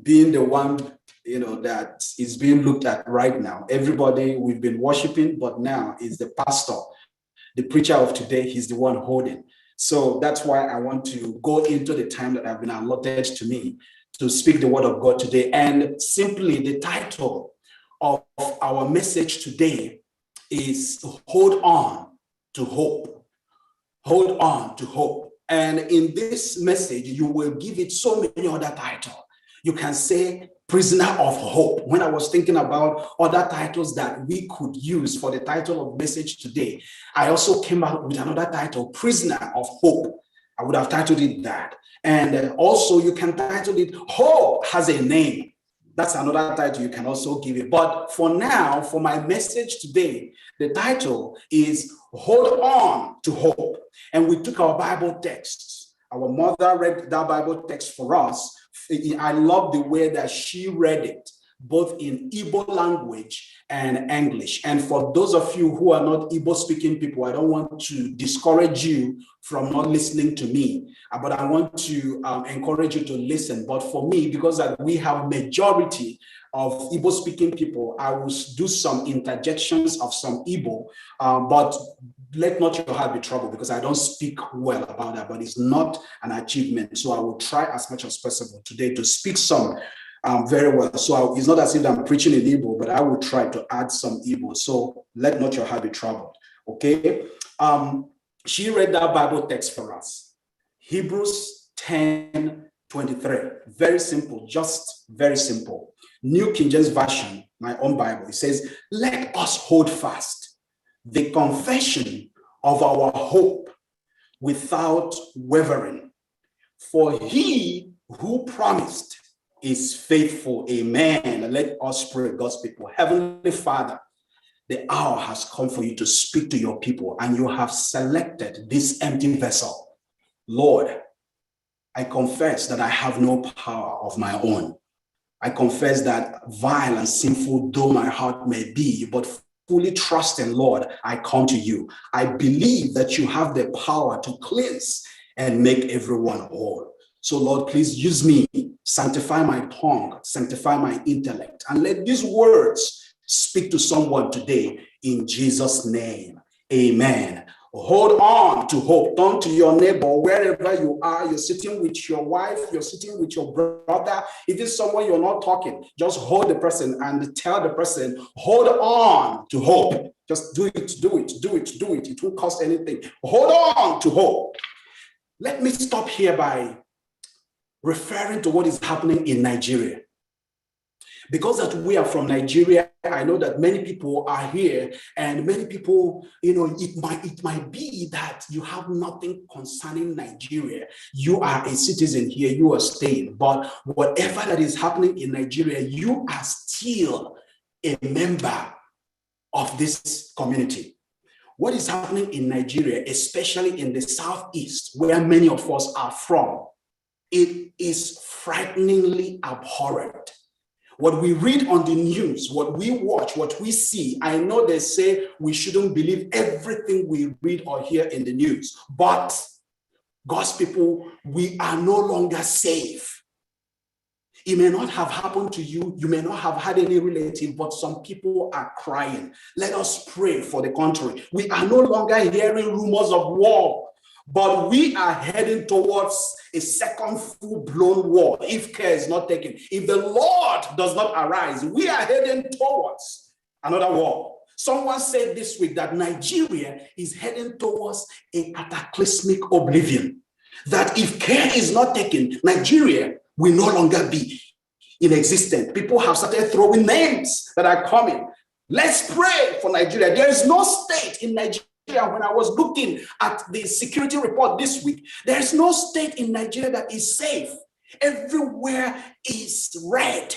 being the one, that is being looked at right now, everybody we've been worshiping, but now is the pastor, the preacher of today, he's the one holding. So that's why I want to go into the time that have been allotted to me to speak the word of God today. And simply the title of our message today is Hold On to Hope. Hold on to hope. And in this message, you will give it so many other titles. You can say Prisoner of Hope. When I was thinking about other titles that we could use for the title of message today, I also came out with another title, Prisoner of Hope. I would have titled it that. And also you can title it Hope Has a Name. That's another title you can also give it. But for now, for my message today, the title is Hold On to Hope. And we took our Bible text. Our mother read that Bible text for us. I love the way that she read it, both in Igbo language and English. And for those of you who are not Igbo speaking people, I don't want to discourage you from not listening to me, but I want to encourage you to listen. But for me, because we have majority of Igbo speaking people, I will do some interjections of some Igbo, but let not your heart be troubled because I don't speak well about that, but it's not an achievement. So I will try as much as possible today to speak some very well. So it's not as if I'm preaching in Igbo, but I will try to add some Igbo. So let not your heart be troubled. Okay. She read that Bible text for us. Hebrews 10:23. Very simple, just very simple. New King James Version, my own Bible. It says, let us hold fast the confession of our hope without wavering. For he who promised is faithful. Amen. Let us pray, God's people. Heavenly Father, the hour has come for you to speak to your people, and you have selected this empty vessel. Lord, I confess that I have no power of my own. I confess that vile and sinful though my heart may be, but fully trusting, Lord, I come to you. I believe that you have the power to cleanse and make everyone whole. So Lord, please use me, sanctify my tongue, sanctify my intellect, and let these words speak to someone today in Jesus' name. Amen. Hold on to hope. Turn to your neighbor wherever you are. You're sitting with your wife, you're sitting with your brother. If it's someone you're not talking, just hold the person and tell the person, hold on to hope. Just do it, do it, do it, do it. It won't cost anything. Hold on to hope. Let me stop here by referring to what is happening in Nigeria. Because that we are from Nigeria, I know that many people are here, and many people, it might be that you have nothing concerning Nigeria. You are a citizen here, you are staying, but whatever that is happening in Nigeria, you are still a member of this community. What is happening in Nigeria, especially in the Southeast, where many of us are from, it is frighteningly abhorrent. What we read on the news, what we watch, what we see, I know they say we shouldn't believe everything we read or hear in the news, but God's people, we are no longer safe. It may not have happened to you, you may not have had any relative, but some people are crying. Let us pray for the country. We are no longer hearing rumors of war, but we are heading towards a second full-blown war if care is not taken. If the Lord does not arise, we are heading towards another war. Someone said this week that Nigeria is heading towards a cataclysmic oblivion. That if care is not taken, Nigeria will no longer be in existence. People have started throwing names that are coming. Let's pray for Nigeria. There is no state in Nigeria. When I was looking at the security report this week, there is no state in Nigeria that is safe. Everywhere is red.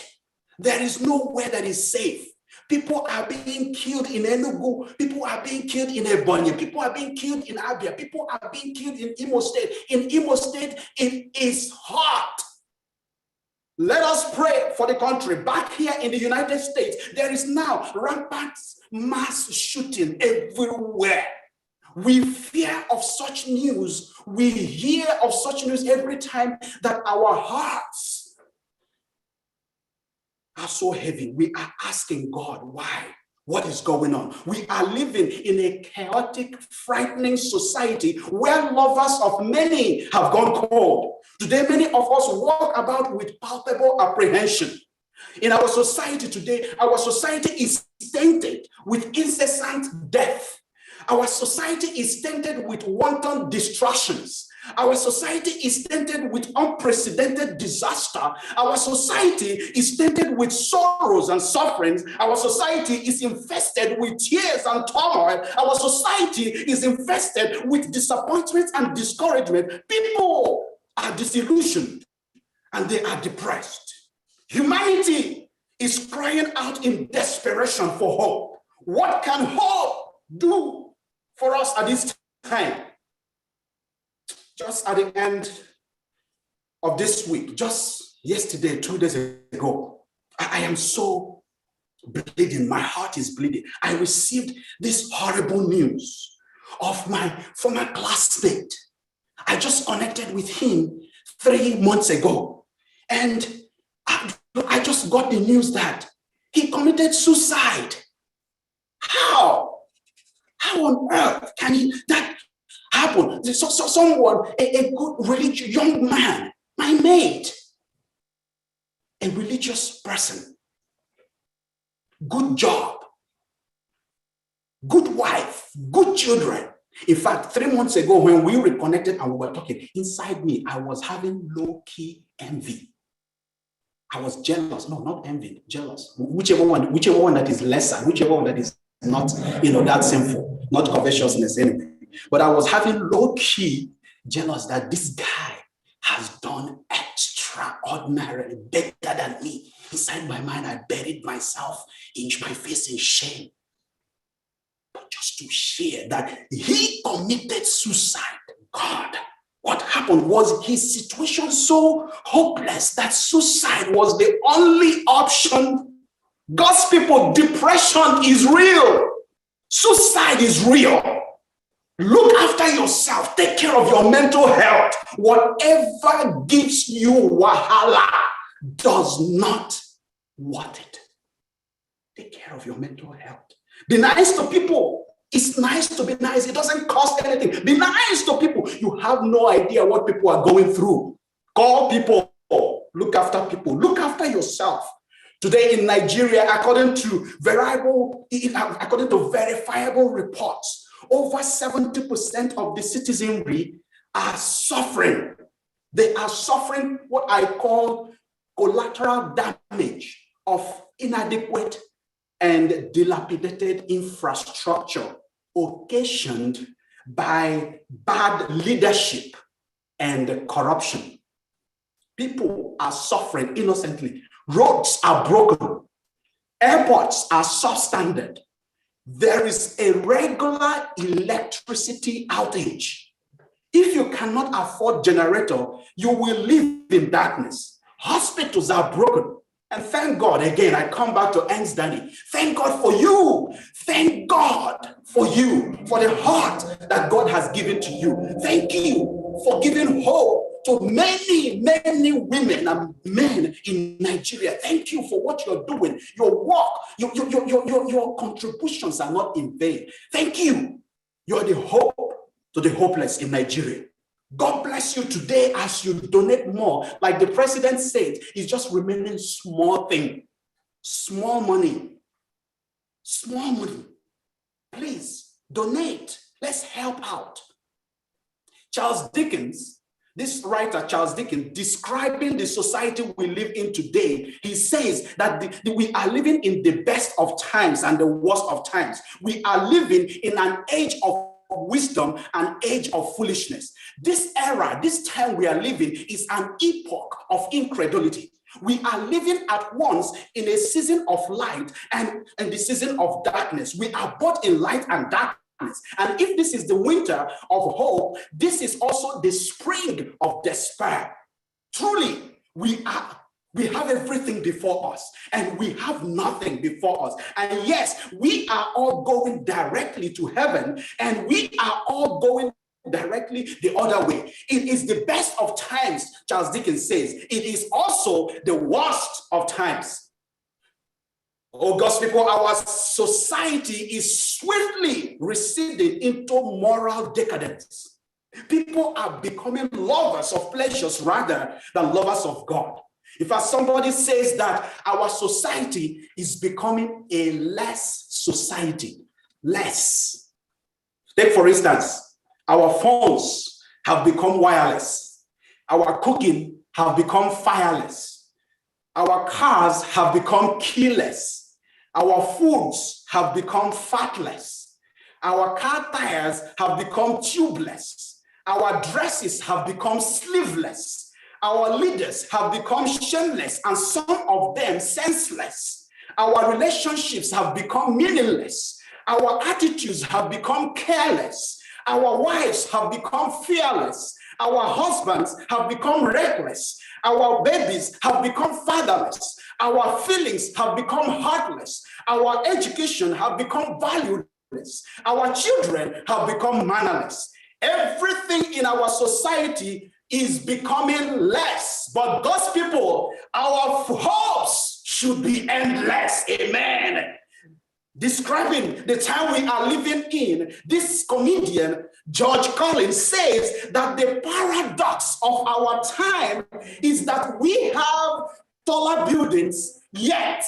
There is nowhere that is safe. People are being killed in Enugu. People are being killed in Ebonyi. People are being killed in Abia. People are being killed in Imo State. In Imo State, it is hot. Let us pray for the country. Back here in the United States, there is now rampant mass shooting everywhere. We fear of such news. We hear of such news every time that our hearts are so heavy. We are asking God, why? What is going on? We are living in a chaotic, frightening society where lovers of many have gone cold. Today, many of us walk about with palpable apprehension. In our society today, our society is tainted with incessant death. Our society is tainted with wanton destructions. Our society is tainted with unprecedented disaster. Our society is tainted with sorrows and sufferings. Our society is infested with tears and turmoil. Our society is infested with disappointment and discouragement. People are disillusioned and they are depressed. Humanity is crying out in desperation for hope. What can hope do for us at this time? Just at the end of this week, just yesterday, 2 days ago, I am so bleeding. My heart is bleeding. I received this horrible news of my former classmate. I just connected with him 3 months ago. And I just got the news that he committed suicide. How? How on earth can that happen? So someone, a good religious young man, my mate, a religious person, good job, good wife, good children. In fact, 3 months ago, when we reconnected and we were talking, inside me, I was having low-key envy. I was jealous. No, not envy, jealous. Whichever one that is lesser, whichever one that is not, that sinful, not covetousness anyway. But I was having low-key jealous that this guy has done extraordinarily better than me. Inside my mind, I buried myself in my face in shame. But just to share that he committed suicide. God, what happened was his situation so hopeless that suicide was the only option. God's people, depression is real. Suicide is real. Look after yourself. Take care of your mental health. Whatever gives you wahala does not want it. Take care of your mental health. Be nice to people. It's nice to be nice. It doesn't cost anything. Be nice to people. You have no idea what people are going through. Call people. Look after people. Look after yourself. Today in Nigeria, according to verifiable reports, over 70% of the citizenry are suffering. They are suffering what I call collateral damage of inadequate and dilapidated infrastructure occasioned by bad leadership and corruption. People are suffering innocently. Roads are broken. Airports are substandard. There is a regular electricity outage. If you cannot afford generator, you will live in darkness. Hospitals are broken. And thank God, again, I come back to Ernst Danny. Thank God for you. Thank God for you, for the heart that God has given to you. Thank you for giving hope to many, many women and men in Nigeria. Thank you for what you're doing. Your work, your contributions are not in vain. Thank you. You're the hope to the hopeless in Nigeria. God bless you today as you donate more. Like the president said, it's just remaining small thing. Small money. Small money. Please donate. Let's help out. Charles Dickens, this writer, Charles Dickens, describing the society we live in today, he says that we are living in the best of times and the worst of times. We are living in an age of wisdom and age of foolishness. This era, this time we are living is an epoch of incredulity. We are living at once in a season of light and the season of darkness. We are both in light and darkness. And if this is the winter of hope, this is also the spring of despair. Truly, we have everything before us and we have nothing before us. And yes, we are all going directly to heaven and we are all going directly the other way. It is the best of times, Charles Dickens says. It is also the worst of times. Oh, God's people, our society is swiftly receding into moral decadence. People are becoming lovers of pleasures rather than lovers of God. In fact, somebody says that our society is becoming a less society. Less. Take, for instance, our phones have become wireless. Our cooking have become fireless. Our cars have become keyless. Our foods have become fatless. Our car tires have become tubeless. Our dresses have become sleeveless. Our leaders have become shameless and some of them senseless. Our relationships have become meaningless. Our attitudes have become careless. Our wives have become fearless. Our husbands have become reckless. Our babies have become fatherless. Our feelings have become heartless. Our education have become valueless. Our children have become mannerless. Everything in our society is becoming less. But God's people, our hopes should be endless. Amen. Describing the time we are living in, this comedian, George Collins, says that the paradox of our time is that we have taller buildings, yet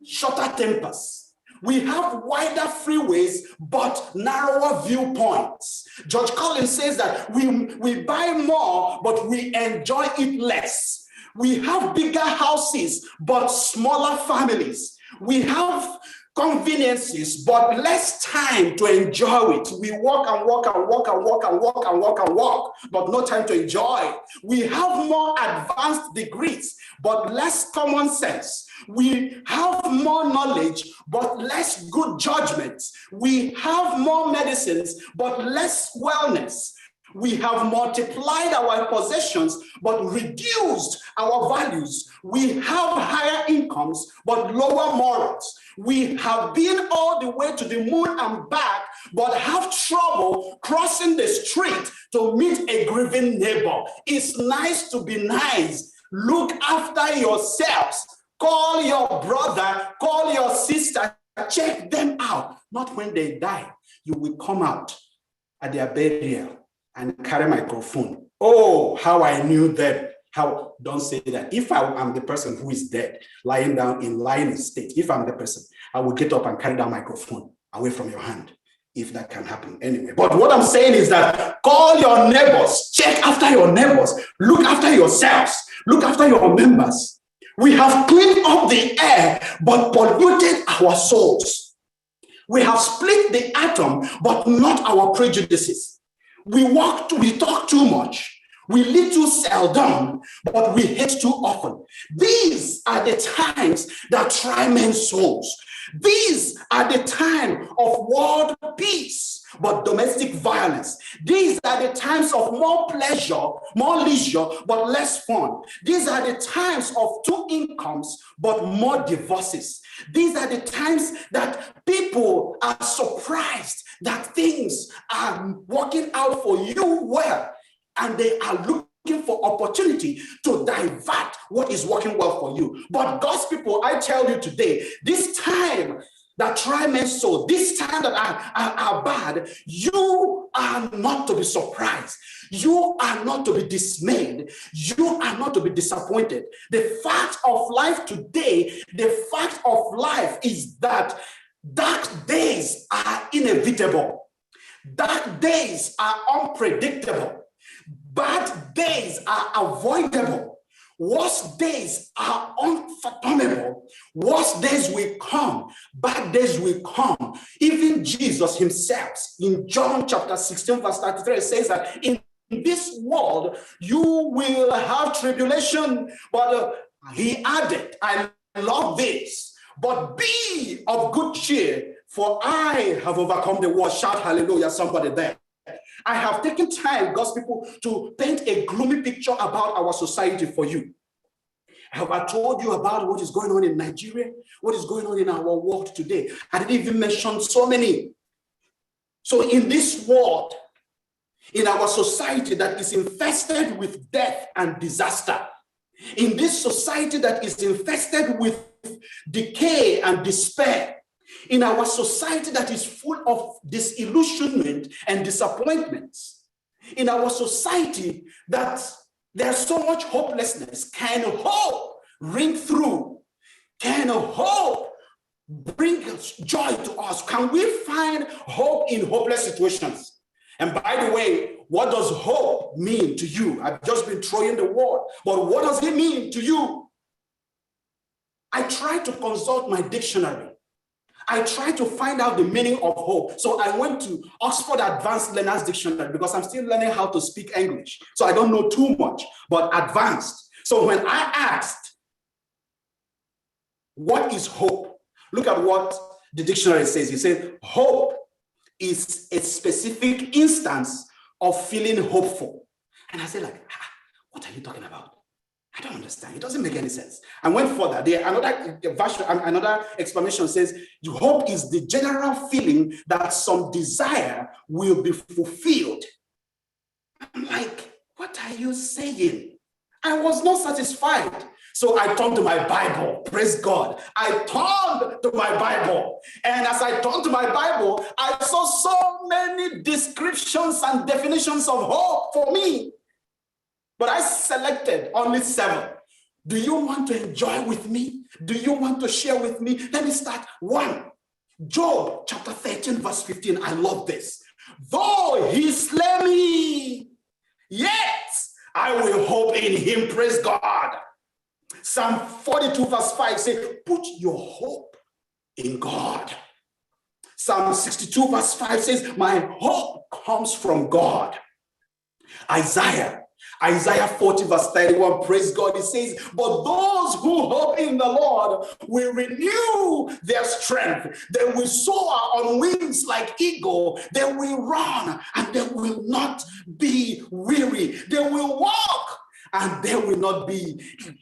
shorter tempers. We have wider freeways, but narrower viewpoints. George Collins says that we buy more, but we enjoy it less. We have bigger houses, but smaller families. We have conveniences, but less time to enjoy it. We walk and walk and walk and walk and walk and walk and walk, but no time to enjoy. We have more advanced degrees, but less common sense. We have more knowledge, but less good judgment. We have more medicines, but less wellness. We have multiplied our possessions, but reduced our values. We have higher incomes, but lower morals. We have been all the way to the moon and back, but have trouble crossing the street to meet a grieving neighbor. It's nice to be nice. Look after yourselves. Call your brother, call your sister, check them out. Not when they die. You will come out at their burial and carry microphone. Oh, how I knew them. How, don't say that. If I am the person who is dead, lying down in lying state, if I'm the person, I will get up and carry that microphone away from your hand, if that can happen anyway. But what I'm saying is that call your neighbors, check after your neighbors, look after yourselves, look after your members. We have cleaned up the air, but polluted our souls. We have split the atom, but not our prejudices. We talk too much. We live too seldom, but we hate too often. These are the times that try men's souls. These are the time of world peace, but domestic violence. These are the times of more pleasure, more leisure, but less fun. These are the times of two incomes, but more divorces. These are the times that people are surprised that things are working out for you well, and they are looking for opportunity to divert what is working well for you. But God's people, I tell you today, this time that try men's soul, this time that are bad, you are not to be surprised. You are not to be dismayed. You are not to be disappointed. The fact of life today, the fact of life is that dark days are inevitable. Dark days are unpredictable. Bad days are avoidable. Worst days are unfathomable. Worst days will come. Bad days will come. Even Jesus himself, in John chapter 16, verse 33, says that in this world you will have tribulation. But he added, I love this, but be of good cheer, for I have overcome the world. Shout hallelujah, somebody there. I have taken time, God's people, to paint a gloomy picture about our society for you. Have I told you about what is going on in Nigeria? What is going on in our world today? I didn't even mention so many. So in this world, in our society that is infested with death and disaster, in this society that is infested with decay and despair, in our society that is full of disillusionment and disappointments, in our society that there's so much hopelessness, can hope ring through? Can hope bring joy to us? Can we find hope in hopeless situations? And by the way, what does hope mean to you? I've just been throwing the word, but what does it mean to you? I tried to consult my dictionary. I tried to find out the meaning of hope. So I went to Oxford Advanced Learners Dictionary because I'm still learning how to speak English. So I don't know too much, but advanced. So when I asked, what is hope? Look at what the dictionary says. It says, hope is a specific instance of feeling hopeful. And I said, like, what are you talking about? I don't understand. It doesn't make any sense. I went further. Another version, another explanation says, hope is the general feeling that some desire will be fulfilled. I'm like, what are you saying? I was not satisfied. So I turned to my Bible. Praise God. I turned to my Bible. And as I turned to my Bible, I saw so many descriptions and definitions of hope for me. But I selected only 7. Do you want to enjoy with me? Do you want to share with me? Let me start. 1, Job chapter 13, verse 15. I love this. Though he slay me, yet I will hope in him. Praise God. Psalm 42, verse 5 says, put your hope in God. Psalm 62, verse 5 says, my hope comes from God. Isaiah 40, verse 31, praise God, it says, but those who hope in the Lord will renew their strength. They will soar on wings like eagle. They will run and they will not be weary. They will walk and they will not be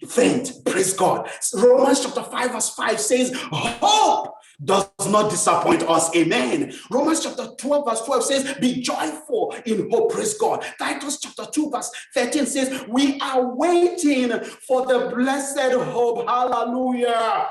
faint. Praise God. Romans chapter 5, verse 5 says, hope does not disappoint us. Amen. Romans chapter 12, verse 12 says, be joyful in hope. Praise God. Titus chapter 2, verse 13 says, we are waiting for the blessed hope. Hallelujah.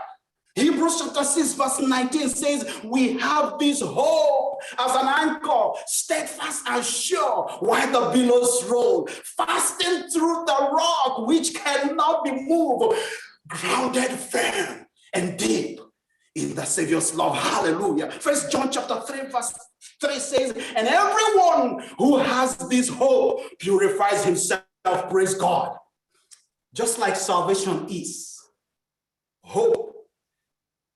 Hebrews chapter 6, verse 19 says, we have this hope as an anchor, steadfast and sure, while the billows roll, fastened through the rock which cannot be moved, grounded firm and deep in the Savior's love. Hallelujah. First John chapter 3, verse 3 says, and everyone who has this hope purifies himself. Praise God. Just like salvation is, hope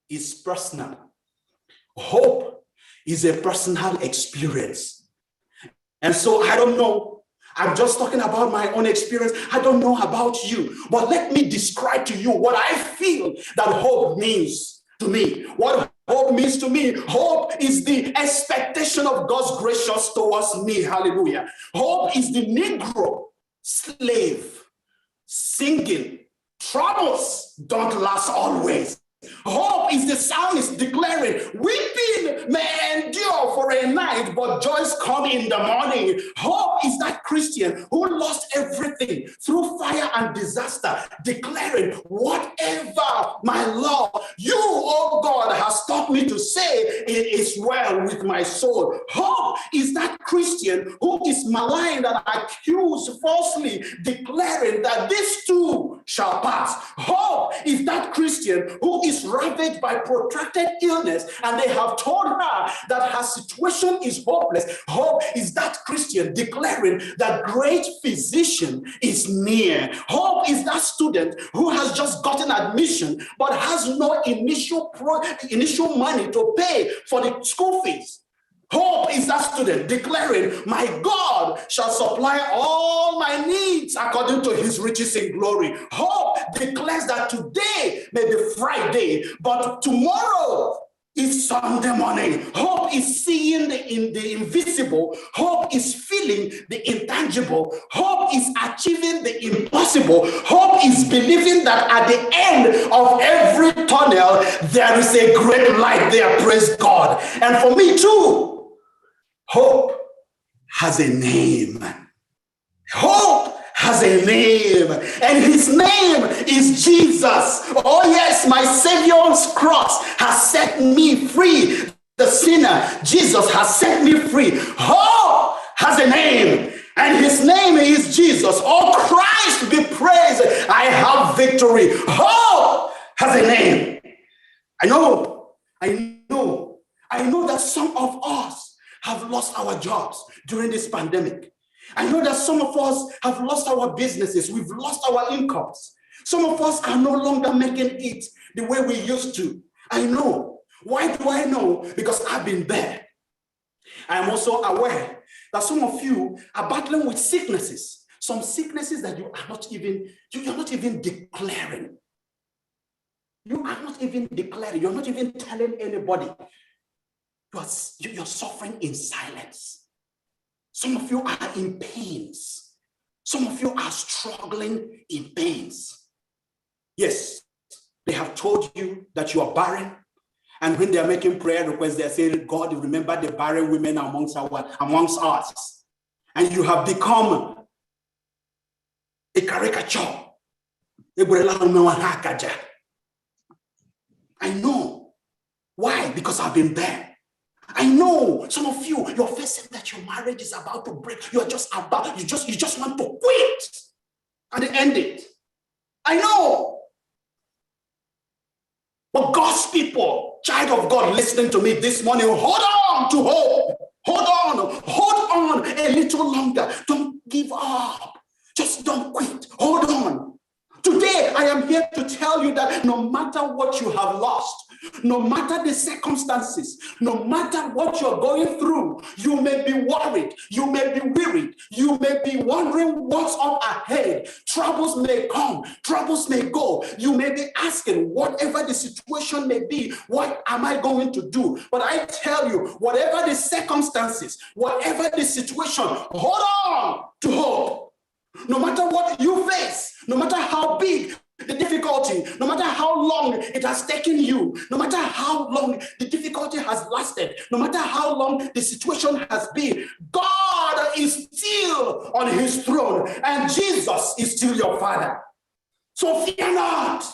is personal. Hope is a personal experience. And so I don't know. I'm just talking about my own experience. I don't know about you, but let me describe to you what I feel that hope means to me. What hope means to me, hope is the expectation of God's gracious towards me. Hallelujah. Hope is the Negro slave singing, troubles don't last always. Hope is the psalmist declaring, weeping may endure for a night, but joys come in the morning. Hope is that Christian who lost everything through fire and disaster, declaring, whatever my Lord, you, oh God, has taught me to say, it is well with my soul. Hope is that Christian who is maligned and accused falsely, declaring that this too shall pass. Hope is that Christian who is ravaged by protracted illness and they have told her that her situation is hopeless. Hope is that Christian declaring that great physician is near. Hope is that student who has just gotten admission but has no initial money to pay for the school fees. Hope is that student declaring, my God shall supply all my needs according to his riches in glory. Hope declares that today may be Friday, but tomorrow is Sunday morning. Hope is seeing the invisible. Hope is feeling the intangible. Hope is achieving the impossible. Hope is believing that at the end of every tunnel, there is a great light there. Praise God. And for me too, hope has a name. Hope has a name, and his name is Jesus. Oh yes, my Savior's cross has set me free. The sinner, Jesus, has set me free. Hope has a name, and his name is Jesus. Oh, Christ be praised. I have victory. Hope has a name. I know that some of us have lost our jobs during this pandemic. I know that some of us have lost our businesses. We've lost our incomes. Some of us are no longer making it the way we used to. I know. Why do I know? Because I've been there. I am also aware that some of you are battling with sicknesses. Some sicknesses that you're not even declaring. You are not even declaring. You're not even telling anybody. You're suffering in silence. Some of you are in pains. Some of you are struggling in pains. Yes, they have told you that you are barren. And when they are making prayer requests, they are saying, God, remember the barren women amongst us. And you have become a caricature. I know. Why? Because I've been there. I know some of you, you're facing that your marriage is about to break. You just want to quit and end it. I know. But God's people people, child of God, listening to me this morning, hold on to hope. Hold on a little longer. Don't give up. Just don't quit. Hold on. Today, I am here to tell you that no matter what you have lost, no matter the circumstances, no matter what you're going through, you may be worried, you may be wearied, you may be wondering what's up ahead. Troubles may come, troubles may go. You may be asking, whatever the situation may be, what am I going to do? But I tell you, whatever the circumstances, whatever the situation, hold on to hope. No matter what you face, no matter how big the difficulty, no matter how long it has taken you, no matter how long the difficulty has lasted, no matter how long the situation has been, God is still on his throne and Jesus is still your Father. So fear not.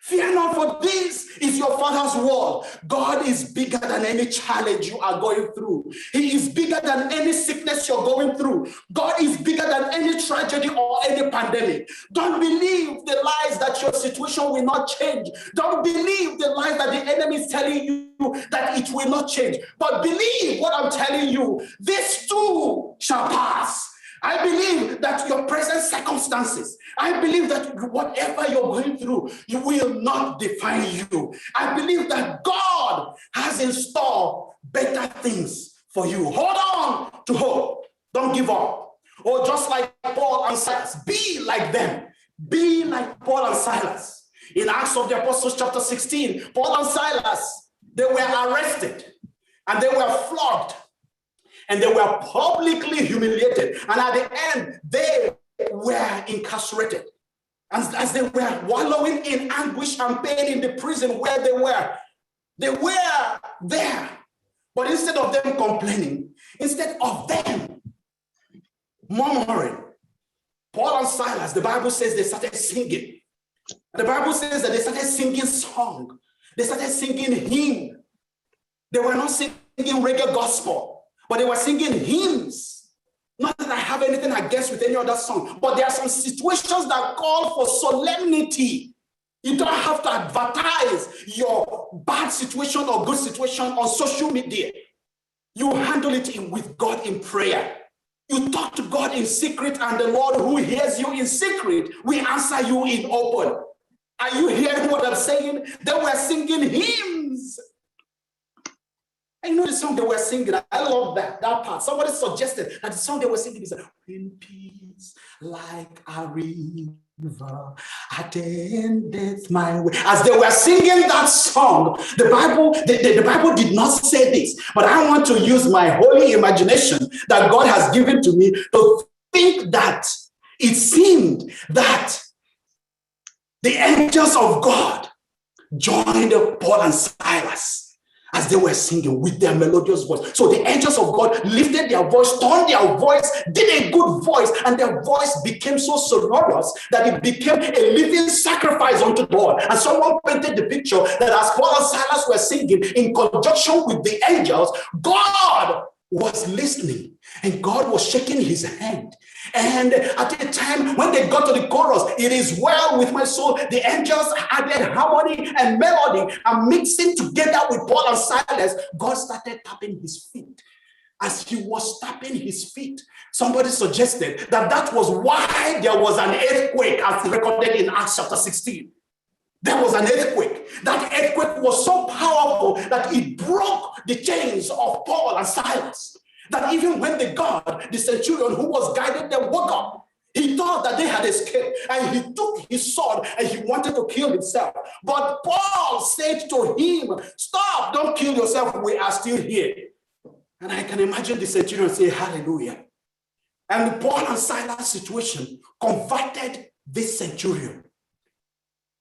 Fear not, for this is your Father's word. God is bigger than any challenge you are going through. He is bigger than any sickness you're going through. God is bigger than any tragedy or any pandemic. Don't believe the lies that your situation will not change. Don't believe the lies that the enemy is telling you that it will not change. But believe what I'm telling you. This too shall pass. I believe that your present circumstances, I believe that whatever you're going through, you will not define you. I believe that God has in store better things for you. Hold on to hope. Don't give up. Or just like Paul and Silas, be like them. Be like Paul and Silas. In Acts of the Apostles chapter 16, Paul and Silas, they were arrested and they were flogged. And they were publicly humiliated. And at the end, they were incarcerated. And as they were wallowing in anguish and pain in the prison where they were there. But instead of them complaining, instead of them murmuring, Paul and Silas, the Bible says they started singing. The Bible says that they started singing song. They started singing hymn. They were not singing reggae gospel, but they were singing hymns. Not that I have anything against with any other song, but there are some situations that call for solemnity. You don't have to advertise your bad situation or good situation on social media. You handle it with God in prayer. You talk to God in secret, and the Lord who hears you in secret will answer you in open. Are you hearing what I'm saying? They were singing hymns. I know the song they were singing. I love that part. Somebody suggested that the song they were singing is "In peace, like a river, attendeth my way." As they were singing that song, the Bible did not say this, but I want to use my holy imagination that God has given to me to think that it seemed that the angels of God joined Paul and Silas as they were singing with their melodious voice. So the angels of God lifted their voice, turned their voice, did a good voice, and their voice became so sonorous that it became a living sacrifice unto God. And someone painted the picture that as Paul and Silas were singing in conjunction with the angels, God was listening and God was shaking his hand. And at the time when they got to the chorus, "It is well with my soul," the angels added harmony and melody, and mixing together with Paul and Silas, God started tapping his feet. As he was tapping his feet, somebody suggested that was why there was an earthquake, as recorded in Acts chapter 16. There was an earthquake. That earthquake was so powerful that it broke the chains of Paul and Silas. That even when the centurion who was guiding them woke up, he thought that they had escaped, and he took his sword and he wanted to kill himself. But Paul said to him, "Stop, don't kill yourself, we are still here." And I can imagine the centurion say, "Hallelujah." And Paul and Silas' situation converted this centurion.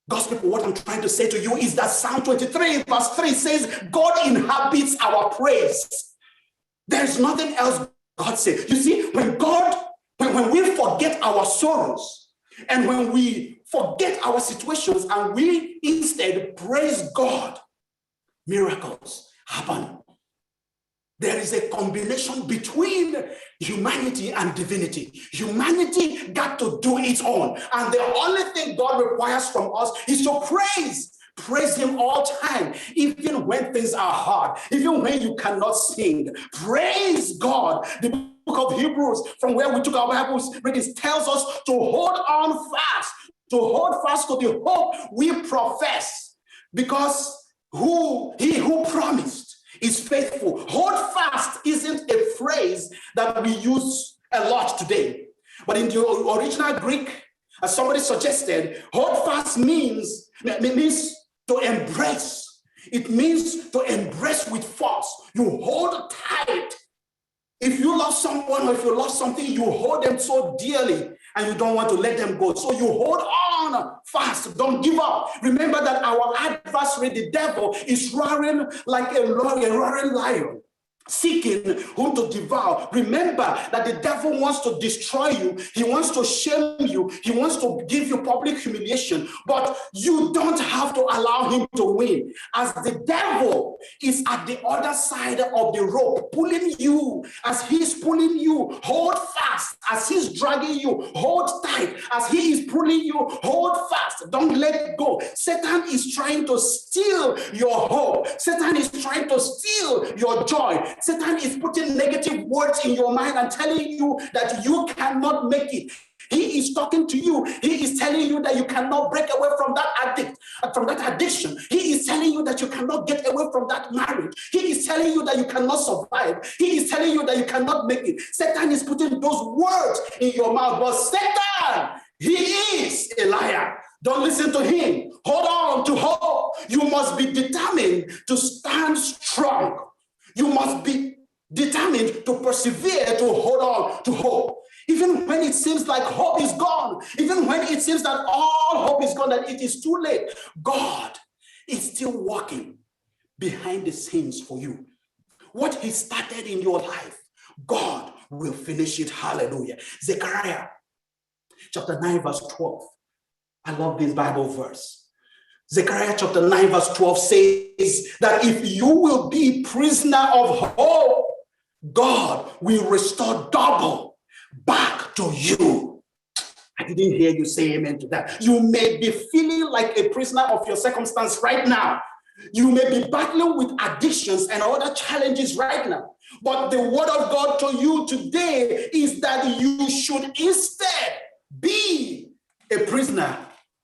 God's people, what I'm trying to say to you is that Psalm 23 verse 3 says, God inhabits our praise. There's nothing else God said. You see, when we forget our sorrows and when we forget our situations and we instead praise God, miracles happen. There is a combination between humanity and divinity. Humanity got to do its own. And the only thing God requires from us is to praise. Praise him all time, even when things are hard, even when you cannot sing. Praise God. The book of Hebrews, from where we took our Bibles readings, tells us to hold on fast, to hold fast to the hope we profess, because he who promised is faithful. Hold fast isn't a phrase that we use a lot today, but in the original Greek, as somebody suggested, hold fast means to embrace. It means to embrace with force. You hold tight. If you love someone or if you love something, you hold them so dearly and you don't want to let them go. So you hold on fast. Don't give up. Remember that our adversary, the devil, is roaring like a roaring lion, seeking whom to devour. Remember that the devil wants to destroy you. He wants to shame you. He wants to give you public humiliation. But you don't have to allow him to win. As the devil is at the other side of the rope, pulling you, as he's pulling you, hold fast. As he's dragging you, hold tight. As he is pulling you, hold fast. Don't let go. Satan is trying to steal your hope. Satan is trying to steal your joy. Satan is putting negative words in your mind and telling you that you cannot make it. He is talking to you. He is telling you that you cannot break away from that addiction. He is telling you that you cannot get away from that marriage. He is telling you that you cannot survive. He is telling you that you cannot make it. Satan is putting those words in your mouth. But Satan, he is a liar. Don't listen to him. Hold on to hope. You must be determined to stand strong. You must be determined to persevere, to hold on to hope. Even when it seems like hope is gone, even when it seems that all hope is gone, that it is too late, God is still working behind the scenes for you. What he started in your life, God will finish it. Hallelujah. Zechariah chapter 9 verse 12. I love this Bible verse. Zechariah chapter 9 verse 12 says that if you will be prisoner of hope, God will restore double back to you. I didn't hear you say amen to that. You may be feeling like a prisoner of your circumstance right now. You may be battling with addictions and other challenges right now. But the word of God to you today is that you should instead be a prisoner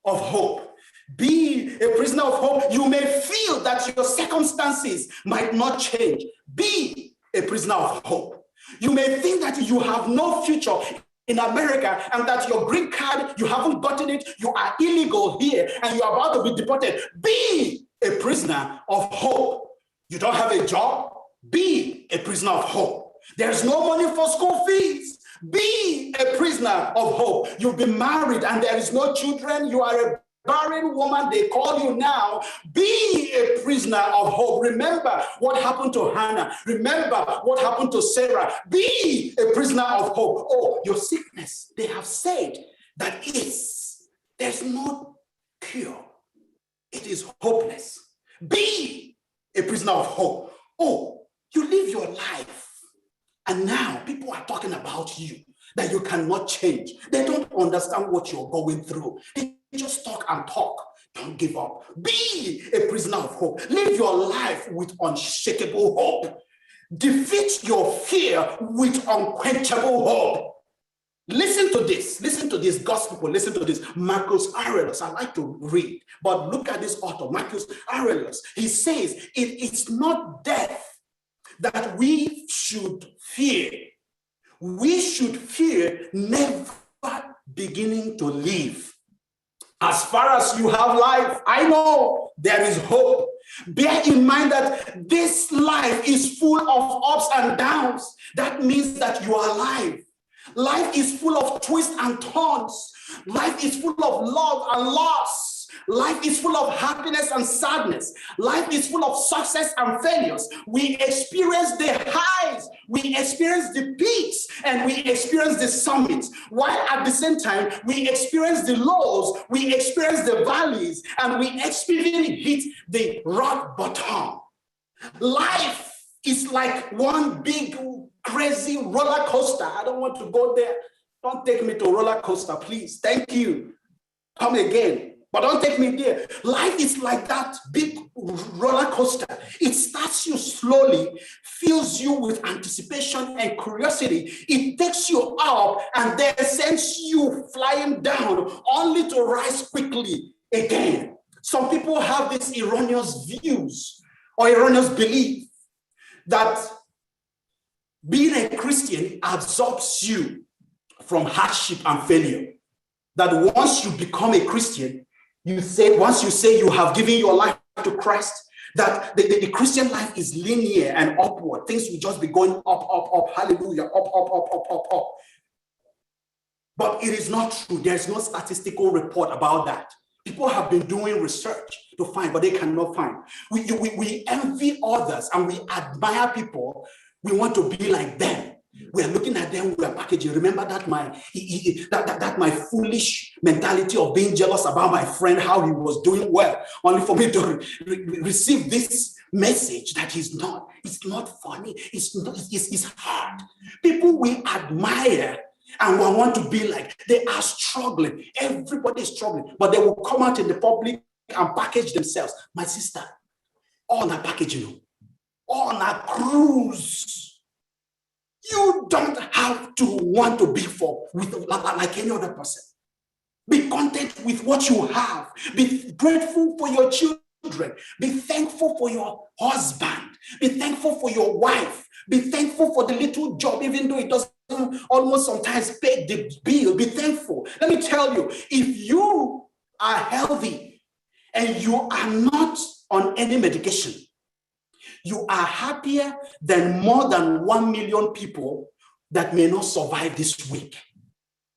of hope. Be a prisoner of hope. You may feel that your circumstances might not change. Be a prisoner of hope. You may think that you have no future in America and that your green card, you haven't gotten it, you are illegal here and you're about to be deported. Be a prisoner of hope. You don't have a job? Be a prisoner of hope. There's no money for school fees. Be a prisoner of hope. You've been married and there is no children. You are a barren woman, they call you now. Be a prisoner of hope. Remember what happened to Hannah. Remember what happened to Sarah. Be a prisoner of hope. Oh, your sickness, they have said that there's no cure. It is hopeless. Be a prisoner of hope. Oh, you live your life and now people are talking about you, that you cannot change. They don't understand what you're going through. They just talk and talk. Don't give up. Be a prisoner of hope. Live your life with unshakable hope. Defeat your fear with unquenchable hope. Listen to this, God's people, listen to this. Marcus Aurelius, I like to read, but look at this author, Marcus Aurelius. He says, it's not death that we should fear. We should fear never beginning to live. As far as you have life, I know there is hope. Bear in mind that this life is full of ups and downs. That means that you are alive. Life is full of twists and turns. Life is full of love and loss. Life is full of happiness and sadness. Life is full of success and failures. We experience the highs, we experience the peaks, and we experience the summits. While at the same time, we experience the lows, we experience the valleys, and we experience hit the rock bottom. Life is like one big crazy roller coaster. I don't want to go there. Don't take me to roller coaster, please. Thank you. Come again. But don't take me there. Life is like that big roller coaster. It starts you slowly, fills you with anticipation and curiosity. It takes you up and then sends you flying down, only to rise quickly again. Some people have these erroneous views or erroneous belief that being a Christian absorbs you from hardship and failure. That once you become a Christian, once you say you have given your life to Christ, that the Christian life is linear and upward. Things will just be going up, hallelujah, up. But it is not true. There's no statistical report about that. People have been doing research to find, but they cannot find. We envy others and we admire people. We want to be like them. We are looking at them, we are packaging. Remember that my foolish mentality of being jealous about my friend, how he was doing well, only for me to receive this message that it's not funny, it's hard. People we admire and we want to be like, they are struggling. Everybody is struggling, but they will come out in the public and package themselves. My sister, on a packaging, on a cruise. You don't have to want to be like any other person. Be content with what you have. Be grateful for your children. Be thankful for your husband. Be thankful for your wife. Be thankful for the little job, even though it doesn't almost sometimes pay the bill. Be thankful. Let me tell you, if you are healthy and you are not on any medication, you are happier than more than 1 million people that may not survive this week.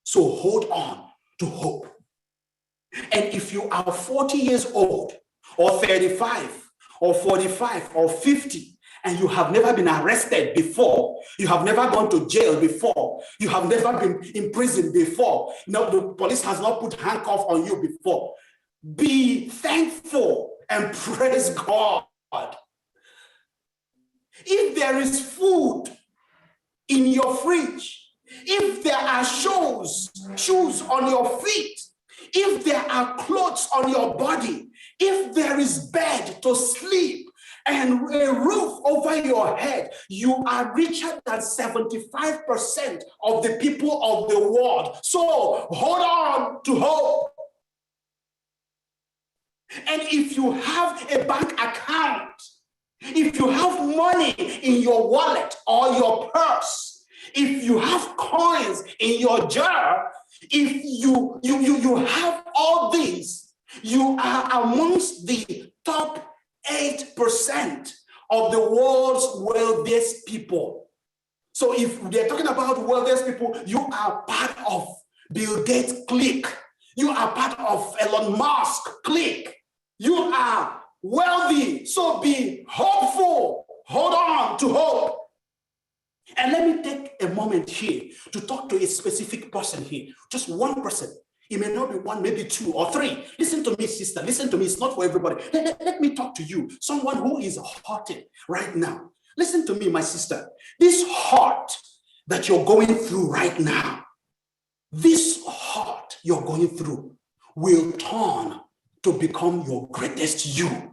So hold on to hope. And if you are 40 years old, or 35, or 45, or 50, and you have never been arrested before, you have never gone to jail before, you have never been in prison before, no, the police has not put handcuffs on you before, be thankful and praise God. If there is food in your fridge, if there are shoes on your feet, if there are clothes on your body, if there is bed to sleep and a roof over your head, you are richer than 75% of the people of the world. So hold on to hope. And if you have a bank account, if you have money in your wallet or your purse, if you have coins in your jar, if you have all these, you are amongst the top 8% of the world's wealthiest people. So if they're talking about wealthiest people, you are part of Bill Gates' clique. You are part of Elon Musk clique. You are wealthy, so be hopeful. Hold on to hope. And let me take a moment here to talk to a specific person here. Just one person. It may not be one, maybe two or three. Listen to me, sister. Listen to me. It's not for everybody. Let me talk to you. Someone who is hurting right now. Listen to me, my sister. This hurt that you're going through right now, this hurt you're going through will turn to become your greatest you.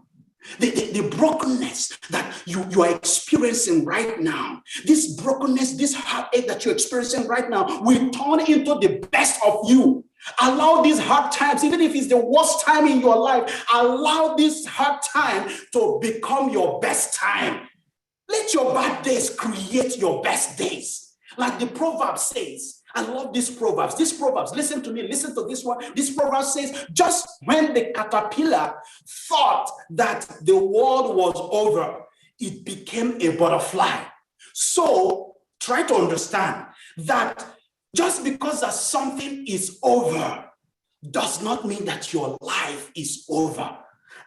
The brokenness that you are experiencing right now, this brokenness, this heartache that you're experiencing right now will turn into the best of you. Allow these hard times, even if it's the worst time in your life, allow this hard time to become your best time. Let your bad days create your best days. Like the proverb says, I love these proverbs. These proverbs, listen to me, listen to this one. This proverb says, just when the caterpillar thought that the world was over, it became a butterfly. So try to understand that just because that something is over does not mean that your life is over.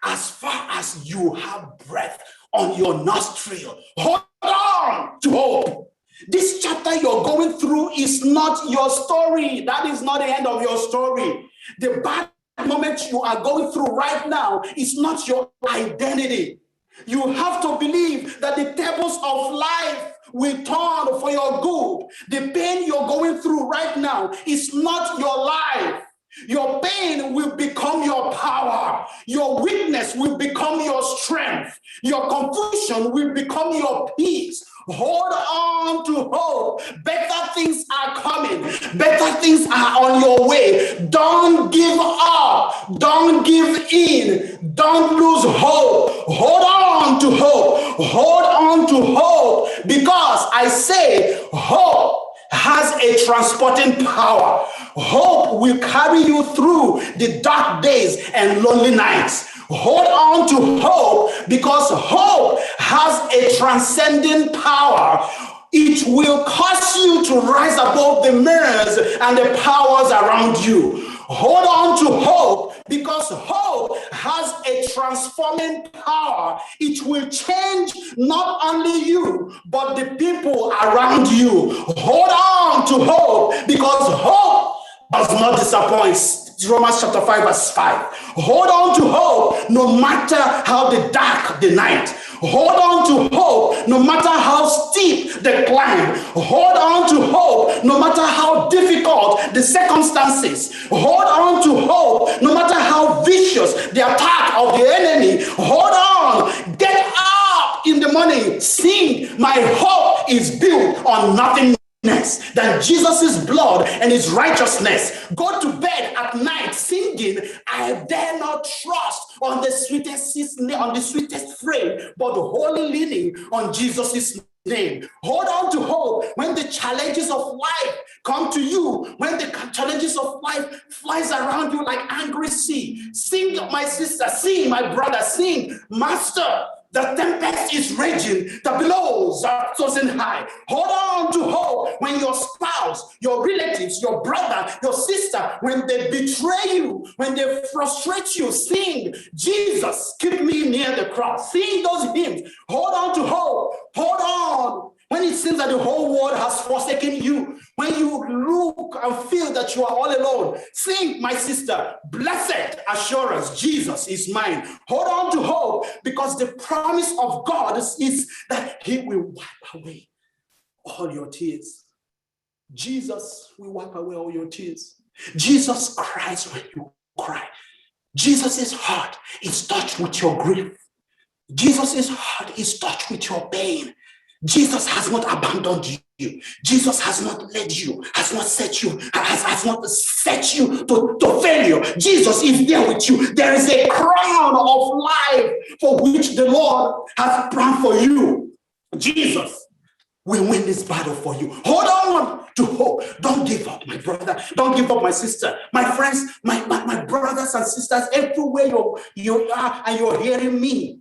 As far as you have breath on your nostril, hold on to hope. This chapter you're going through is not your story. That is not the end of your story. The bad moment you are going through right now is not your identity. You have to believe that the tables of life will turn for your good. The pain you're going through right now is not your life. Your pain will become your power. Your weakness will become your strength. Your confusion will become your peace. Hold on to hope. Better things are coming. Better things are on your way. Don't give up. Don't give in. Don't lose hope. Hold on to hope. Hold on to hope, because I say hope has a transporting power. Hope will carry you through the dark days and lonely nights. Hold on to hope, because hope has a transcending power. It will cause you to rise above the mirrors and the powers around you. Hold on to hope, because hope has a transforming power. It will change not only you, but the people around you. Hold on to hope, because hope does not disappoint. Romans chapter 5 verse 5. Hold on to hope no matter how dark the night. Hold on to hope no matter how steep the climb. Hold on to hope no matter how difficult the circumstances. Hold on to hope no matter how vicious the attack of the enemy. Hold on. Get up in the morning. Sing, my hope is built on nothing than Jesus' blood and his righteousness. Go to bed at night singing, I dare not trust on the sweetest frame, but wholly leaning on Jesus' name. Hold on to hope when the challenges of life come to you, when the challenges of life flies around you like angry sea. Sing, my sister, sing, my brother, sing, Master. The tempest is raging, the billows are tossing high. Hold on to hope when your spouse, your relatives, your brother, your sister, when they betray you, when they frustrate you, sing, Jesus, keep me near the cross. Sing those hymns. Hold on to hope. Hold on. When it seems that the whole world has forsaken you, when you look and feel that you are all alone, sing, my sister, blessed assurance, Jesus is mine. Hold on to hope, because the promise of God is that he will wipe away all your tears. Jesus will wipe away all your tears. Jesus cries when you cry. Jesus' heart is touched with your grief. Jesus' heart is touched with your pain. Jesus has not abandoned you. Jesus has not led you, has not set you, has not set you to failure. Jesus is there with you. There is a crown of life for which the Lord has planned for you. Jesus will win this battle for you. Hold on to hope. Don't give up, my brother. Don't give up, my sister. My friends, my brothers and sisters, everywhere you are and you're hearing me.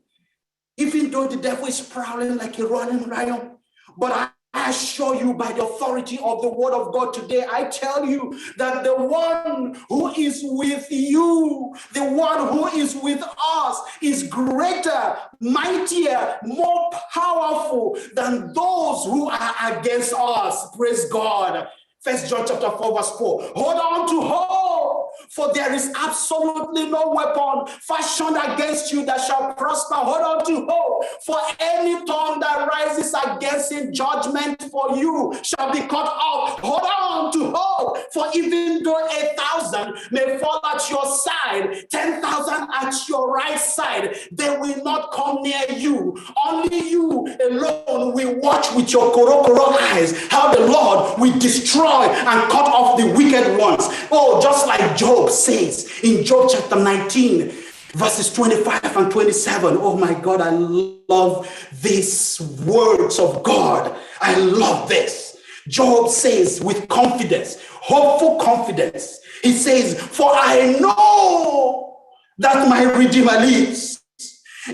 Even though the devil is prowling like a roaring lion, but I assure you by the authority of the word of God today, I tell you that the one who is with you, the one who is with us is greater, mightier, more powerful than those who are against us. Praise God. 1 John chapter 4 verse 4. Hold on to hope, for there is absolutely no weapon fashioned against you that shall prosper. Hold on to hope, for any tongue that rises against in judgment for you shall be cut off. Hold on to hope, for even though 1,000 may fall at your side, 10,000 at your right side, they will not come near you. Only you alone will watch with your korokoro eyes how the Lord will destroy and cut off the wicked ones. Oh, just like Job says in Job chapter 19, verses 25 and 27. Oh my God, I love these words of God. I love this. Job says with confidence, hopeful confidence, he says, for I know that my Redeemer lives,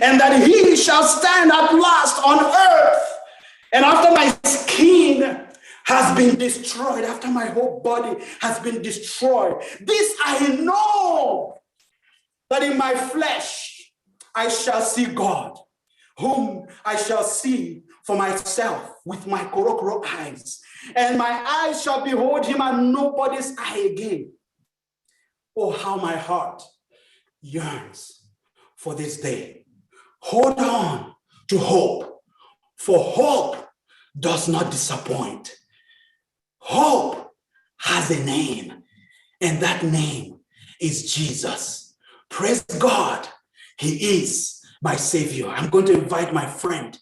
and that he shall stand at last on earth. And after my skin has been destroyed, after my whole body has been destroyed, this I know, that in my flesh I shall see God, whom I shall see for myself with my korokoro eyes, and my eyes shall behold him and nobody's eye again. Oh, how my heart yearns for this day. Hold on to hope, for hope does not disappoint. Hope has a name, and that name is Jesus. Praise God. He is my Savior. I'm going to invite my friend,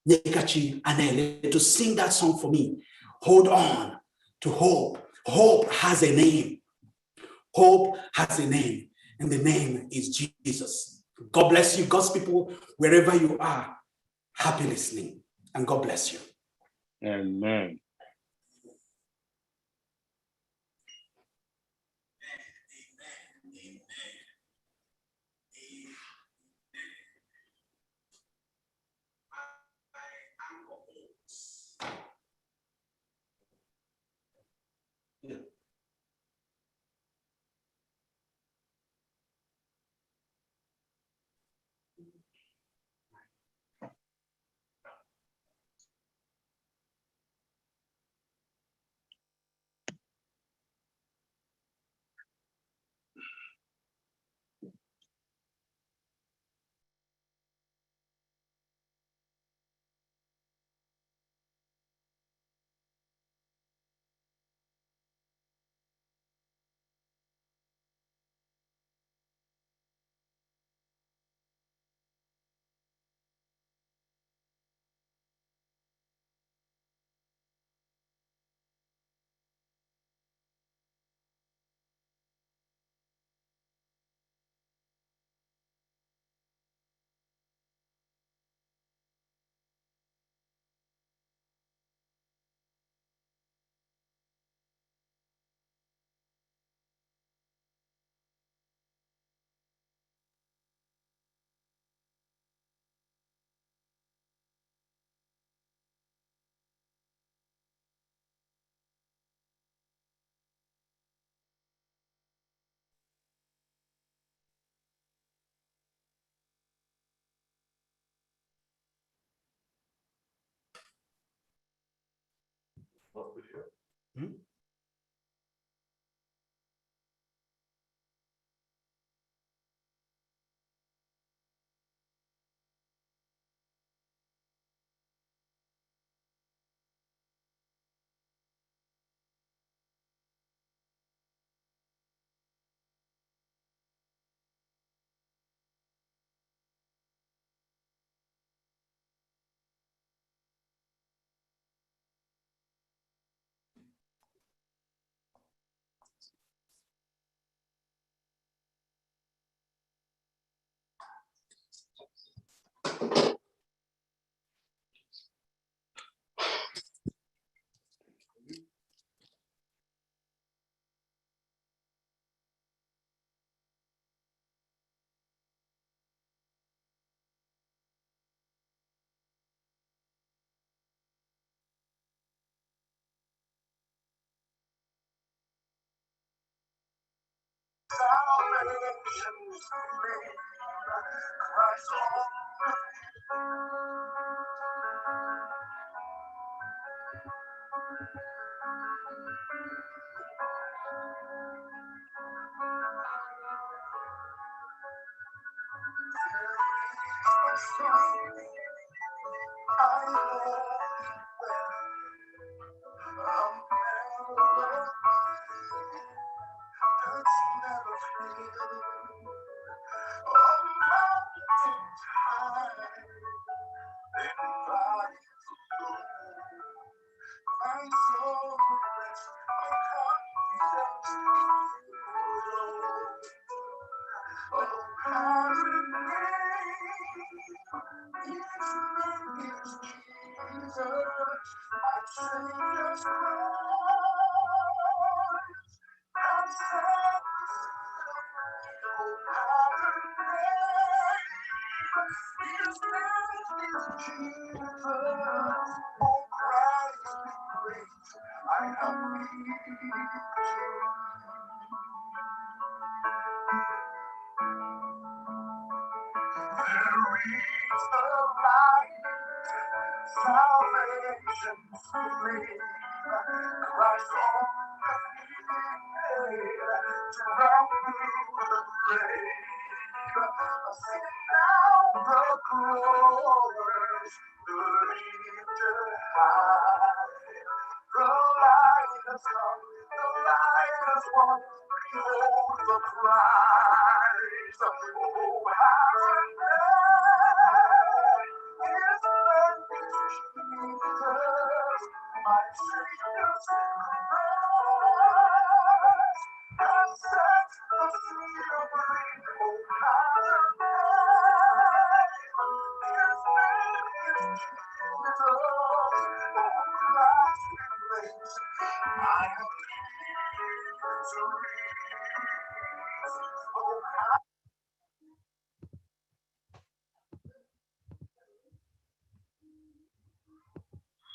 Nyekachi Anele, to sing that song for me. Hold on to hope. Hope has a name. Hope has a name, and the name is Jesus. God bless you, God's people, wherever you are. Happy listening, and God bless you. Amen.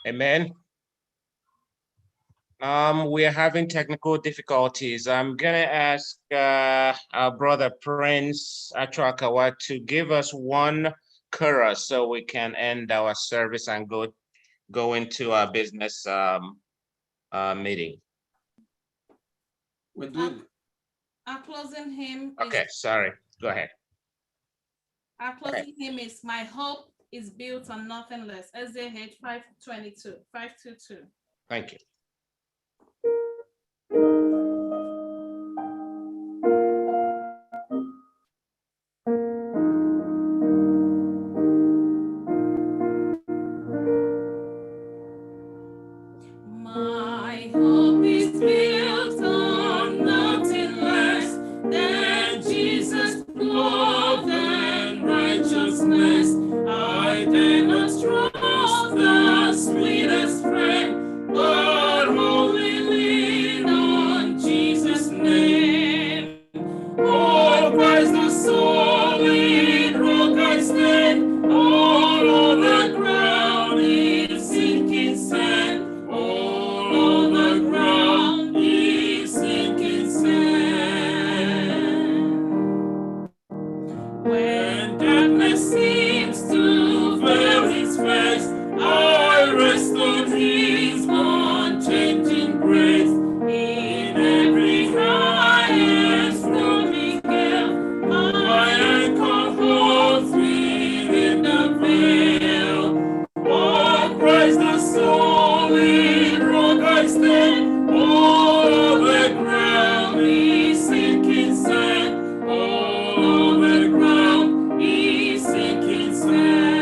Amen. We are having technical difficulties. I'm gonna ask our brother Prince Achwakawa to give us one chorus so we can end our service and go into our business meeting. Our closing hymn. Okay, sorry. Go ahead. Our closing hymn is "My Hope is Built on Nothing Less." SDH 522. Thank you. My hope is built on nothing less than Jesus' love and righteousness. I dare not trust the sweetest friend, but only lean on Jesus' name. Oh, Christ the solid rock I stand, all other ground is sinking sand. On the ground is sinking sand. When darkness seems to veil his face, I rest on his unchanging grace. In every high and stormy gale, my anchor holds within the veil. Oh, Christ the solid rock I stand, all the ground is sinking sand. All the ground is sinking sand.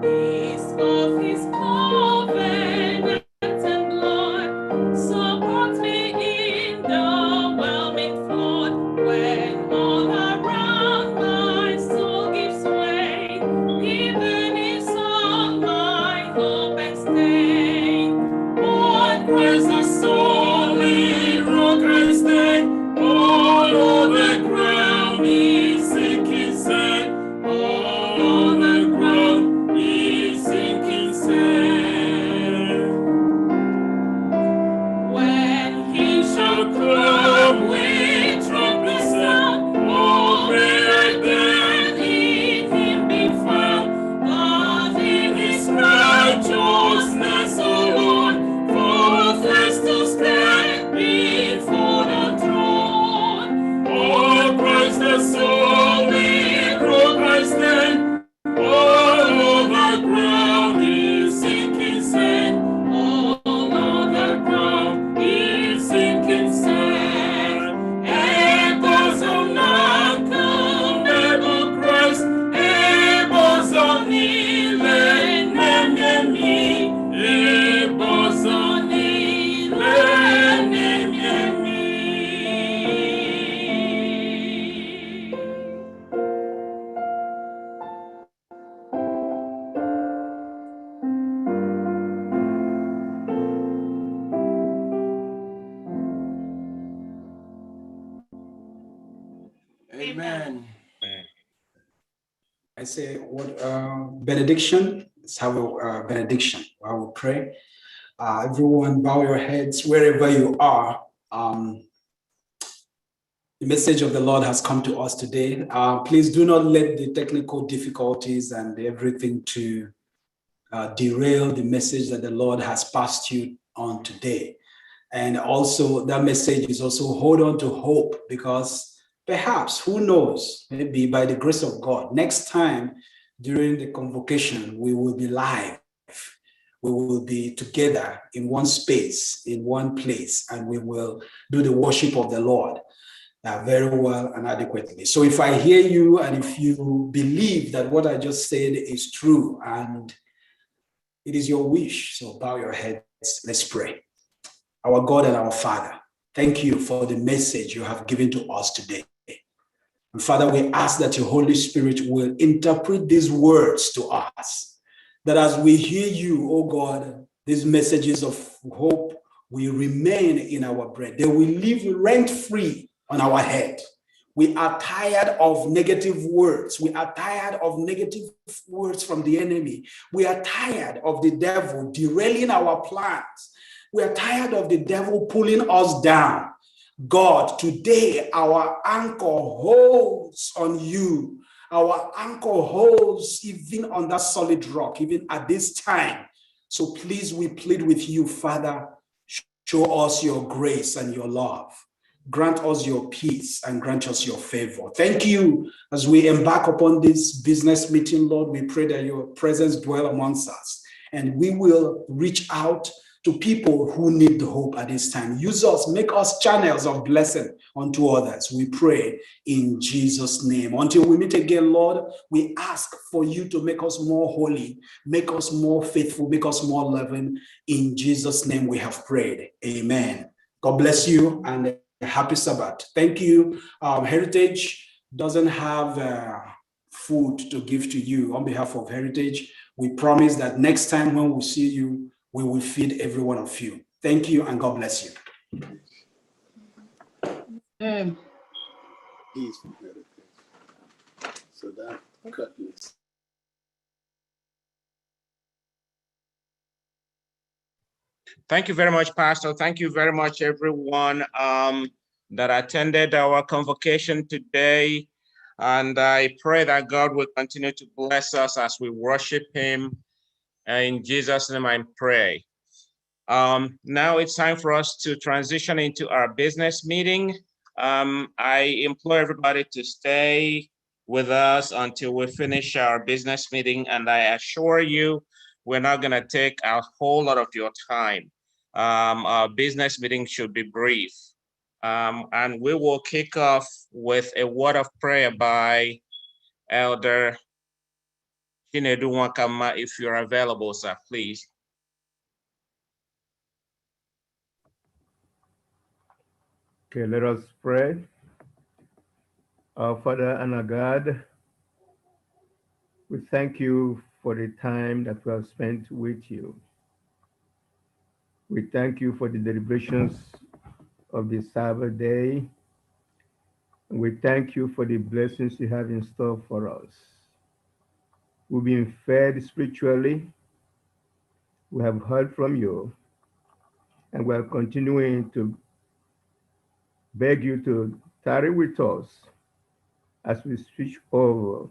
His love, his covenant and blood support me in the whelming flood. When all around my soul gives way, even in song my hope and stay. On Christ the solid rock I stand, all the ground is sinking sand. All the ground is sinking sand. When he shall come with trumpet sound, oh, may I then in him be found. God in his righteousness alone, for first to stand before the throne. Oh, Christ the solid rock I stand, all the ground is sinking sand. All the ground is sinking sand. Echoes of Malcolm, ever Christ, echoes of Neelan, Nemi, echoes of Neelan, Nemi. Amen. I say what benediction. Let's have a benediction. I will pray. Everyone, bow your heads wherever you are. The message of the Lord has come to us today. Please do not let the technical difficulties and everything to derail the message that the Lord has passed you on today. And also that message is also hold on to hope, because perhaps, who knows, maybe by the grace of God, next time during the convocation, we will be live. we will be together in one space, in one place, and we will do the worship of the Lord very well and adequately. So if I hear you and if you believe that what I just said is true and it is your wish, so bow your heads, let's pray. Our God and our Father, thank you for the message you have given to us today. And Father, we ask that your Holy Spirit will interpret these words to us, that as we hear you, oh God, these messages of hope will remain in our brain. They will live rent-free on our head. We are tired of negative words. We are tired of negative words from the enemy. We are tired of the devil derailing our plans. We are tired of the devil pulling us down. God, today our anchor holds on you. Our anchor holds even on that solid rock, even at this time. So please, we plead with you, Father, show us your grace and your love. Grant us your peace and grant us your favor. Thank you. As we embark upon this business meeting, Lord, we pray that your presence dwell amongst us and we will reach out to people who need the hope at this time. Use us, make us channels of blessing unto others. We pray in Jesus' name. Until we meet again, Lord, we ask for you to make us more holy, make us more faithful, make us more loving. In Jesus' name we have prayed. Amen. God bless you and happy Sabbath. Thank you. Heritage doesn't have food to give to you. On behalf of Heritage, we promise that next time when we see you, we will feed every one of you. Thank you and God bless you. He's from Heritage. So that cut this. Thank you very much, Pastor. Thank you very much, everyone that attended our convocation today. And I pray that God will continue to bless us as we worship him. In Jesus' name I pray. Now it's time for us to transition into our business meeting. I implore everybody to stay with us until we finish our business meeting. And I assure you, we're not gonna take a whole lot of your time. Our business meeting should be brief. And we will kick off with a word of prayer by Elder Chinedu Wakama. If you're available, sir, please. Okay, let us pray. Our Father and our God, we thank you for the time that we have spent with you. We thank you for the deliberations of the Sabbath day. And we thank you for the blessings you have in store for us. We've been fed spiritually. We have heard from you. And we are continuing to beg you to tarry with us as we switch over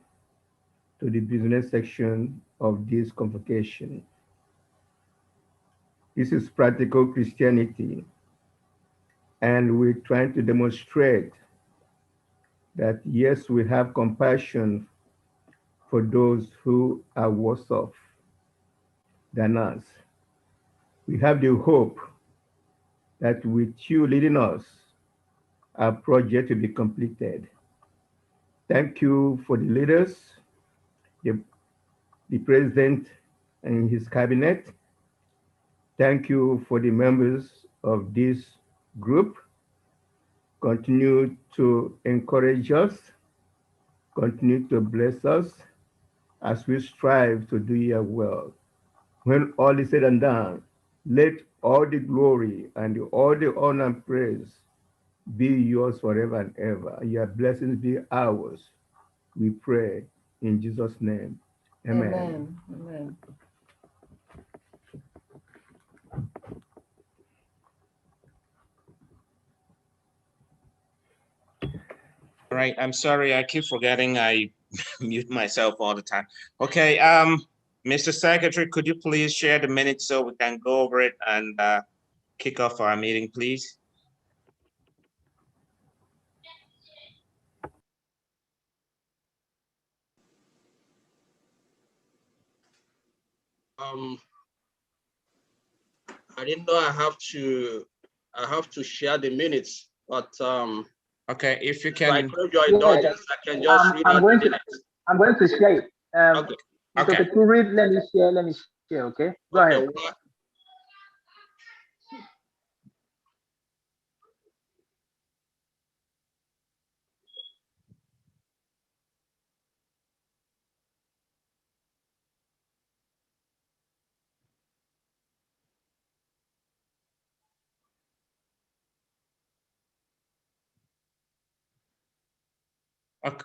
to the business section of this convocation. This is practical Christianity, and we're trying to demonstrate that yes, we have compassion for those who are worse off than us. We have the hope that with you leading us, our project will be completed. Thank you for the leaders, the president and his cabinet. Thank you for the members of this group. Continue to encourage us, continue to bless us as we strive to do your will. When all is said and done, let all the glory and all the honor and praise be yours forever and ever. Your blessings be ours. We pray in Jesus' name. Amen. Amen. Amen. All right, I'm sorry, I keep forgetting I mute myself all the time. Okay, Mr. Secretary, could you please share the minutes so we can go over it and kick off our meeting, please? I didn't know I have to share the minutes, but okay, if you I can. crave your Yeah, indulgence, I can just read out the minutes. I'm going to share it. Okay. Mr. Okay. Peturi, let me share, okay? Go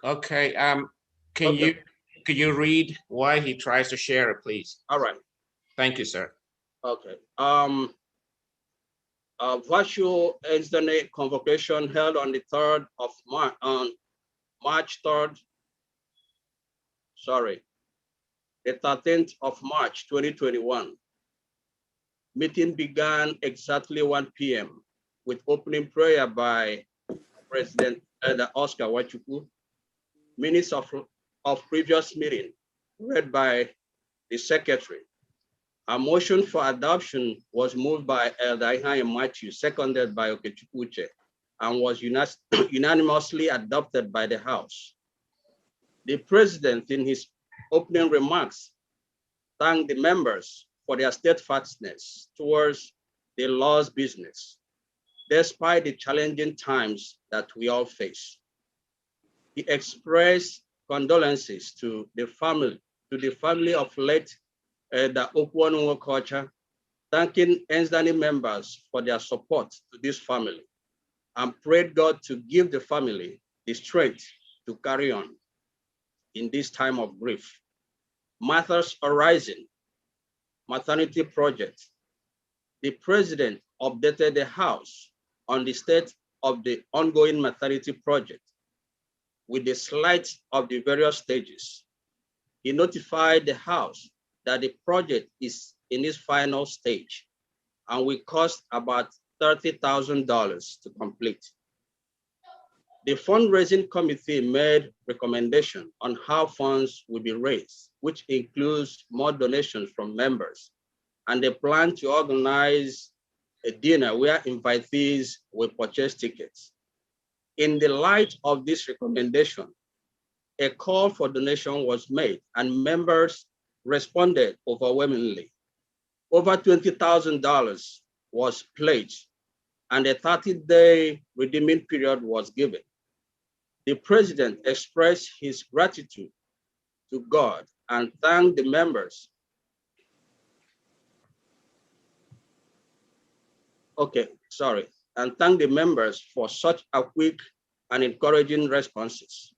Okay, ahead. Okay, can you read why he tries to share it, please? All right. Thank you, sir. Okay. Virtual Internet convocation held on the 3rd of March, on March 3rd, sorry, the 13th of March, 2021. Meeting began exactly 1 p.m. with opening prayer by President Elder Oscar Nwachukwu. Minutes of previous meeting read by the secretary. A motion for adoption was moved by Elder Ihaya Matthew, seconded by Okechukwu Uche, and was unanimously adopted by the House. The president, in his opening remarks, thanked the members for their steadfastness towards the law's business, despite the challenging times that we all face. He expressed condolences to the family of late the Okwuonu Nwokocha, thanking Enzani members for their support to this family, and prayed God to give the family the strength to carry on in this time of grief. Matters arising, maternity project. The president updated the House on the state of the ongoing maternity project with the slides of the various stages. He notified the House that the project is in its final stage and will cost about $30,000 to complete. The fundraising committee made recommendation on how funds will be raised, which includes more donations from members, and they plan to organize a dinner where invitees will purchase tickets. In the light of this recommendation, a call for donation was made and members responded overwhelmingly. Over $20,000 was pledged and a 30-day redeeming period was given. The president expressed his gratitude to God and thanked the members. And thanked the members for such a quick and encouraging responses.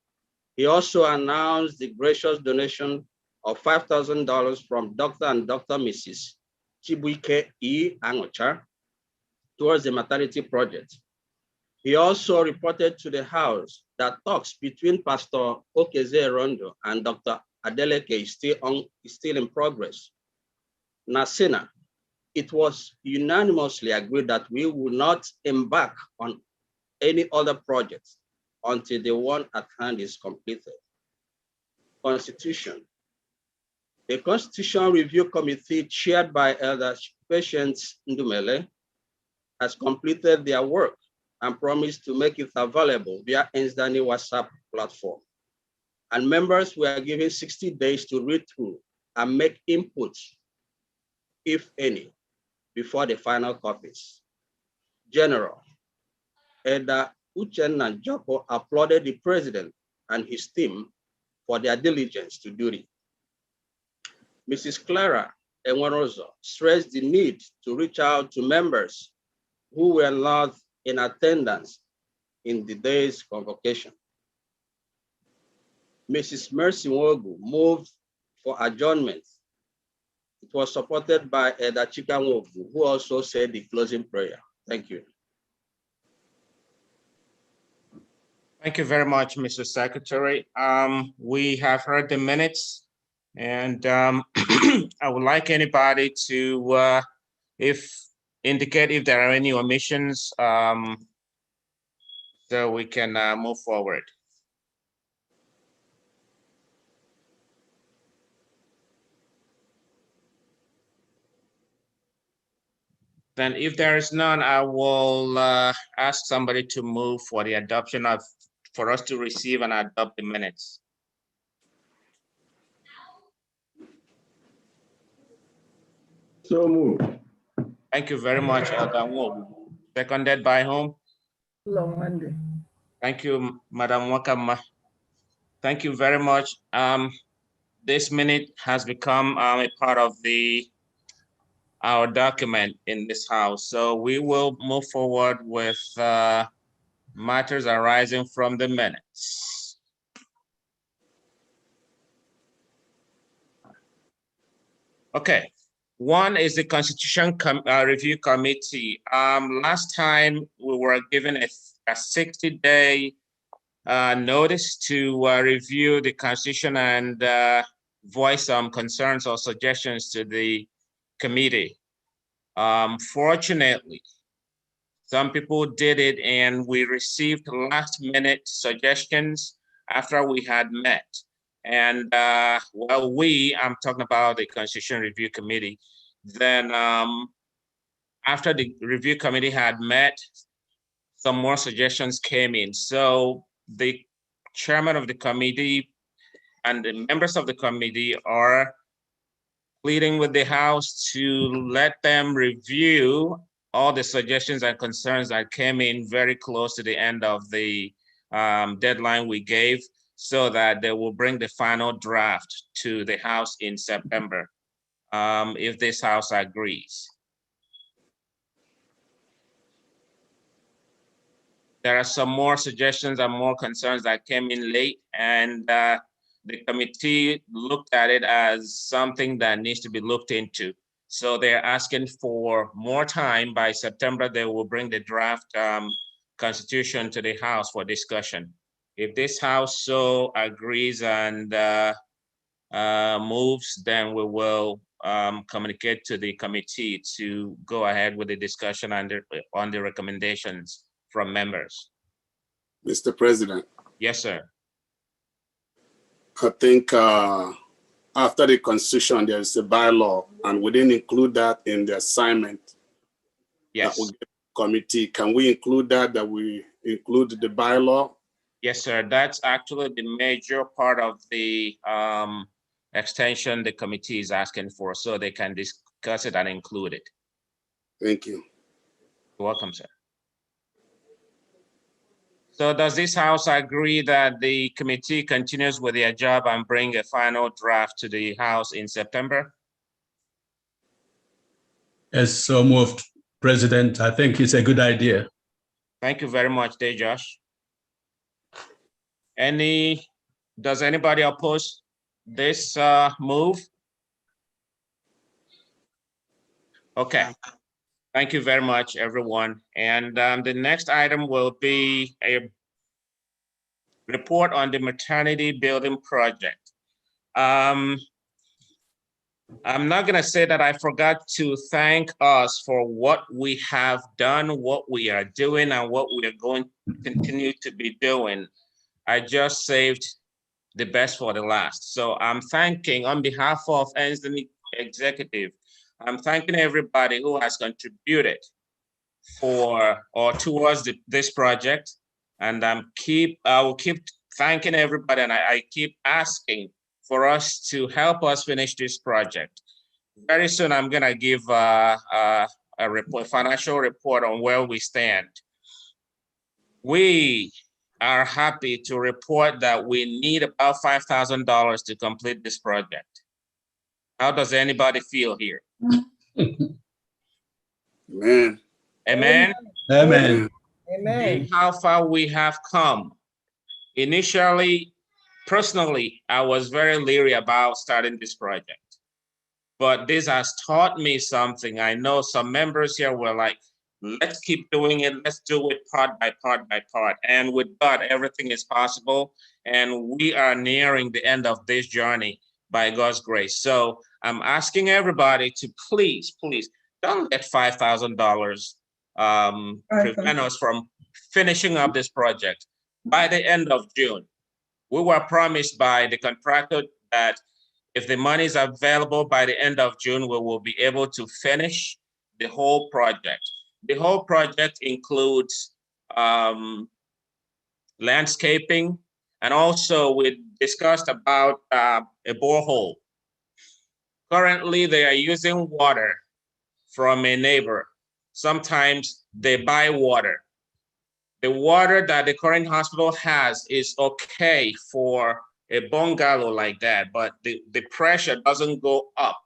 He also announced the gracious donation of $5,000 from Dr. and Dr. Mrs. Chibuike E. Angocha towards the maternity project. He also reported to the House that talks between Pastor Okeze Rondo and Dr. Adeleke is still in progress. Nasina, it was unanimously agreed that we will not embark on any other projects until the one at hand is completed. Constitution. The Constitution Review Committee chaired by Elder Patience Ndumele has completed their work and promised to make it available via Enzani WhatsApp platform. And members were given 60 days to read through and make inputs, if any, before the final copies. General, Elder Uchenna Joko applauded the president and his team for their diligence to duty. Mrs. Clara Enwarozo stressed the need to reach out to members who were not in attendance in the day's convocation. Mrs. Mercy Wogu moved for adjournment. It was supported by Elder Chika Wogu, who also said the closing prayer. Thank you. Thank you very much, Mr. Secretary. We have heard the minutes, and I would like anybody to, indicate if there are any omissions, so we can move forward. Then if there is none, I will ask somebody to move for the adoption of, for us to receive and adopt the minutes. So moved. Thank you very much, Elder Wu. Seconded by whom? Long Monday. Thank you, Madam Wakama. Thank you very much. This minute has become a part of our document in this house. So we will move forward with matters arising from the minutes. Okay, one is the Constitution Review Committee. Last time we were given a 60-day notice to review the Constitution and voice some concerns or suggestions to the committee. Fortunately, some people did it and we received last-minute suggestions after we had met. And well, I'm talking about the Constitution Review Committee. Then after the review committee had met, some more suggestions came in. So the chairman of the committee and the members of the committee are pleading with the House to let them review all the suggestions and concerns that came in very close to the end of the deadline we gave, so that they will bring the final draft to the House in September, if this House agrees. There are some more suggestions and more concerns that came in late, and the committee looked at it as something that needs to be looked into. So they're asking for more time. By September, they will bring the draft constitution to the House for discussion. If this House so agrees and moves, then we will communicate to the committee to go ahead with the discussion on the recommendations from members. Mr. President. Yes, sir. I think after the Constitution, there is a bylaw, and we didn't include that in the assignment. Yes. That we give the committee. Can we include that we include the bylaw? Yes, sir. That's actually the major part of the extension the committee is asking for, so they can discuss it and include it. Thank you. You're welcome, sir. So does this House agree that the committee continues with their job and bring a final draft to the House in September? Yes, so moved, President. I think it's a good idea. Thank you very much, Dejosh. Does anybody oppose this move? Okay. Thank you very much, everyone. And the next item will be a report on the maternity building project. I'm not gonna say that I forgot to thank us for what we have done, what we are doing, and what we are going to continue to be doing. I just saved the best for the last. So I'm thanking, on behalf of Anthony Executive, I'm thanking everybody who has contributed towards this project, and I will keep thanking everybody, and I keep asking for us to help us finish this project. Very soon, I'm gonna give a financial report on where we stand. We are happy to report that we need about $5,000 to complete this project. How does anybody feel here? Amen. Amen. Amen. Amen. How far we have come. Initially, personally, I was very leery about starting this project, but this has taught me something. I know some members here were like, let's keep doing it. Let's do it part by part by part. And with God, everything is possible. And we are nearing the end of this journey by God's grace. So I'm asking everybody to please, please don't let $5,000 prevent us from finishing up this project by the end of June. We were promised by the contractor that if the money is available by the end of June, we will be able to finish the whole project. The whole project includes landscaping, and also we discussed about a borehole. Currently, they are using water from a neighbor. Sometimes they buy water. The water that the current hospital has is okay for a bungalow like that, but the pressure doesn't go up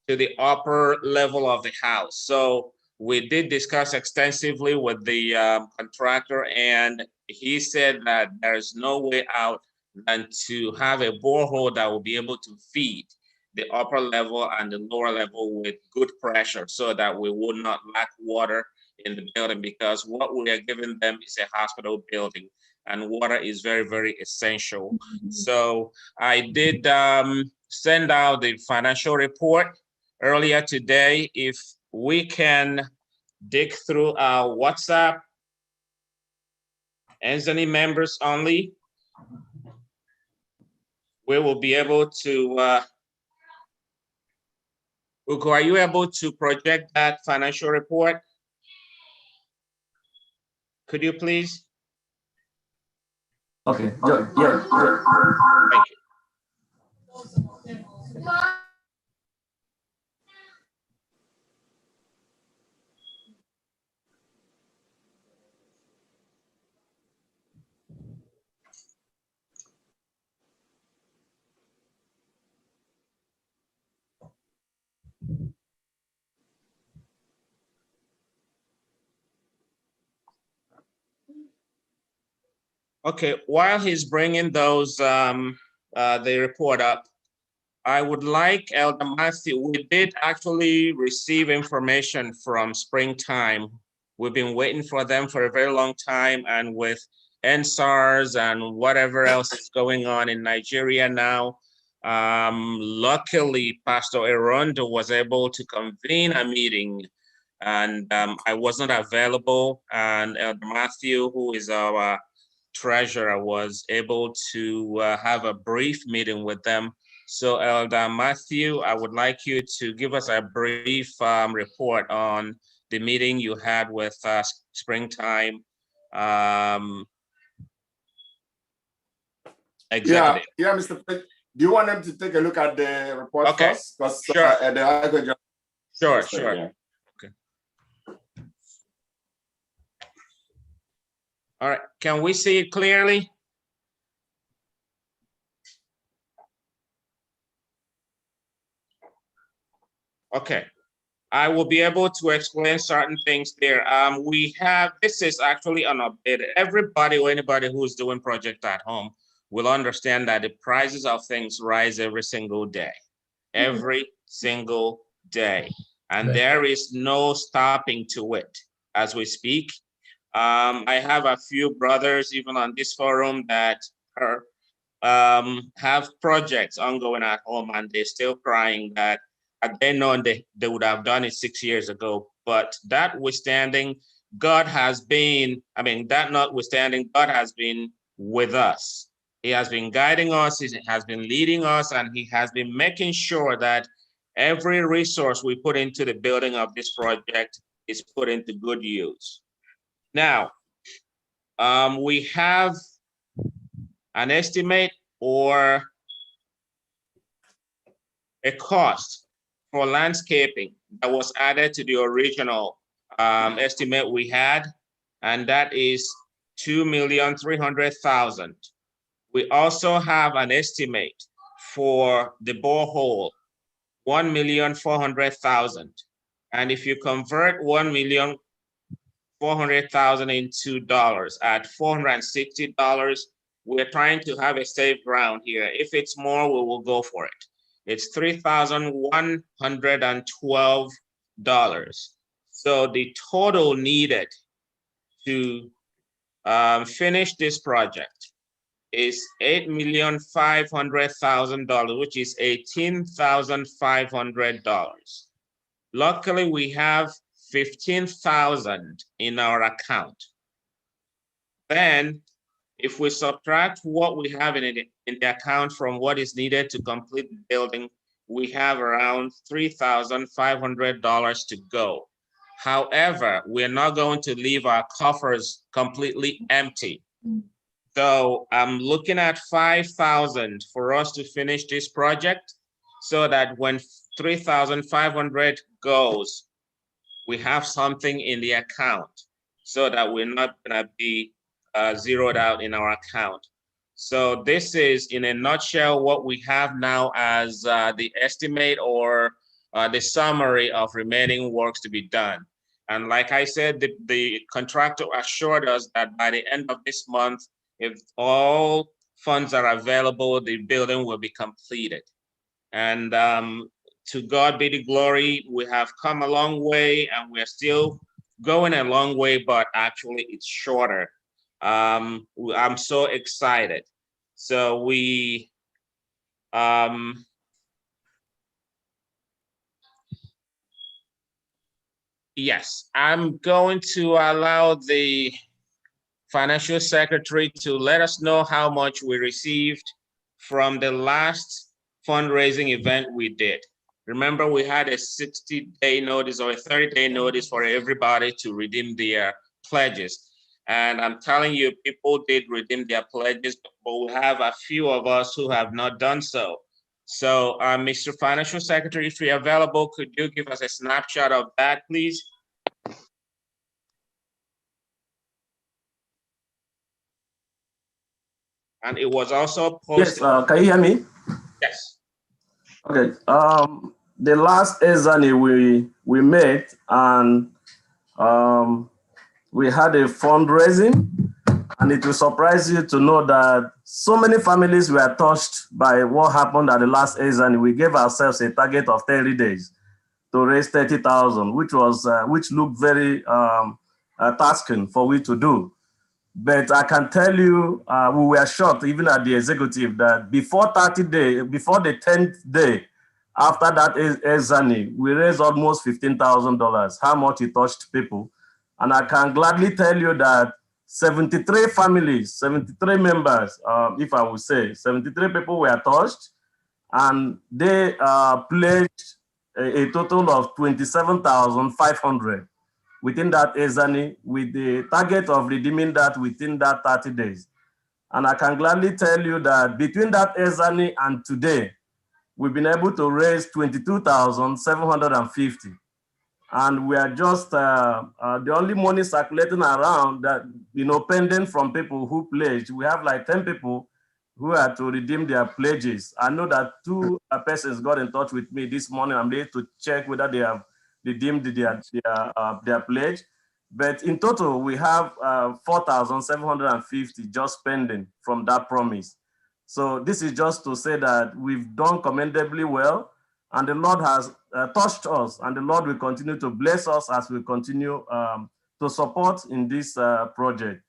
to the upper level of the house. So we did discuss extensively with the contractor, and he said that there's no way out than to have a borehole that will be able to feed the upper level and the lower level with good pressure, so that we would not lack water in the building, because what we are giving them is a hospital building, and water is very, very essential. So I did send out the financial report earlier today. If we can dig through our WhatsApp, Anthony members only, we will be able to, Ugo, are you able to project that financial report? Could you please? Okay. Yeah. Thank you. Okay, while he's bringing those, the report up, I would like Elder Matthew, we did actually receive information from Springtime. We've been waiting for them for a very long time, and with NSARS and whatever else is going on in Nigeria now, luckily Pastor Erondo was able to convene a meeting, and I wasn't available, and Elder Matthew, who is our treasurer, was able to have a brief meeting with them. So Elder Matthew, I would like you to give us a brief report on the meeting you had with Springtime executive. Yeah, Mr. President. Do you want them to take a look at the report first? Sure. Sure. Yeah. Okay. All right, can we see it clearly? Okay, I will be able to explain certain things there. We have, this is actually an update. Everybody or anybody who's doing project at home will understand that the prices of things rise every single day, every single day. And there is no stopping to it as we speak. I have a few brothers even on this forum that are, have projects ongoing at home, and they're still crying that had they known they would have done it 6 years ago. But that notwithstanding, God has been with us. He has been guiding us, he has been leading us, and he has been making sure that every resource we put into the building of this project is put into good use. Now, we have an estimate or a cost for landscaping that was added to the original estimate we had, and that is $2,300,000. We also have an estimate for the borehole, $1,400,000. And if you convert $1,400,000 into dollars at $460, we're trying to have a safe ground here. If it's more, we will go for it. It's $3,112. So the total needed to finish this project is $8,500,000, which is $18,500. Luckily, we have $15,000 in our account. Then, if we subtract what we have in the account from what is needed to complete the building, we have around $3,500 to go. However, we're not going to leave our coffers completely empty. So I'm looking at 5,000 for us to finish this project, so that when 3,500 goes, we have something in the account, so that we're not gonna be zeroed out in our account. So this is, in a nutshell, what we have now as the estimate or the summary of remaining works to be done. And like I said, the contractor assured us that by the end of this month, if all funds are available, the building will be completed. And to God be the glory, we have come a long way, and we're still going a long way, but actually it's shorter. I'm so excited. So we, yes, I'm going to allow the financial secretary to let us know how much we received from the last fundraising event we did. Remember, we had a 60-day notice or a 30-day notice for everybody to redeem their pledges. And I'm telling you, people did redeem their pledges, but we have a few of us who have not done so. So, Mr. Financial Secretary, if you're available, could you give us a snapshot of that, please? And it was also posted. Yes, can you hear me? Yes. Okay. The last Ezani we met, and we had a fundraising, and it will surprise you to know that so many families were touched by what happened at the last Ezani. We gave ourselves a target of 30 days to raise 30,000, which looked very tasking for we to do. But I can tell you, we were shocked, even at the executive, that before the 10th day after that Ezani, we raised almost $15,000. How much it touched people. And I can gladly tell you that 73 families, 73 members, if I would say, 73 people were touched, and they pledged a total of 27,500 within that Ezani, with the target of redeeming that within that 30 days. And I can gladly tell you that between that Ezani and today, we've been able to raise 22,750. And we are just the only money circulating around that, pending from people who pledged. We have like 10 people who are to redeem their pledges. I know that 2 persons got in touch with me this morning. I'm ready to check whether they have redeemed their pledge. But in total, we have 4,750 just pending from that promise. So this is just to say that we've done commendably well, and the Lord has touched us, and the Lord will continue to bless us as we continue to support in this project.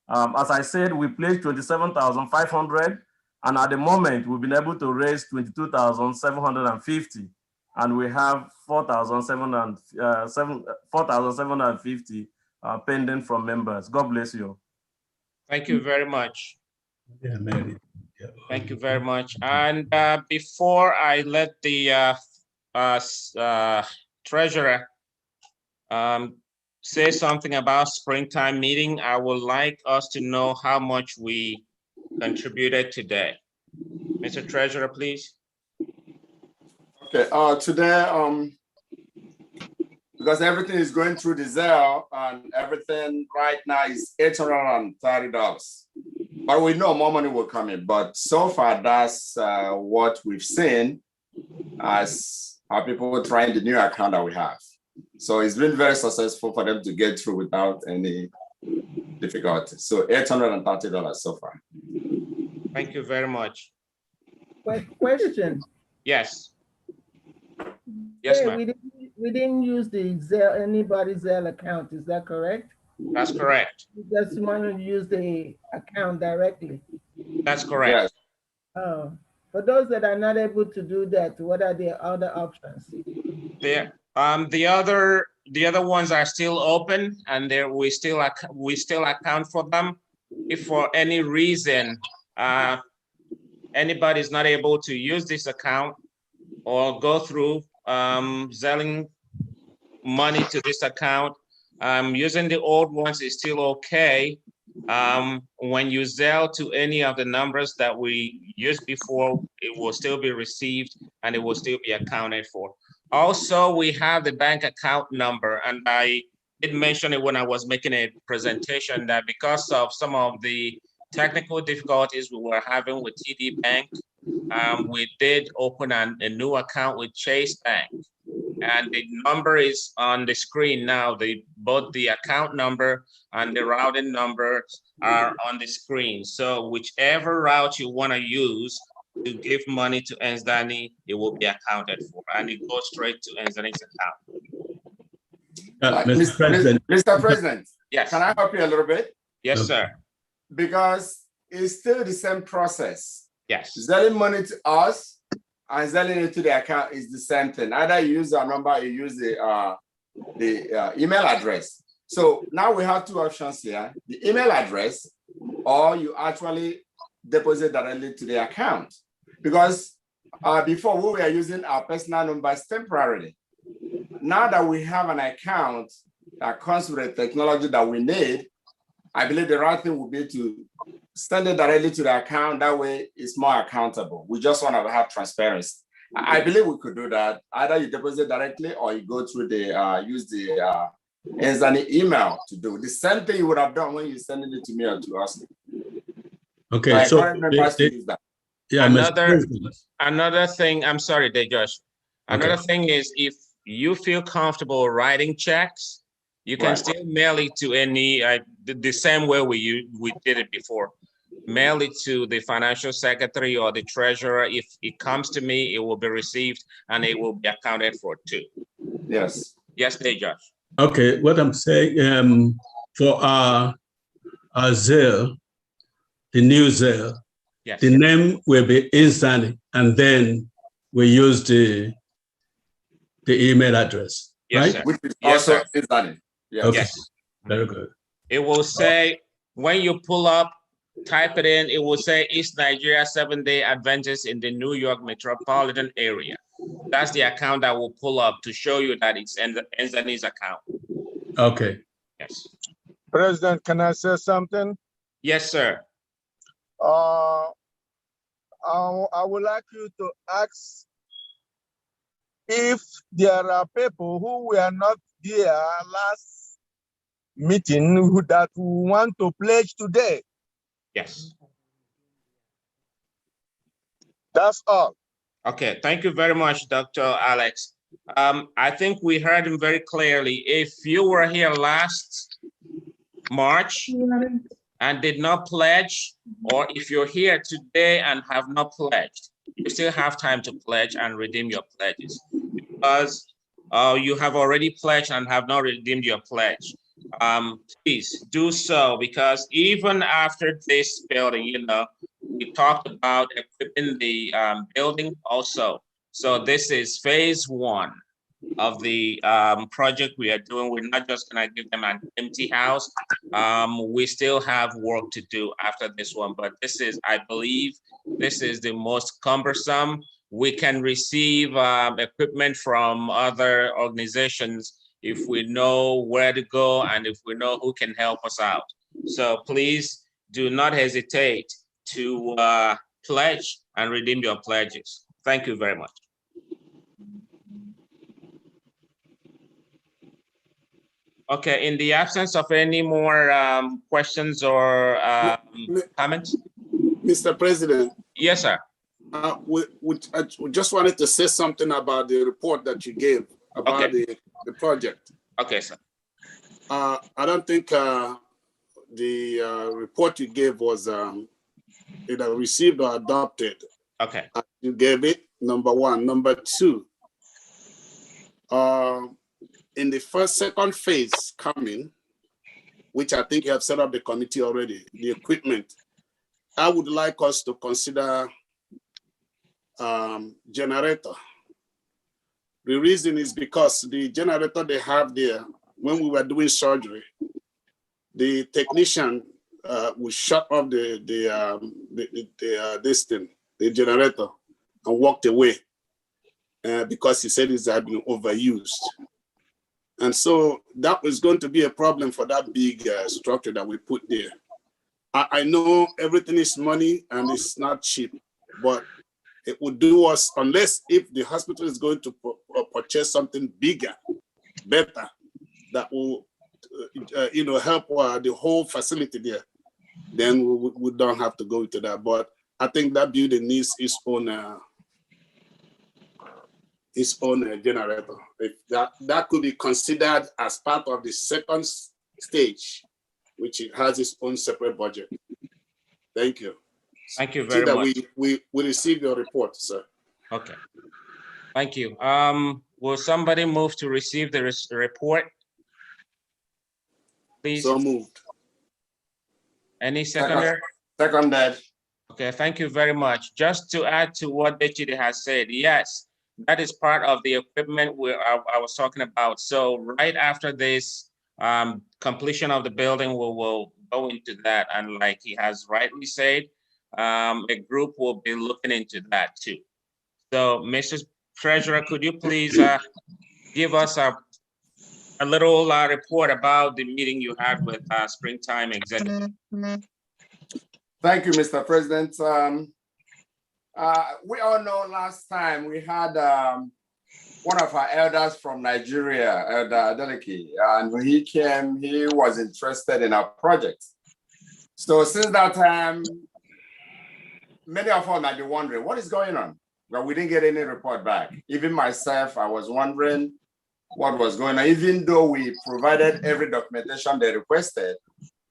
As I said, we pledged 27,500, and at the moment, we've been able to raise 22,750, and we have 4,750 pending from members. God bless you. Thank you very much. Yeah, Mary. Thank you very much. And before I let the treasurer say something about springtime meeting, I would like us to know how much we contributed today. Mr. Treasurer, please. Okay, today, because everything is going through the Zelle, and everything right now is $830. But we know more money will come in. But so far, that's what we've seen as our people trying the new account that we have. So it's been very successful for them to get through without any difficulty. So $830 so far. Thank you very much. Question. Yes. Yes, Hey, ma'am. we didn't use the Zelle, anybody's Zelle account, is that correct? That's correct. We just want to use the account directly. That's correct. Oh, for those that are not able to do that, what are the other options? There, the other ones are still open, and we still account for them. If for any reason anybody is not able to use this account, or go through selling money to this account. Using the old ones is still okay. When you Zelle to any of the numbers that we used before, it will still be received and it will still be accounted for. Also, we have the bank account number, and I did mention it when I was making a presentation that because of some of the technical difficulties we were having with TD Bank, we did open a new account with Chase Bank. And the number is on the screen now. Both the account number and the routing number are on the screen. So whichever route you want to use to give money to Enzani, it will be accounted for, and it goes straight to Enzani's account. Mr. President, yes. Can I help you a little bit? Yes, sir. Because it's still the same process. Yes. Selling money to us and selling it to the account is the same thing. Either you use our number or you use the email address. So now we have two options here: the email address, or you actually deposit directly to the account. Because before we were using our personal numbers temporarily. Now that we have an account that comes with the technology that we need, I believe the right thing would be to send it directly to the account. That way it's more accountable. We just want to have transparency. I believe we could do that. Either you deposit directly or you go through the, use the Enzani email to do the same thing you would have done when you sending it to me or to us. Okay, so another thing, I'm sorry, Josh. Another thing is, if you feel comfortable writing checks, you can still mail it to any, the same way we did it before. Mail it to the financial secretary or the treasurer. If it comes to me, it will be received and it will be accounted for too. Yes. Yes, Josh. Okay, what I'm saying, for our Zelle, the new Zelle, yes, the name will be Enzani, and then we use the email address, yes, right? Sir. Which is yes, also sir. Enzani. Yes. Okay, Yes. very good. It will say, when you pull up, type it in, it will say East Nigeria Seventh-day Adventist in the New York metropolitan area. That's the account that will pull up to show you that it's Enzani's account. Okay. Yes. President, can I say something? Yes, sir. I would like you to ask if there are people who were not there last meeting that want to pledge today. Yes. That's all. Okay, thank you very much, Dr. Alex. I think we heard him very clearly. If you were here last March and did not pledge, or if you're here today and have not pledged, you still have time to pledge and redeem your pledges, because you have already pledged and have not redeemed your pledge. Please do so, because even after this building, we talked about equipping the building also. So this is phase one of the project we are doing. We're not just gonna give them an empty house. We still have work to do after this one, but this is, I believe, this is the most cumbersome. We can receive equipment from other organizations if we know where to go and if we know who can help us out. So please do not hesitate to pledge and redeem your pledges. Thank you very much. Okay, in the absence of any more questions or comments? Mr. President. Yes, sir. We just wanted to say something about the report that you gave about the project. Okay, sir. I don't think the report you gave was either received or adopted. Okay. You gave it, number one. Number two, in the second phase coming, which I think you have set up the committee already, the equipment, I would like us to consider generator. The reason is because the generator they have there, when we were doing surgery, the technician would shut off the generator and walked away. because he said it had been overused. And so that was going to be a problem for that big structure that we put there. I know everything is money and it's not cheap, but it would do us, unless if the hospital is going to purchase something bigger, better, that will help the whole facility there, then we don't have to go into that. But I think that building needs its own generator. If that could be considered as part of the second stage, which it has its own separate budget. Thank you. Thank you very much. We received your report, sir. Okay. Thank you. Will somebody move to receive the report? Please. So moved. Any seconder? Seconded. Okay, thank you very much. Just to add to what Dechide has said, yes, that is part of the equipment I was talking about. So right after this completion of the building, we will go into that. And like he has rightly said, a group will be looking into that too. So Mrs. Treasurer, could you please give us a little report about the meeting you had with Springtime Executive? Thank you, Mr. President. We all know last time we had one of our elders from Nigeria, Elder Adeleke, and when he came, he was interested in our project. So since that time, many of us might be wondering what is going on. But we didn't get any report back. Even myself, I was wondering what was going on, even though we provided every documentation they requested,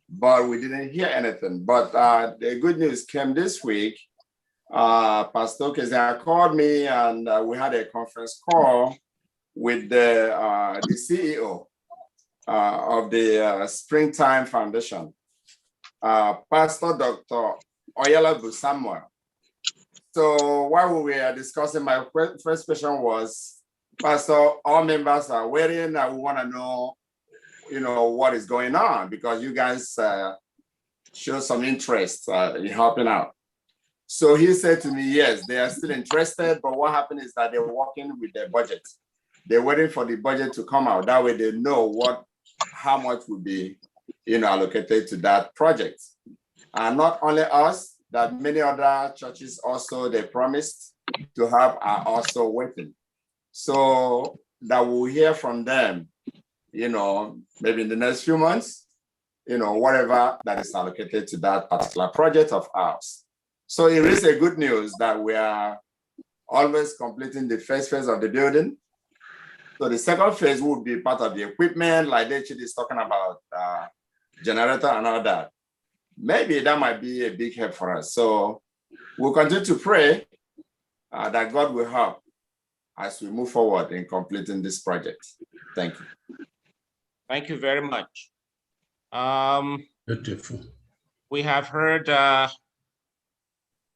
but we didn't hear anything. But the good news came this week. Pastor Kezia called me and we had a conference call with the CEO of the Springtime Foundation, Pastor Dr. Oyala Busamuel. So while we were discussing, my first question was, Pastor, all members are waiting. We want to know, what is going on, because you guys show some interest in helping out. So he said to me, yes, they are still interested, but what happened is that they're working with their budget. They're waiting for the budget to come out. That way they know how much will be, allocated to that project. And not only us, that many other churches also, they promised to have, are also waiting. So that we'll hear from them, maybe in the next few months, whatever that is allocated to that particular project of ours. So it is a good news that we are always completing the first phase of the building. So the second phase will be part of the equipment, like Dechide is talking about, generator and all that. Maybe that might be a big help for us. So we'll continue to pray that God will help as we move forward in completing this project. Thank you. Thank you very much. Beautiful. We have heard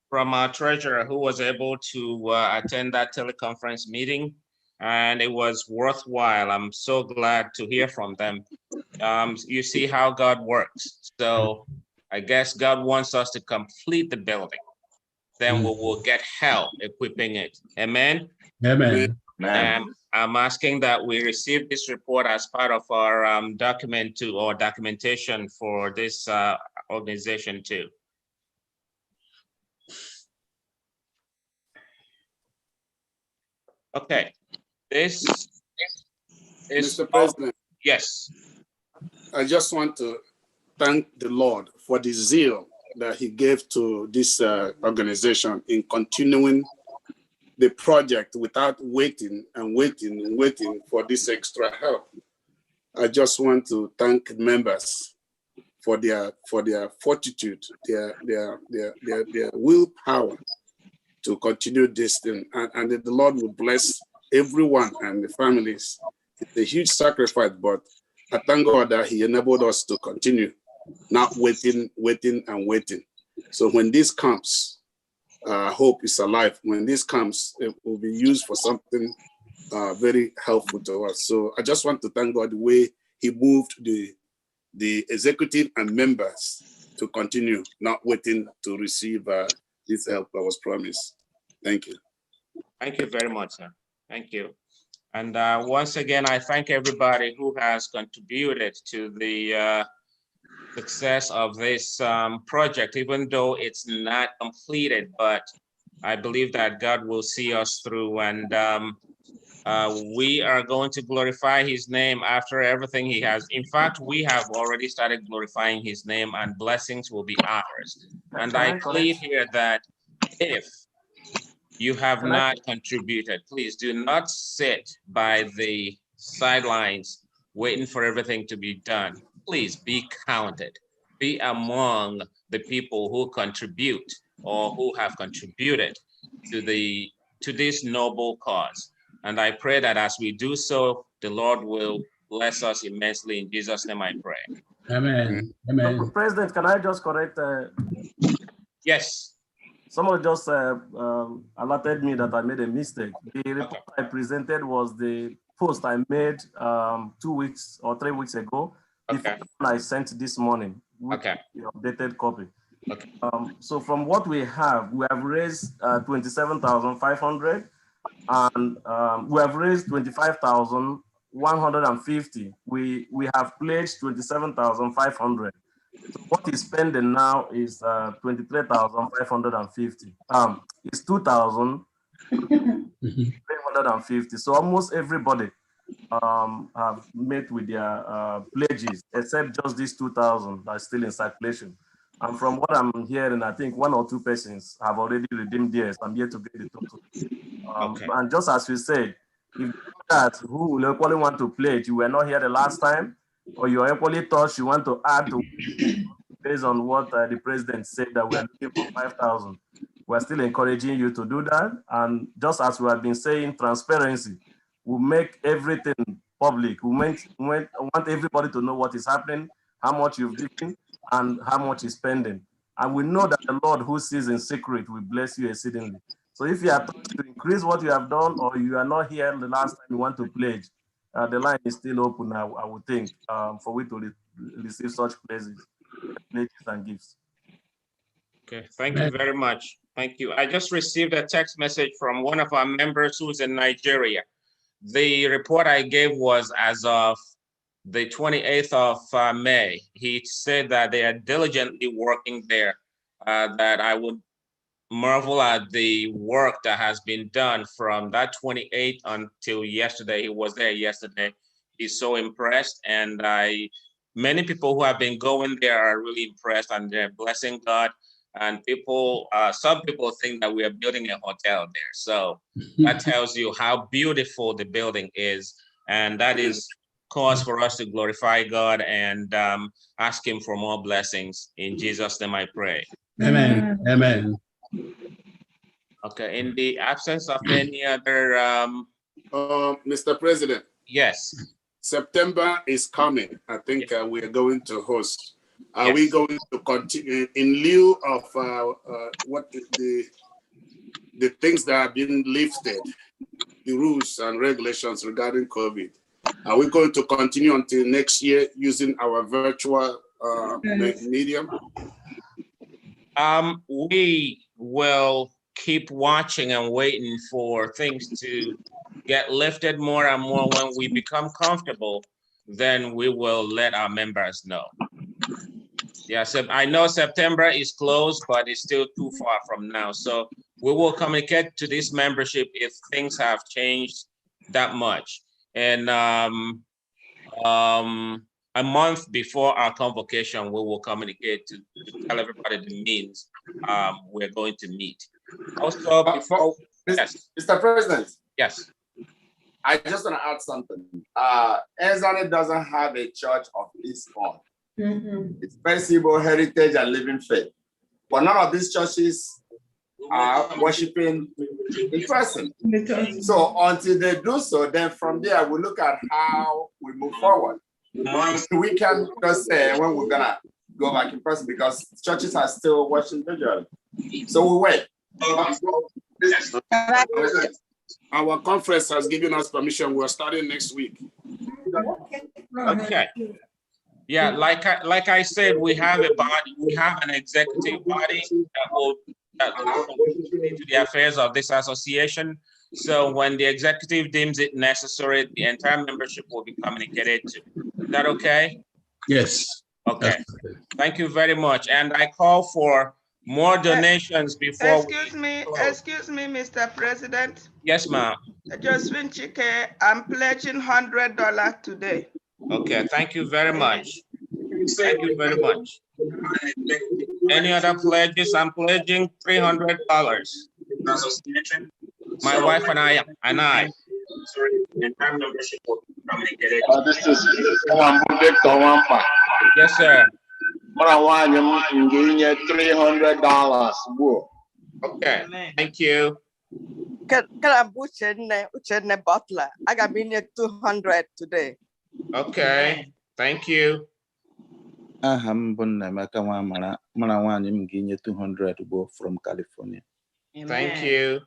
from our treasurer, who was able to attend that teleconference meeting, and it was worthwhile. I'm so glad to hear from them. You see how God works. So I guess God wants us to complete the building. Then we will get help equipping it. Amen? Amen. I'm asking that we receive this report as part of our documentation for this organization too. Okay, this is Mr. President. Yes. I just want to thank the Lord for the zeal that he gave to this organization in continuing the project without waiting for this extra help. I just want to thank members for their fortitude, their willpower to continue this thing, and that the Lord will bless everyone and the families. It's a huge sacrifice, but I thank God that he enabled us to continue, not waiting. So when this comes, hope is alive. When this comes, it will be used for something very helpful to us. So I just want to thank God the way he moved the executive and members to continue, not waiting to receive this help that was promised. Thank you. Thank you very much, sir. Thank you. And once again, I thank everybody who has contributed to the success of this project, even though it's not completed, but I believe that God will see us through, and we are going to glorify his name after everything he has. In fact, we have already started glorifying his name, and blessings will be ours. And I plead here that if you have not contributed, please do not sit by the sidelines waiting for everything to be done. Please be counted. Be among the people who contribute or who have contributed to this noble cause. And I pray that as we do so, the Lord will bless us immensely. In Jesus' name I pray. Amen. Amen. President, can I just correct? Yes. Someone just alerted me that I made a mistake. The report I presented was the post I made 2 weeks or 3 weeks ago. Okay. I sent this morning with the updated copy. Okay. So from what we have raised 27,500, and we have raised 25,150. We have pledged 27,500. So what is pending now is 23,550. It's 2,350. So almost everybody have met with their pledges, except just these 2,000 that are still in circulation. And from what I'm hearing, I think 1 or 2 persons have already redeemed theirs. I'm yet to get the total. And just as we said, if that who will equally want to pledge, you were not here the last time, or you're equally touched, you want to add to based on what the president said that we're looking for 5,000. We're still encouraging you to do that. And just as we have been saying, transparency will make everything public. We want everybody to know what is happening, how much you've given, and how much is spending. And we know that the Lord who sees in secret will bless you exceedingly. So if you are to increase what you have done, or you are not here the last time you want to pledge, the line is still open, I would think, for we to receive such pledges and gifts. Okay, thank you very much. Thank you. I just received a text message from one of our members who's in Nigeria. The report I gave was as of the 28th of May. He said that they are diligently working there, that I would marvel at the work that has been done from that 28th until yesterday. He was there yesterday. He's so impressed, and many people who have been going there are really impressed, and they're blessing God. And people, some people think that we are building a hotel there. So that tells you how beautiful the building is, and that is cause for us to glorify God and ask Him for more blessings. In Jesus' name I pray. Amen. Amen. Okay, in the absence of any other... Mr. President. Yes. September is coming. I think we are going to host. Are we going to continue in lieu of what the things that have been lifted, the rules and regulations regarding COVID? Are we going to continue until next year using our virtual medium? We will keep watching and waiting for things to get lifted more and more. When we become comfortable, then we will let our members know. Yeah, so I know September is close, but it's still too far from now. So we will communicate to this membership if things have changed that much. And a month before our convocation, we will communicate to tell everybody the means we're going to meet. Also, before, Mr. President. Yes. I just want to add something. Ezani doesn't have a church of its own. It's Festival, Heritage, and Living Faith. But none of these churches are worshiping in person. So until they do so, then from there, we look at how we move forward. We can just say when we're going to go back in person because churches are still worshiping visually. So we wait. Our conference has given us permission. We're starting next week. Okay. Yeah, like I said, we have a body, we have an executive body that will look into the affairs of this association. So when the executive deems it necessary, the entire membership will be communicated to. Is that okay? Yes. Okay. Thank you very much. And I call for more donations before. Excuse me, Mr. President. Yes, ma'am. Josephine Chike, I'm pledging $100 today. Okay, thank you very much. Thank you very much. Any other pledges? I'm pledging $300. My wife and I. This is Victor Wampa. Yes, sir. $300. Okay, thank you. Uchenne Butler. I got me 200 today. Okay, thank you. Aha m bụ Nnaemeka Nwamara, mụ na nwaanyị m ga-enye 200 ugbo from California. Thank you.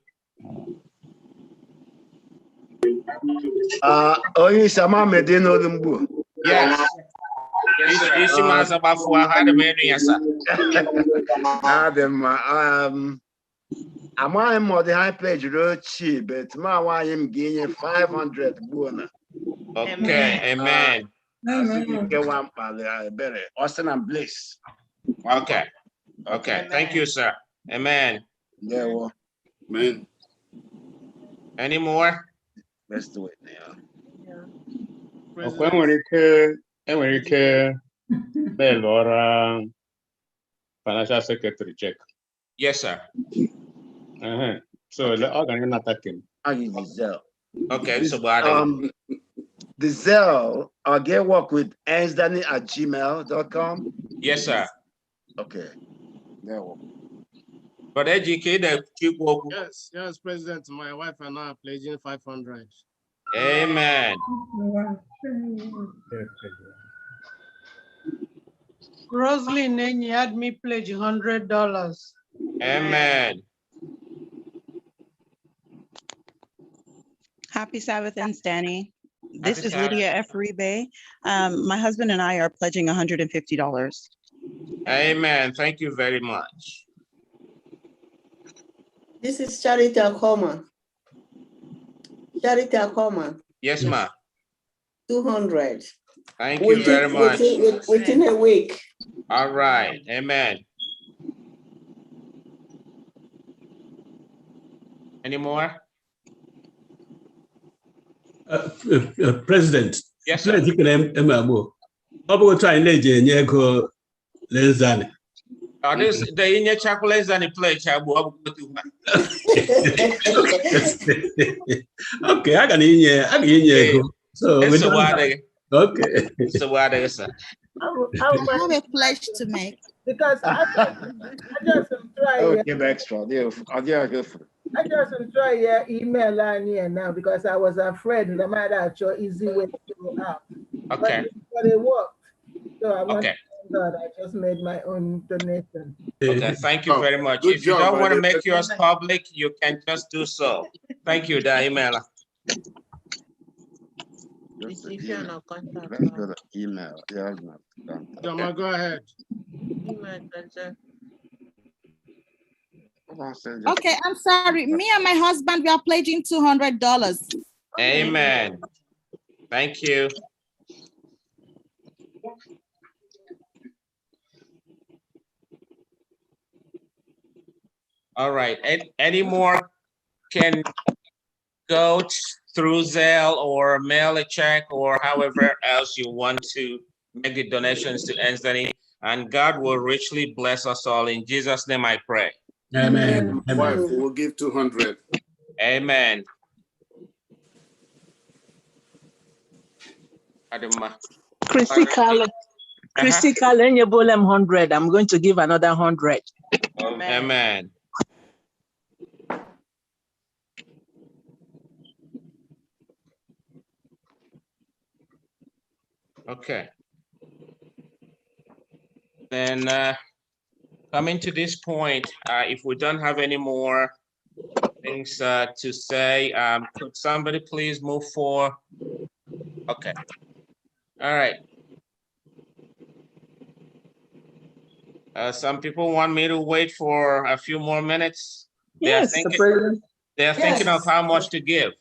Onye isi ama Medina Olumbu. Yes. Isi maza bafua hada meri yasa. Adam, amaghị m ọ dị high pledge real cheap, but ma nwaanyị m ga-enye 500 buona. Okay, amen. Austin and Bliss. Okay. Okay. Thank you, sir. Amen. Yeah, well. Amen. Any more? Let's do it now. Enrique Belora, financial secretary check. Yes, sir. So the organ attacking. I give you Zelle. Okay, so the Zelle, I'll get work with ansdanny@gmail.com. Yes, sir. Okay. There we But educate the people. Yes, President. My wife and I are pledging 500. Amen. Roslyn Nenyi had me pledge $100. Amen. Happy Sabbath, and Stanny. This Happy is Sabbath. Lydia F. Ribe. My husband and I are pledging $150. Amen. Thank you very much. This is Charity Akoma. Charity Akoma. Yes, ma'am. 200. Thank you very much. Within a week. All right. Amen. Any more? President. Yes, sir. You can try and This the inner chocolates and the plate. Okay, I can in so it's okay. So what is it? I have a pledge to make. Because I just try. Oh, give extra. I just try your email line here now because I was afraid no matter how easy way to go out. Okay. But it worked. So I want Okay. to thank God I just made my own donation. Okay, thank you very much. If you don't want to make yours public, you can just do so. Thank you, Daimela. Let's go to email. Yeah, Jama, go ahead. Okay, I'm sorry. Me and my husband, we are pledging $200. Amen. Thank you. All right. Any more can go through Zelle or mail a check or however else you want to make the donations to Anthony, and God will richly bless us all. In Jesus' name I pray. Amen. Wife will give 200. Amen. Adama. Christy Carl, Christy Carl, you 100. I'm going to give another 100. Amen. Okay. Then coming to this point, if we don't have any more things to say, could somebody please move forward? Okay. All right. Some people want me to wait for a few more minutes. Yes, the President. They're thinking of how much to give.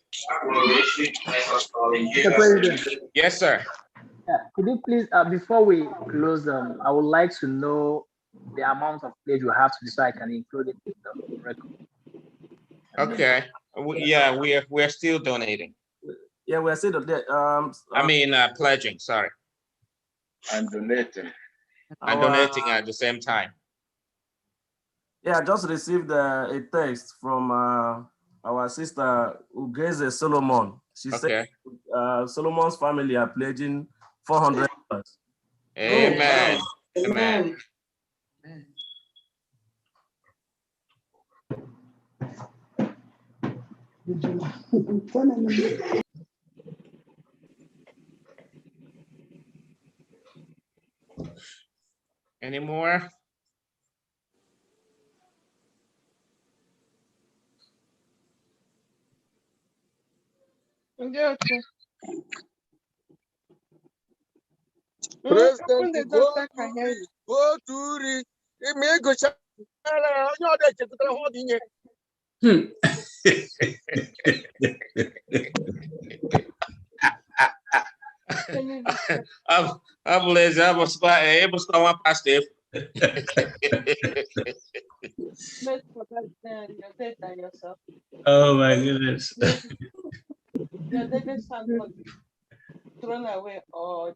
Mr. President. Yes, sir. Could you please, before we close, I would like to know the amount of pledge you have to so I can include it in the record. Okay. Yeah, we're still donating. Yeah, we're still there. I mean, pledging. Sorry. And donating. And donating at the same time. Yeah, I just received a text from our sister Ugeze Solomon. She said Solomon's family are pledging $400. Amen. Oh, wow. Amen. Any more? President, go to read. It may go. I'm lazy. I was one past it. Oh my goodness. Your David son was thrown away or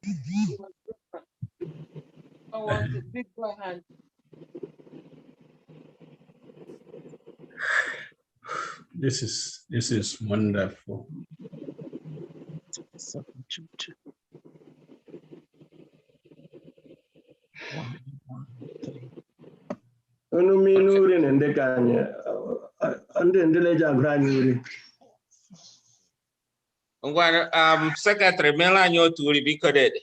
was a big boy hand. This is wonderful. Minuri and Decania and then the legend granary. Secretary Melanio to be coded.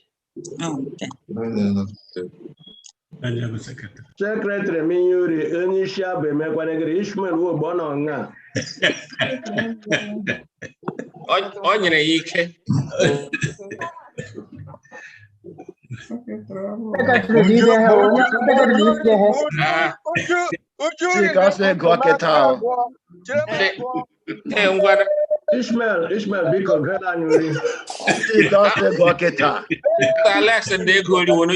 Secretary Minuri, any shabe, make one Ishmael who born on now. On your Ike. Ishmael, because Alex and they go to one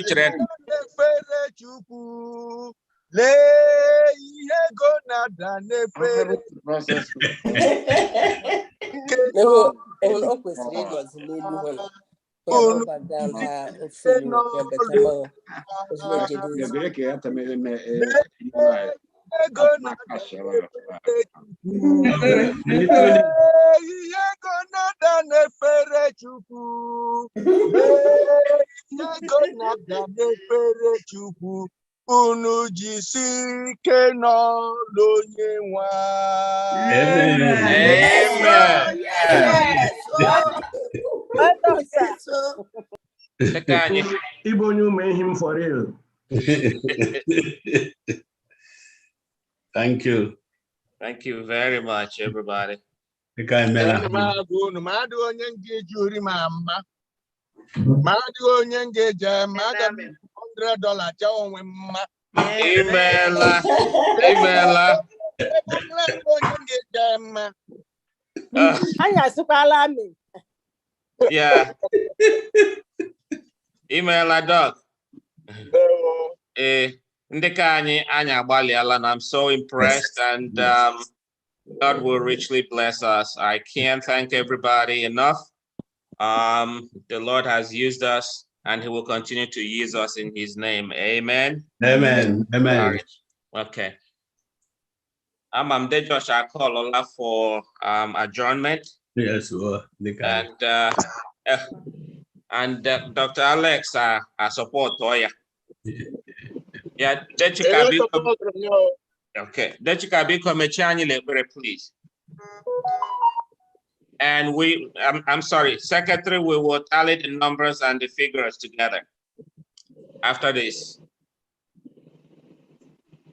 Unu jisike no lonye wa. Amen. Ibonu made him for real. Thank you. Thank you very much, everybody. Yeah. Email doc. I'm so impressed, and God will richly bless us. I can't thank everybody enough. The Lord has used us, and He will continue to use us in His name. Amen. Amen. Amen. Okay. I'm there, Josh. I call Ola for adjournment. Yes, and Dr. Alex, I support Toya. Yeah, that you can be. Okay, that you can become a channel, please. And I'm sorry, Secretary, we will tally the numbers and the figures together after this.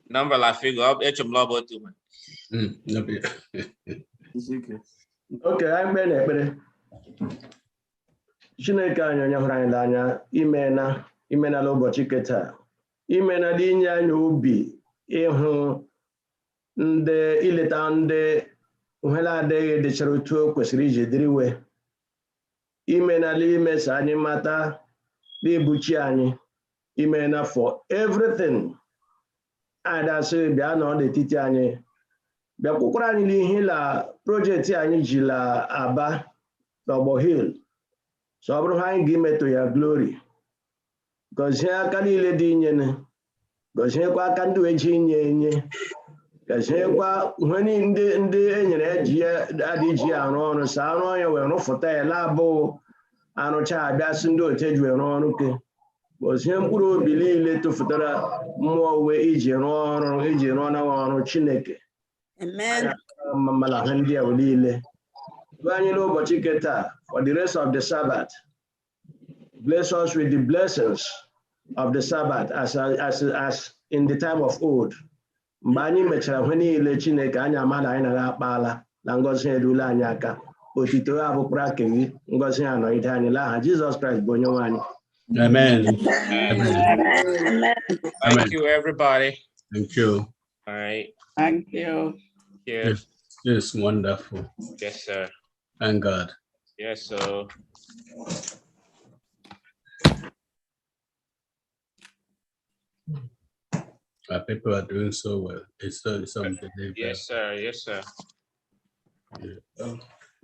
Number la figure up, HM Okay, I'm better. Chineke anyị onye hụrụ anyị n'anya imena n'ụbọchị keta imena dị inye anyị obi ịhụ ndị ileta ndị uhela adịghị dịchara otu o kwesịrị iji dịrịwe ime n'ala ime sa anyị mata n'ibuchi anyị ime na for everything adasị bịa nọ n'etiti anyị bịa kwukwara anyị n'ihe la projekti anyị ji la Aba n'Ọgbọ Hill so ọ bụrụ ha anyị ga-imetụ ya glory gọzie aka niile dị inyene gọziekwa aka ndị eji inye enye gọziekwa ndị enyere eji adịji arụ ọrụ sa arụ ọnya wee rụfụta ya labụ arụcha abịasị ndị otu eji wee rụọ ọrụ ke gọzie mkpụrụ obi niile tụfụtara mmụọ uwe iji rụọ ọrụ iji rụọ na ọrụ Chineke mala ha ndị a niile anyị n'ụbọchị nke taa for the rest of the Sabbath bless us with the blessings of the Sabbath as in the time of old. Mgbe anyị mechara ihe niile Chineke anyị amala anyị na akpala na ngọzi edula anyị aka otito ya bụkwara aka gị ngọzi ya nọgide anyị n'aha Jizọs Kraịst bụ onye nwe anyị. Amen. Thank you, everybody. Thank you. All right. Thank you. Yes. Yes, wonderful. Yes, sir. Thank God. Yes, sir. People are doing so well. It's something. Yes, sir. Yes, sir.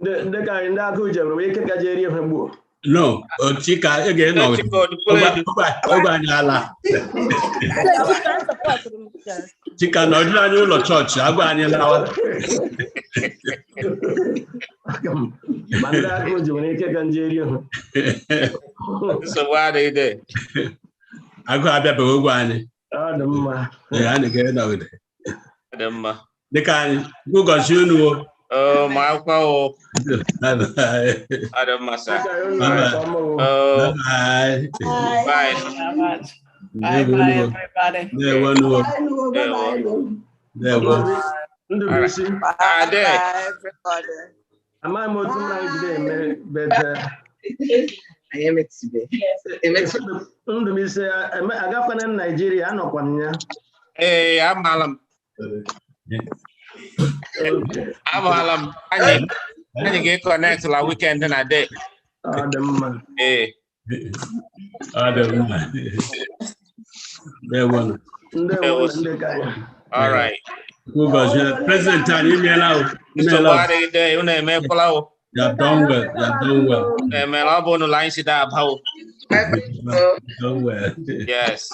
Ndị ka ndị agụ jere wee ike gaje eri ihe gbuo. No, Chika again. No, Chika no dị anyị ụlọ chọọchị agwa anyị lawa. Ma ndị agụ ji nwere ike gaje eri ihe. So why they there? Agụ abịabeghị ogwe anyị. Ọ dị mma. Anyị ga-enọgide. Ọ dị mma. Dịka anyị gụgọzi unu. My uncle. Adam Massa. Bye. Bye. Bye, everybody. Agafana Nigeria, anọkwa m ya. Hey, I'm Malam. I'm Malam. I get connect to la weekend and a day. Hey. There one. All right. Who goes President Tani Melo? You name Polo. You have done well. You have done well. Melo no line sit up how. Done well. Yes.